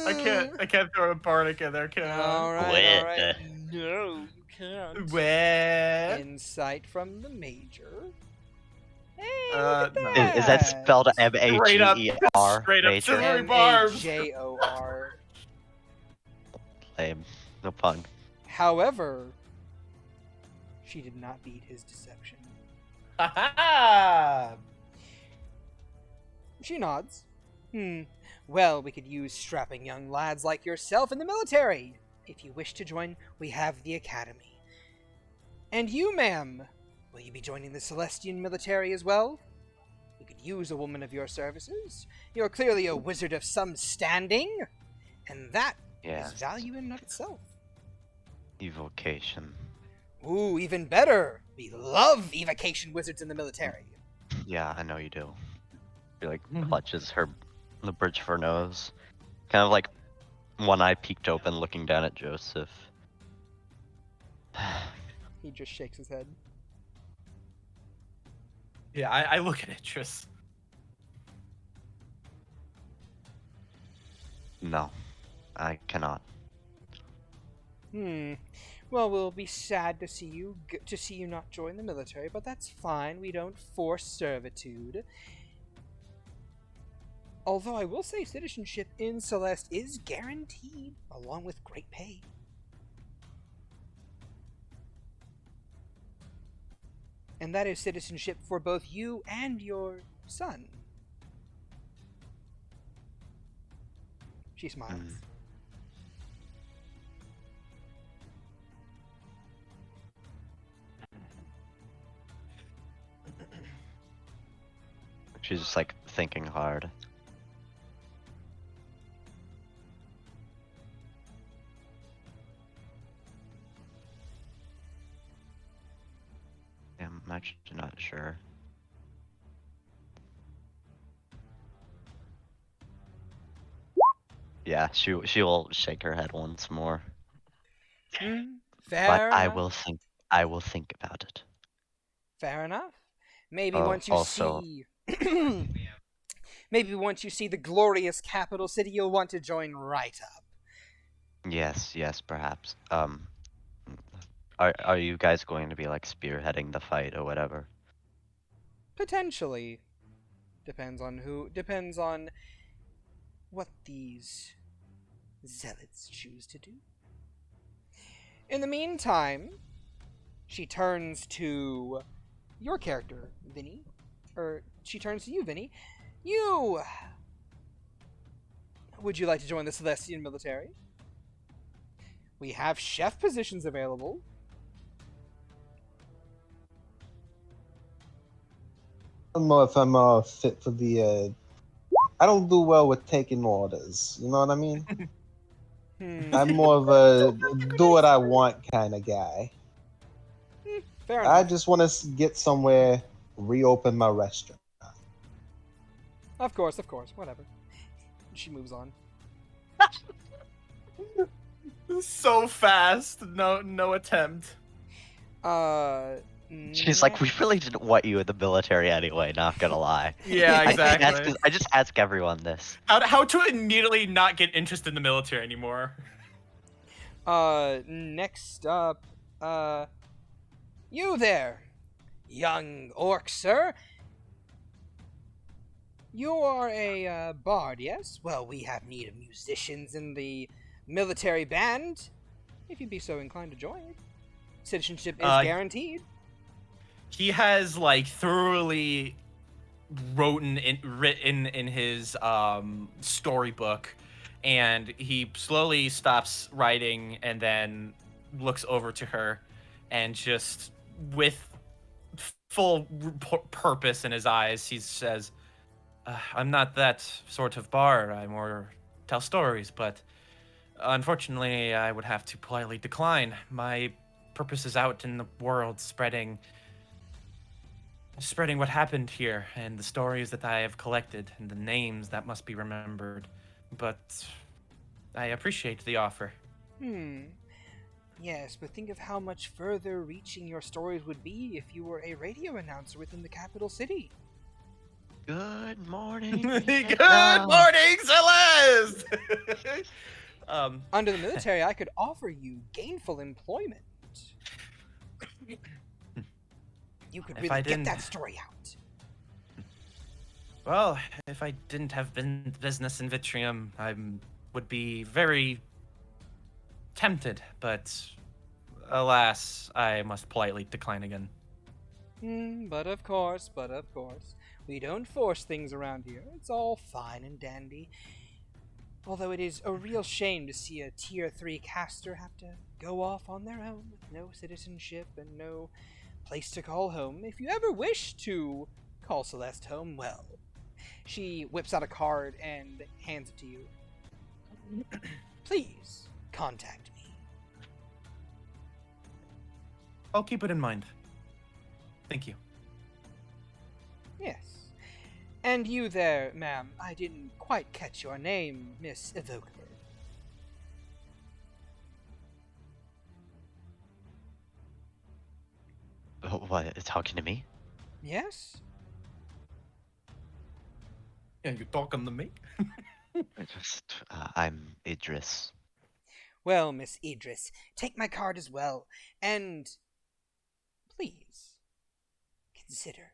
Speaker 3: I can't throw a bardic in there, can I?
Speaker 2: Alright. No, you can't.
Speaker 3: Wet.
Speaker 2: Insight from the major. Hey,
Speaker 3: No.
Speaker 2: look at
Speaker 1: Is that spelled
Speaker 3: Straight up,
Speaker 1: M-A-G-E-R?
Speaker 3: straight up
Speaker 1: Major?
Speaker 3: silvery barbs.
Speaker 2: Major.
Speaker 1: Lame. No pun.
Speaker 2: However, she did not beat his deception.
Speaker 3: Ha
Speaker 2: She nods. Well, we could use strapping young lads like yourself in the military. If you wish to join, we have the academy. And you, ma'am, will you be joining the Celestian military as well? We could use a woman of your services. You're clearly a wizard of some standing, and that
Speaker 1: Yes.
Speaker 2: is value in and of itself.
Speaker 1: Evocation.
Speaker 2: Ooh, even better. We love evocation wizards in the military.
Speaker 1: Yeah, I know you do. She like clutches the bridge of her nose. Kind of like one eye peeked open looking down at Joseph.
Speaker 2: He just shakes his head.
Speaker 3: Yeah, I look at Idris.
Speaker 1: No, I cannot.
Speaker 2: Well, we'll be sad to see you not join the military, but that's fine. We don't force servitude. Although I will say citizenship in Celeste is guaranteed, along with great pay. And that is citizenship for both you and your son. She smiles.
Speaker 1: She's just like thinking hard. I'm actually not sure. Yeah, she will shake her head once more.
Speaker 2: Hmm,
Speaker 1: But
Speaker 2: fair
Speaker 1: I
Speaker 2: enough.
Speaker 1: will think. I will think about it.
Speaker 2: Fair enough. Maybe
Speaker 1: Oh,
Speaker 2: once you
Speaker 1: also,
Speaker 2: see, maybe once you see the glorious capital city, you'll want to join right up.
Speaker 1: yes, perhaps. Are you guys going to be like spearheading the fight or whatever?
Speaker 2: Potentially. Depends on who. Depends on what these zealots choose to do. In the meantime, she turns to your character, Vinny. Or she turns to you, Vinny. You. Would you like to join the Celestian military? We have chef positions available.
Speaker 4: I don't know if I'm fit for the. I don't do well with taking orders. You know what I mean? I'm more of a do what I want kind of guy.
Speaker 2: Fair
Speaker 4: I
Speaker 2: enough.
Speaker 4: just want to get somewhere, reopen my restaurant.
Speaker 2: Of course, whatever. She moves on.
Speaker 3: So fast. No attempt.
Speaker 1: She's like, we really didn't want you in the military anyway. Not gonna lie.
Speaker 3: Yeah, exactly.
Speaker 1: I just ask everyone this.
Speaker 3: How to immediately not get interested in the military anymore.
Speaker 2: Next up, you there, young orc, sir. You are a bard, yes? Well, we have need of musicians in the military band. If you'd be so inclined to join, citizenship is guaranteed.
Speaker 3: He has like thoroughly written in his storybook, and he slowly stops writing and then looks over to her, and just with full purpose in his eyes, he says, "I'm not that sort of bard. I more tell stories, but unfortunately, I would have to politely decline. My purpose is out in the world, spreading what happened here and the stories that I have collected and the names that must be remembered. But I appreciate the offer."
Speaker 2: Yes, but think of how much further reaching your stories would be if you were a radio announcer within the capital city.
Speaker 1: Good morning.
Speaker 3: Good morning, Celeste.
Speaker 2: Under the military, I could offer you gainful employment. You could really get that story out.
Speaker 3: Well, if I didn't have business in Vitrium, I would be very tempted, but alas, I must politely decline again.
Speaker 2: But of course, we don't force things around here. It's all fine and dandy. Although it is a real shame to see a tier 3 caster have to go off on their own with no citizenship and no place to call home. If you ever wish to call Celeste home, well, she whips out a card and hands it to you. Please contact me.
Speaker 3: I'll keep it in mind. Thank you.
Speaker 2: Yes. And you there, ma'am. I didn't quite catch your name, Miss Evoker.
Speaker 1: What? Talking to me?
Speaker 2: Yes?
Speaker 3: Yeah, you talking to me?
Speaker 1: I'm Idris.
Speaker 2: Well, Miss Idris, take my card as well, and please consider,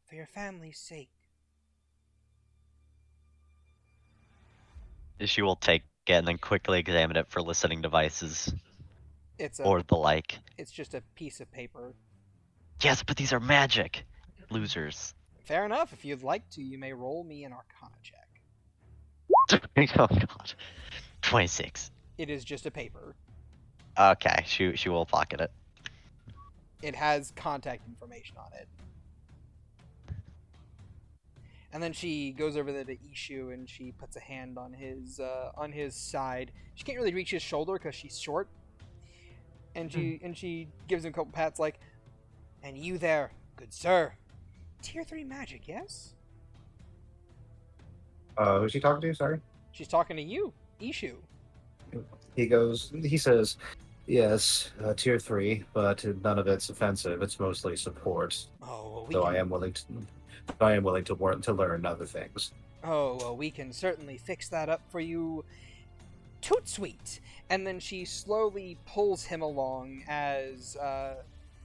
Speaker 2: for your family's sake.
Speaker 1: She will take it and then quickly examine it for listening devices or the like.
Speaker 2: It's just a piece of paper.
Speaker 1: Yes, but these are magic. Losers.
Speaker 2: Fair enough. If you'd like to, you may roll me an Arcana check.
Speaker 1: Oh god. 26.
Speaker 2: It is just a paper.
Speaker 1: Okay, she will pocket it.
Speaker 2: It has contact information on it. And then she goes over there to Ishu and she puts a hand on his side. She can't really reach his shoulder because she's short. And she gives him a couple pats like, "And you there, good sir. Tier 3 magic, yes?"
Speaker 5: Who's she talking to? Sorry.
Speaker 2: She's talking to you, Ishu.
Speaker 5: He says, yes, tier 3, but none of it's offensive. It's mostly support.
Speaker 2: Oh, well, we
Speaker 5: Though
Speaker 2: can,
Speaker 5: I am willing to learn other things.
Speaker 2: Oh, well, we can certainly fix that up for you. Toot sweet. And then she slowly pulls him along as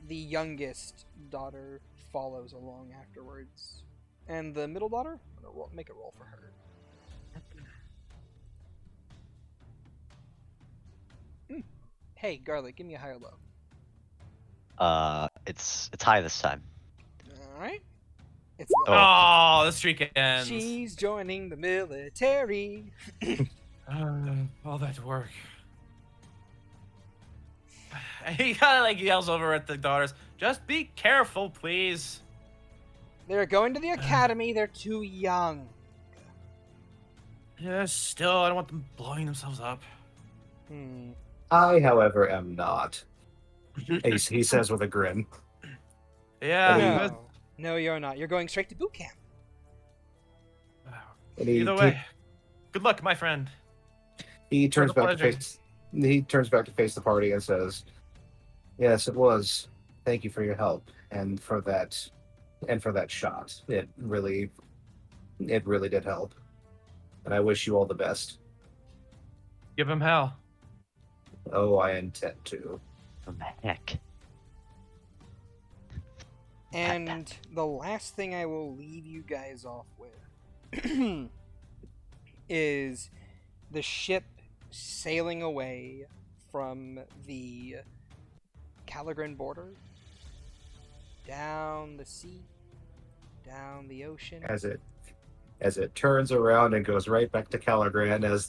Speaker 2: the youngest daughter follows along afterwards. And the middle daughter, I'm gonna make a roll for her. Hey, Garlic, give me a high or low.
Speaker 1: It's high this time.
Speaker 2: Alright. It's
Speaker 3: Oh, the streak ends.
Speaker 2: She's joining the military.
Speaker 3: All that work. He kind of like yells over at the daughters, "Just be careful, please."
Speaker 2: They're going to the academy. They're too young.
Speaker 3: Yeah, still, I don't want them blowing themselves up.
Speaker 5: I, however, am not. He says with a grin.
Speaker 3: Yeah.
Speaker 2: No, you're not. You're going straight to boot camp.
Speaker 5: And
Speaker 3: Either way, good luck, my friend.
Speaker 5: he turns
Speaker 3: It's a
Speaker 5: back to
Speaker 3: pleasure.
Speaker 5: face. He turns back to face the party and says, "Yes, it was. Thank you for your help and for that shot. It really did help. And I wish you all the best.
Speaker 3: Give him hell.
Speaker 5: Oh, I intend to."
Speaker 1: What the heck?
Speaker 2: And the last thing I will leave you guys off with is the ship sailing away from the Caligran border, down the sea, down the ocean.
Speaker 5: As it turns around and goes right back to Caligran as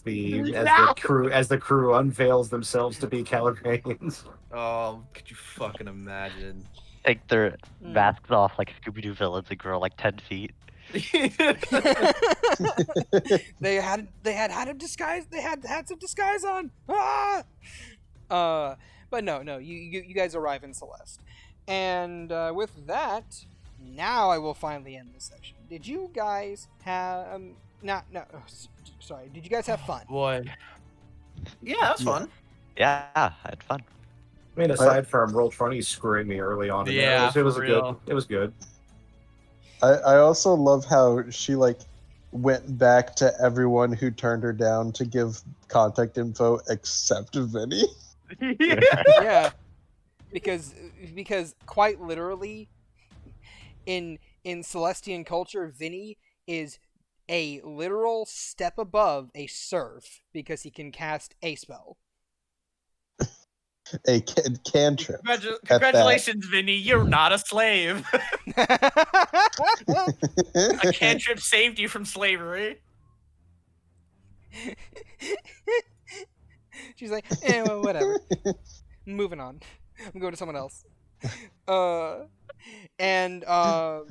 Speaker 5: the crew unveils themselves to be Caligrans.
Speaker 7: Oh, could you fucking imagine?
Speaker 1: Take their masks off like Scooby-Doo villains and grow like 10 feet.
Speaker 2: They had him disguise. They had hats of disguise on. Ah! But no. You guys arrive in Celeste, and with that, now I will finally end this session. Did you guys have sorry? Did you guys have fun?
Speaker 3: Boy.
Speaker 7: Yeah, that's fun.
Speaker 1: Yeah, I had fun.
Speaker 5: I mean, aside from Roll20 screwing me early on, in there,
Speaker 3: Yeah,
Speaker 5: it was
Speaker 3: for
Speaker 5: a
Speaker 3: real.
Speaker 5: good. It was good.
Speaker 4: I also love how she like went back to everyone who turned her down to give contact info except Vinny.
Speaker 2: Yeah, because quite literally, in Celestian culture, Vinny is a literal step above a serf because he can cast a spell.
Speaker 4: A cantrip.
Speaker 3: Congratulations, Vinny. You're not a slave. A cantrip saved you from slavery.
Speaker 2: She's like, well, whatever. Moving on. I'm going to someone else. And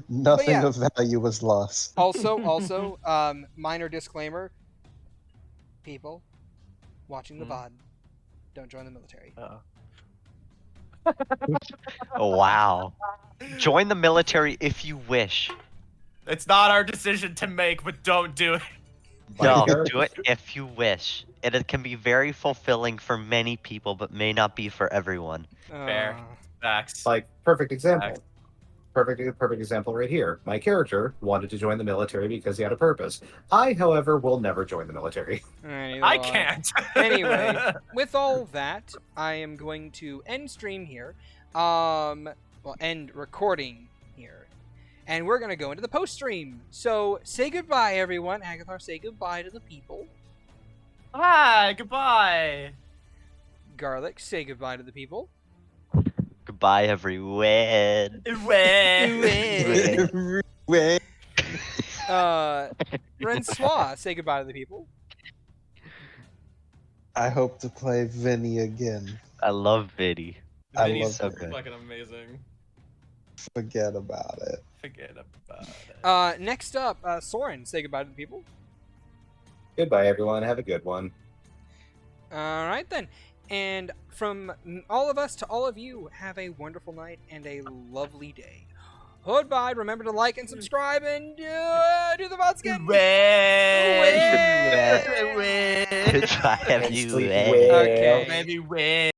Speaker 4: Nothing
Speaker 2: yeah.
Speaker 4: of value was lost.
Speaker 2: also, minor disclaimer: people watching the VOD, don't join the military.
Speaker 1: Oh, wow. Join the military if you wish.
Speaker 3: It's not our decision to make, but don't do it.
Speaker 1: No,
Speaker 5: Sure.
Speaker 1: do it if you wish. It can be very fulfilling for many people, but may not be for everyone.
Speaker 3: Fair. Facts.
Speaker 5: Like perfect example. Perfect example right here. My character wanted to join the military because he had a purpose. I, however, will never join the military.
Speaker 3: I can't.
Speaker 2: Anyway, with all that, I am going to end stream here. End recording here. And we're going to go into the post-stream. So, say goodbye, everyone. Agathar, say goodbye to the people.
Speaker 3: Hi, goodbye.
Speaker 2: Garlic, say goodbye to the people.
Speaker 1: Goodbye, everyone.
Speaker 4: Wait.
Speaker 2: Francois, say goodbye to the people.
Speaker 4: I hope to play Vinny again.
Speaker 1: I love Vinny.
Speaker 4: I
Speaker 3: Vinny's
Speaker 4: love
Speaker 1: so
Speaker 4: it.
Speaker 1: good.
Speaker 3: fucking amazing.
Speaker 4: Forget about it.
Speaker 3: Forget about it.
Speaker 2: Next up, Soren, say goodbye to the people.
Speaker 5: Goodbye, everyone. Have a good one.
Speaker 2: All right then. And from all of us to all of you, have a wonderful night and a lovely day. Goodbye. Remember to like and subscribe and do the votes again.
Speaker 1: Goodbye,
Speaker 5: And sleep
Speaker 1: everyone.
Speaker 5: well.
Speaker 2: Okay.
Speaker 3: Maybe win.